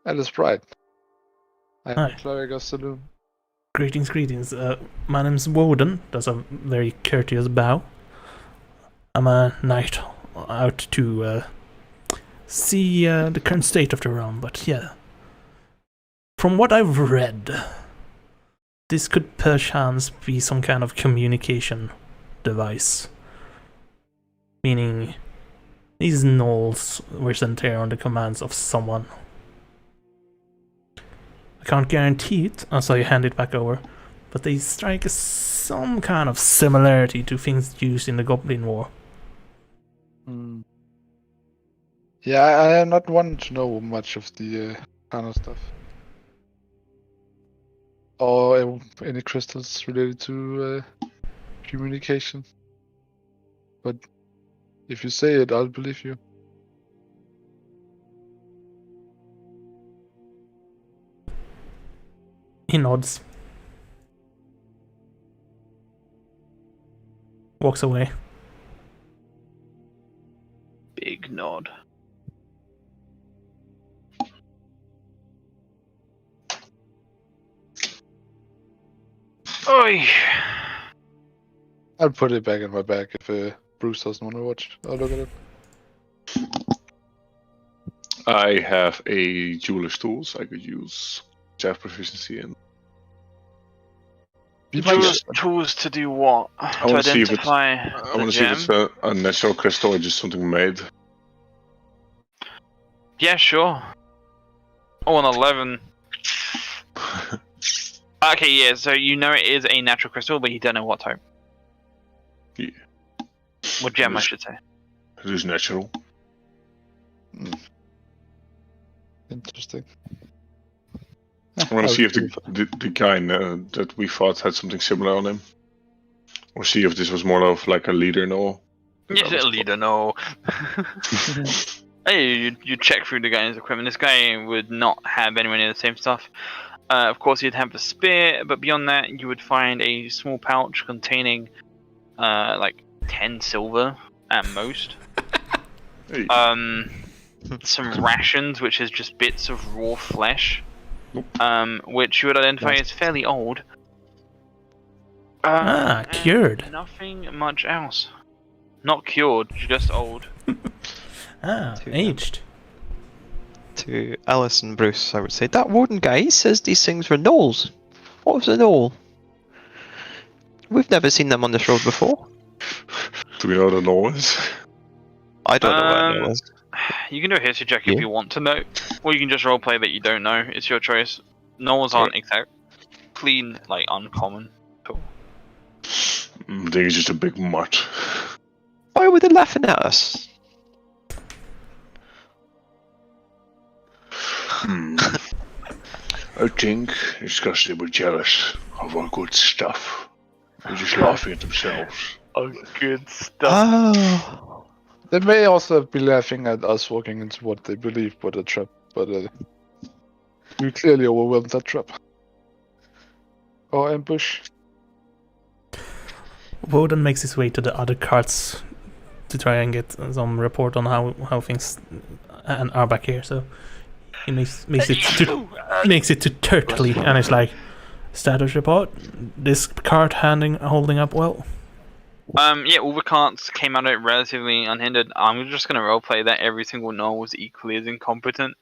Speaker 3: Alice Pride. I'm
Speaker 5: Hi.
Speaker 3: Cleric of Saloon.
Speaker 5: Greetings, greetings. My name's Woden. Does a very courteous bow. I'm a knight out to see the current state of the realm, but yeah. From what I've read, this could perchance be some kind of communication device. Meaning, these gnolls were sent here on the commands of someone. I can't guarantee it, so I hand it back over, but they strike some kind of similarity to things used in the Goblin War.
Speaker 3: Yeah, I am not one to know much of the kind of stuff. Or any crystals related to communication. But if you say it, I'll believe you.
Speaker 5: He nods. Walks away.
Speaker 2: Big nod. Oi.
Speaker 3: I'll put it back in my bag if Bruce doesn't want to watch. I'll look at it.
Speaker 1: I have a jeweler's tools I could use, which I have proficiency in.
Speaker 2: Jeweler's tools to do what?
Speaker 1: I
Speaker 2: To
Speaker 1: want to see if it's.
Speaker 2: identify
Speaker 1: I
Speaker 2: the
Speaker 1: want to see if
Speaker 2: gem?
Speaker 1: it's a natural crystal or just something made.
Speaker 2: Yeah, sure. Oh, an 11. Okay, yeah, so you know it is a natural crystal, but you don't know what type.
Speaker 1: Yeah.
Speaker 2: What gem, I should say.
Speaker 1: It is natural.
Speaker 3: Interesting.
Speaker 1: I want to see if the guy that we fought had something similar on him. Or see if this was more of like a leader no.
Speaker 2: Yes, a leader, no. Hey, you check through the guy's equipment. This guy would not have anywhere near the same stuff. Of course, he'd have the spear, but beyond that, you would find a small pouch containing like 10 silver at most.
Speaker 1: Hey.
Speaker 2: Some rations, which is just bits of raw flesh, which you would identify as fairly old.
Speaker 5: Cured.
Speaker 2: Nothing much else. Not cured, just old.
Speaker 5: Aged.
Speaker 4: To Alice and Bruce, I would say, that warden guy, he says these things were gnolls. What was a gnoll? We've never seen them on this road before.
Speaker 1: Do we know what a gnoll is?
Speaker 4: I don't know what a gnoll is.
Speaker 2: You can do a history check if you want to know, or you can just roleplay that you don't know. It's your choice. Gnolls aren't exactly like uncommon.
Speaker 1: I think it's just a big mutt.
Speaker 4: Why were they laughing at us?
Speaker 1: I think it's because they were jealous of our good stuff. They're just laughing at themselves.
Speaker 2: Oh, good stuff.
Speaker 4: Oh.
Speaker 3: They may also be laughing at us walking into what they believe was a trap, but we clearly overwhelmed that trap. Or ambush.
Speaker 5: Woden makes his way to the other carts to try and get some report on how things are back here. So he makes it to Turtley, and it's like, status report. This cart holding up well.
Speaker 2: Yeah, all the carts came out of it relatively unhindered. I'm just gonna roleplay that every single gnoll was equally as incompetent.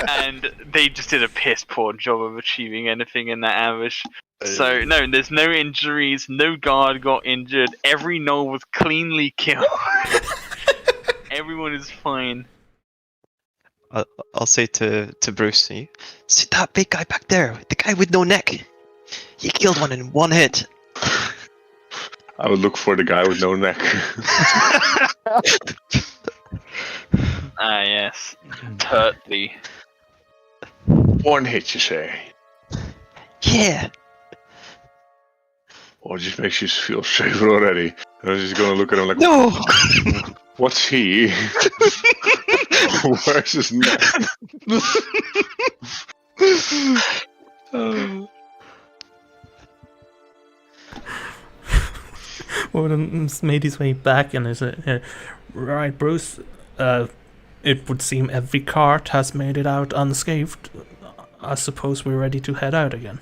Speaker 2: And they just did a piss poor job of achieving anything in that ambush. So, no, there's no injuries, no guard got injured, every gnoll was cleanly killed. Everyone is fine.
Speaker 4: I'll say to Bruce, see that big guy back there, the guy with no neck? He killed one in one hit.
Speaker 1: I would look for the guy with no neck.
Speaker 2: Ah, yes. Turtley.
Speaker 1: One hit, you say?
Speaker 4: Yeah.
Speaker 1: Oh, it just makes you feel safer already. I was just gonna look at him like,
Speaker 4: No.
Speaker 1: what's he? Where's his neck?
Speaker 5: Woden's made his way back and is right, Bruce. It would seem every cart has made it out unscathed. I suppose we're ready to head out again.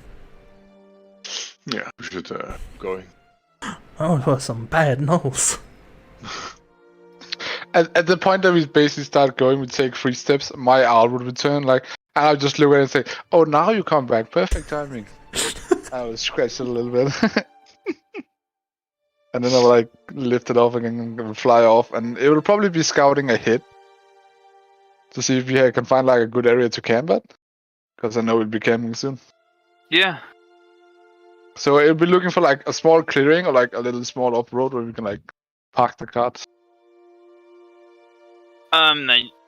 Speaker 1: Yeah, we should going.
Speaker 5: Oh, there were some bad gnolls.
Speaker 3: At the point that we basically start going, we take 3 steps, my owl would return, like, and I'll just look at it and say, oh, now you come back, perfect timing. I will scratch it a little bit. And then I will, like, lift it off again and fly off, and it will probably be scouting ahead to see if we can find, like, a good area to camp at, because I know we'll be camping soon.
Speaker 2: Yeah.
Speaker 3: So it'll be looking for, like, a small clearing or, like, a little small off-road where we can, like, park the carts.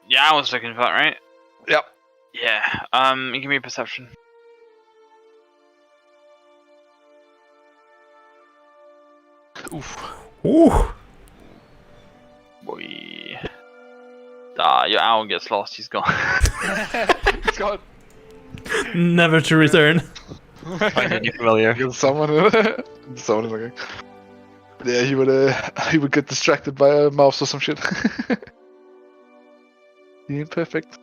Speaker 2: Yeah, I was looking for that, right?
Speaker 3: Yep.
Speaker 2: Yeah, give me a perception.
Speaker 5: Oof. Ooh.
Speaker 2: Boy. Your owl gets lost, he's gone.
Speaker 3: He's gone.
Speaker 5: Never to return.
Speaker 4: Finding you familiar.
Speaker 3: Someone is okay. Yeah, he would get distracted by a mouse or some shit. He ain't perfect.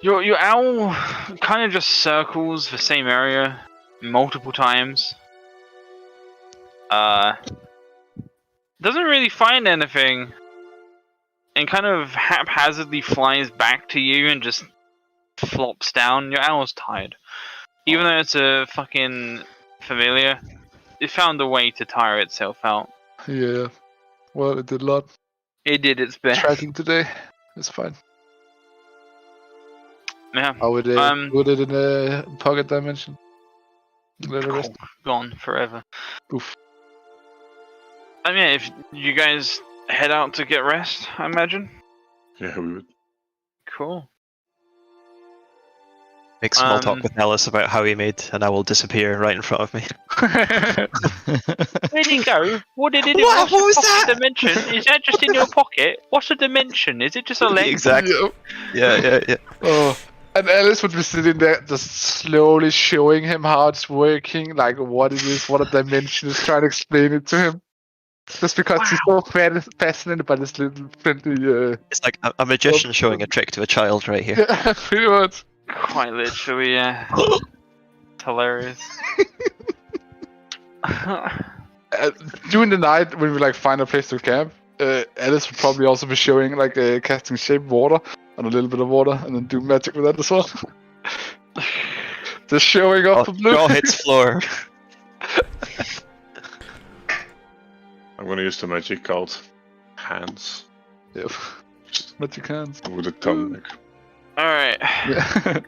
Speaker 2: Your owl kind of just circles the same area multiple times. Doesn't really find anything, and kind of haphazardly flies back to you and just flops down. Your owl's tired. Even though it's a fucking familiar, it found a way to tire itself out.
Speaker 3: Yeah. Well, it did a lot.
Speaker 2: It did its best.
Speaker 3: Tracking today. It's fine.
Speaker 2: Yeah.
Speaker 3: How would it put it in a pocket dimension? Let it rest.
Speaker 2: Gone forever.
Speaker 3: Oof.
Speaker 2: I mean, if you guys head out to get rest, I imagine.
Speaker 1: Yeah, we would.
Speaker 2: Cool.
Speaker 4: Make small talk with Ellis about how he made an owl disappear right in front of me.
Speaker 2: Where did he go? What did it do?
Speaker 4: What was that?
Speaker 2: Dimension? Is that just in your pocket? What's the dimension? Is it just a lens?
Speaker 4: Exactly. Yeah.
Speaker 3: Oh, and Alice would be sitting there just slowly showing him how it's working, like what it is, what a dimension is, trying to explain it to him. Just because he's so fascinated by this little friendly...
Speaker 4: It's like a magician showing a trick to a child right here.
Speaker 3: Yeah, pretty much.
Speaker 2: Quite literally, yeah. It's hilarious.
Speaker 3: During the night, when we find a place to camp, Alice would probably also be showing casting shape water on a little bit of water, and then do magic with that as well. Just showing off the blue.
Speaker 4: It all hits floor.
Speaker 1: I'm gonna use the magic called hands.
Speaker 3: Yep. Magic hands.
Speaker 1: With a tongue.
Speaker 2: Alright.
Speaker 3: Yeah.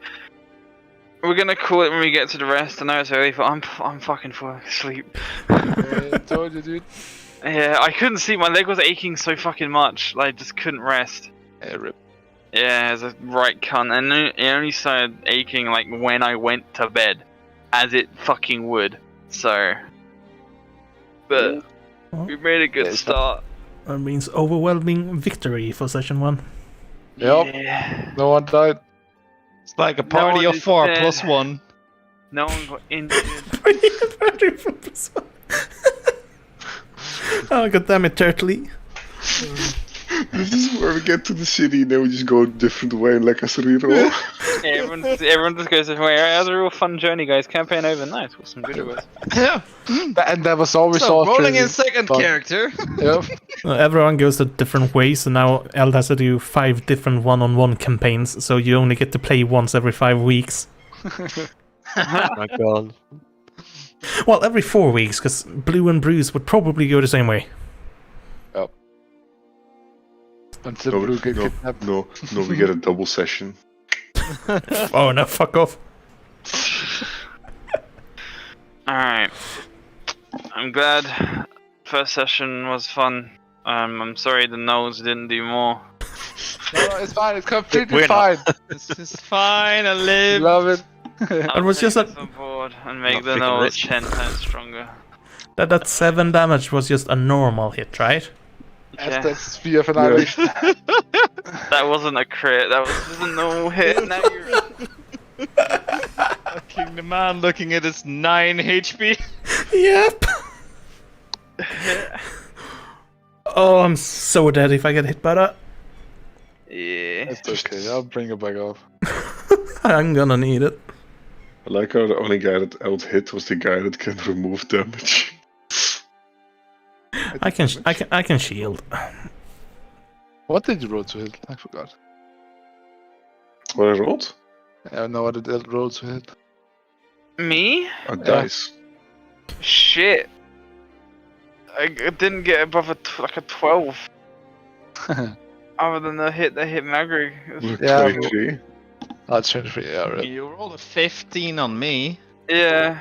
Speaker 2: We're gonna call it when we get to the rest. I know it's early, but I'm fucking falling asleep.
Speaker 3: I told you, dude.
Speaker 2: Yeah, I couldn't sleep. My leg was aching so fucking much. I just couldn't rest.
Speaker 3: Yeah, rip.
Speaker 2: Yeah, as a right cunt. And it only started aching when I went to bed. As it fucking would. So. But we made a good start.
Speaker 5: That means overwhelming victory for session 1.
Speaker 3: Yep.
Speaker 2: Yeah.
Speaker 3: No one died.
Speaker 6: It's like a party of 4 plus 1.
Speaker 2: No one got injured.
Speaker 5: Oh, god damn it, Turtley.
Speaker 1: This is where we get to the city, and then we just go a different way, like as a reroll.
Speaker 2: Everyone just goes, "Hey, that was a real fun journey, guys. Campaign over, nice, with some good of us."
Speaker 6: Yeah.
Speaker 3: And that was always
Speaker 6: So,
Speaker 3: all
Speaker 6: rolling
Speaker 3: crazy.
Speaker 6: in second
Speaker 3: Fun.
Speaker 6: character.
Speaker 3: Yep.
Speaker 5: Everyone goes a different way, so now Eld has to do 5 different one-on-one campaigns, so you only get to play once every 5 weeks.
Speaker 4: Oh my god.
Speaker 5: Well, every 4 weeks, because Blue and Bruce would probably go the same way.
Speaker 3: Yep. Until Blue get kidnapped.
Speaker 1: No, we get a double session.
Speaker 5: Oh no, fuck off.
Speaker 2: Alright. I'm glad first session was fun. I'm sorry the Knolls didn't do more.
Speaker 3: No, it's fine. It's completely
Speaker 4: We're
Speaker 3: fine.
Speaker 6: This is fine, I live.
Speaker 3: Love it.
Speaker 2: It
Speaker 5: was just
Speaker 2: on board and make
Speaker 4: Not
Speaker 2: the
Speaker 4: freaking
Speaker 2: Knolls
Speaker 4: rich.
Speaker 2: 10 times stronger.
Speaker 5: That 7 damage was just a normal hit, right?
Speaker 2: Yeah.
Speaker 3: That's Sphere of Annihilation.
Speaker 2: That wasn't a crit, that was just a normal hit. Now you're...
Speaker 6: Fucking the man looking at his 9 HP.
Speaker 5: Yep. Oh, I'm so dead if I get hit by that.
Speaker 2: Yeah.
Speaker 3: It's okay. I'll bring it back up.
Speaker 5: I'm gonna need it.
Speaker 1: I like how the only guy that Eld hit was the guy that can remove damage.
Speaker 5: I can shield.
Speaker 3: What did you roll to hit? I forgot.
Speaker 1: What I rolled?
Speaker 3: I know what did roll to hit.
Speaker 2: Me?
Speaker 1: A dice.
Speaker 2: Shit. I didn't get above a 12. Other than the hit that hit Magrig.
Speaker 3: Yeah,
Speaker 1: 23.
Speaker 3: I'll change for you. Yeah, right.
Speaker 6: You rolled a 15 on me.
Speaker 2: Yeah.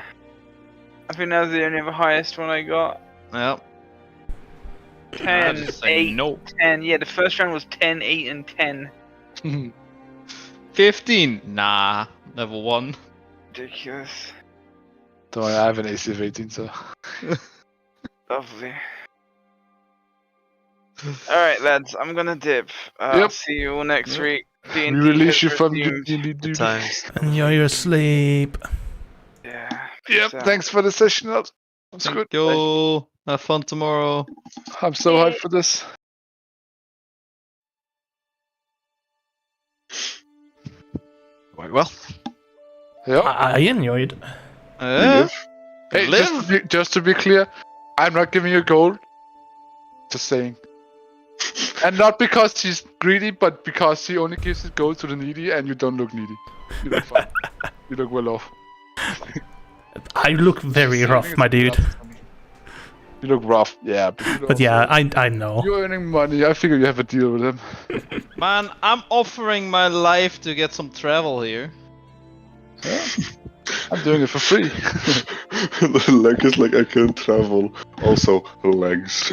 Speaker 2: I think that was the only other highest one I got.
Speaker 6: Well,
Speaker 2: 10, 8,
Speaker 6: no.
Speaker 2: 10. Yeah, the first round was 10, 8, and 10.
Speaker 6: 15? Nah, level 1.
Speaker 2: Ridiculous.
Speaker 3: Don't worry, I have an AC of 18, so.
Speaker 2: Lovely. Alright, lads, I'm gonna dip. I'll see you all next week.
Speaker 3: We
Speaker 2: D&D
Speaker 3: release you from
Speaker 2: teams.
Speaker 3: D&D duty.
Speaker 4: Times.
Speaker 5: Enjoy your sleep.
Speaker 2: Yeah.
Speaker 3: Yep,
Speaker 2: peace out.
Speaker 3: thanks for the session. That's good.
Speaker 6: Yo, have fun tomorrow.
Speaker 3: I'm so hyped for this.
Speaker 4: quite well.
Speaker 3: Yeah.
Speaker 5: I enjoyed.
Speaker 3: Hey, just to be clear, I'm not giving you gold. Just saying. And not because she's greedy, but because she only gives his gold to the needy, and you don't look needy. You look fine. You look well off.
Speaker 5: I look very rough, my dude.
Speaker 3: You look rough, yeah.
Speaker 5: But yeah, I know.
Speaker 3: You're earning money. I figure you have a deal with him.
Speaker 6: Man, I'm offering my life to get some travel here.
Speaker 3: Yeah. I'm doing it for free.
Speaker 1: The leg is like I can travel. Also legs.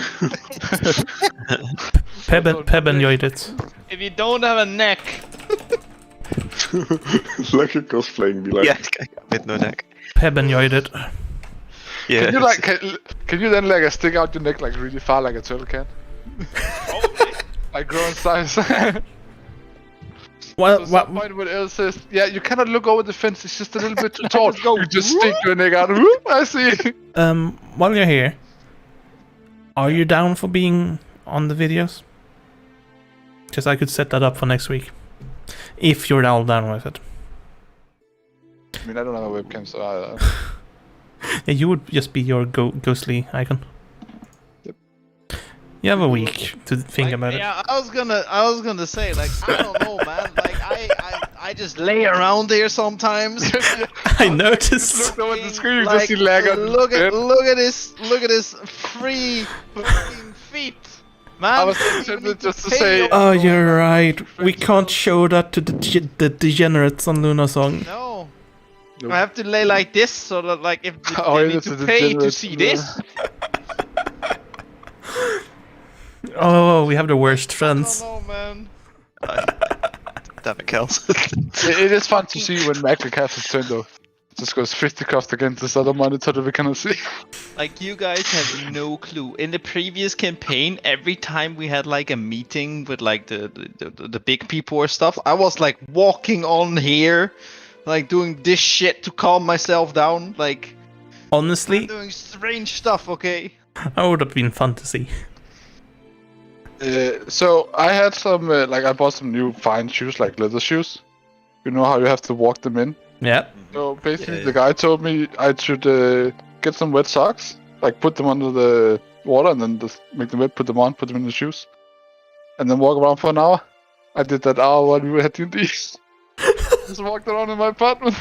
Speaker 5: Peb enjoyed it.
Speaker 6: If you don't have a neck,
Speaker 1: Like a cosplaying be like.
Speaker 4: Yeah, with no neck.
Speaker 5: Peb enjoyed it.
Speaker 4: Yeah.
Speaker 3: Can you like can you then like stick out your neck like really far like a turtle can?
Speaker 6: probably.
Speaker 3: Like grow in size.
Speaker 5: Well,
Speaker 3: So some point when Elle says, yeah, you cannot look over the fence, it's just a little bit too tall. You just stick your neck out. Whoop, I see.
Speaker 5: while you're here, are you down for being on the videos? Because I could set that up for next week. If you're all down with it.
Speaker 3: I mean, I don't have a webcam, so
Speaker 5: Yeah, you would just be your ghostly icon.
Speaker 3: Yep.
Speaker 5: You have a week to think about it.
Speaker 6: Yeah, I was gonna say, like, I don't know, man. Like, I just lay around here sometimes.
Speaker 5: I noticed.
Speaker 3: Look over the screen, you
Speaker 6: Like,
Speaker 3: just see leg on
Speaker 6: look at this free fucking feet, man.
Speaker 3: I was tempted just to say,
Speaker 5: Oh, you're right. We can't show that to the degenerates on Luna Song.
Speaker 6: No.
Speaker 3: Nope.
Speaker 6: I have to lay like this, so that like if
Speaker 3: Oh,
Speaker 6: they
Speaker 3: yeah,
Speaker 6: need
Speaker 3: to
Speaker 6: to pay to
Speaker 3: degenerates,
Speaker 6: see
Speaker 3: yeah.
Speaker 6: this.
Speaker 5: Oh, we have the worst
Speaker 6: I
Speaker 5: friends.
Speaker 6: don't know, man.
Speaker 4: Damn it, Kels.
Speaker 3: it is fun to see when Magic has his turn though. Just goes 50 cost against this other monitor that we cannot see.
Speaker 6: Like, you guys have no clue. In the previous campaign, every time we had like a meeting with like the big people or stuff, I was like walking on here, like doing this shit to calm myself down. Like,
Speaker 5: Honestly,
Speaker 6: doing strange stuff, okay?
Speaker 5: that would have been fun to see.
Speaker 3: So I had some, like I bought some new fine shoes, like leather shoes. You know how you have to walk them in?
Speaker 5: Yeah.
Speaker 3: So basically the guy told me I should get some wet socks, like put them under the water and then just make them wet, put them on, put them in the shoes. And then walk around for an hour. I did that hour while we were at D&D. Just walked around in my apartment.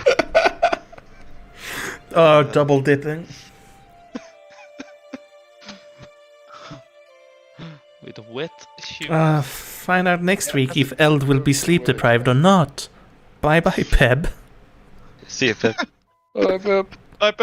Speaker 5: Oh, double dipping.
Speaker 6: With wet shoes.
Speaker 5: Find out next week if Eld will be sleep deprived or not. Bye bye, Peb.
Speaker 4: See you, Pip.
Speaker 3: Alright,
Speaker 6: Bye, Pep.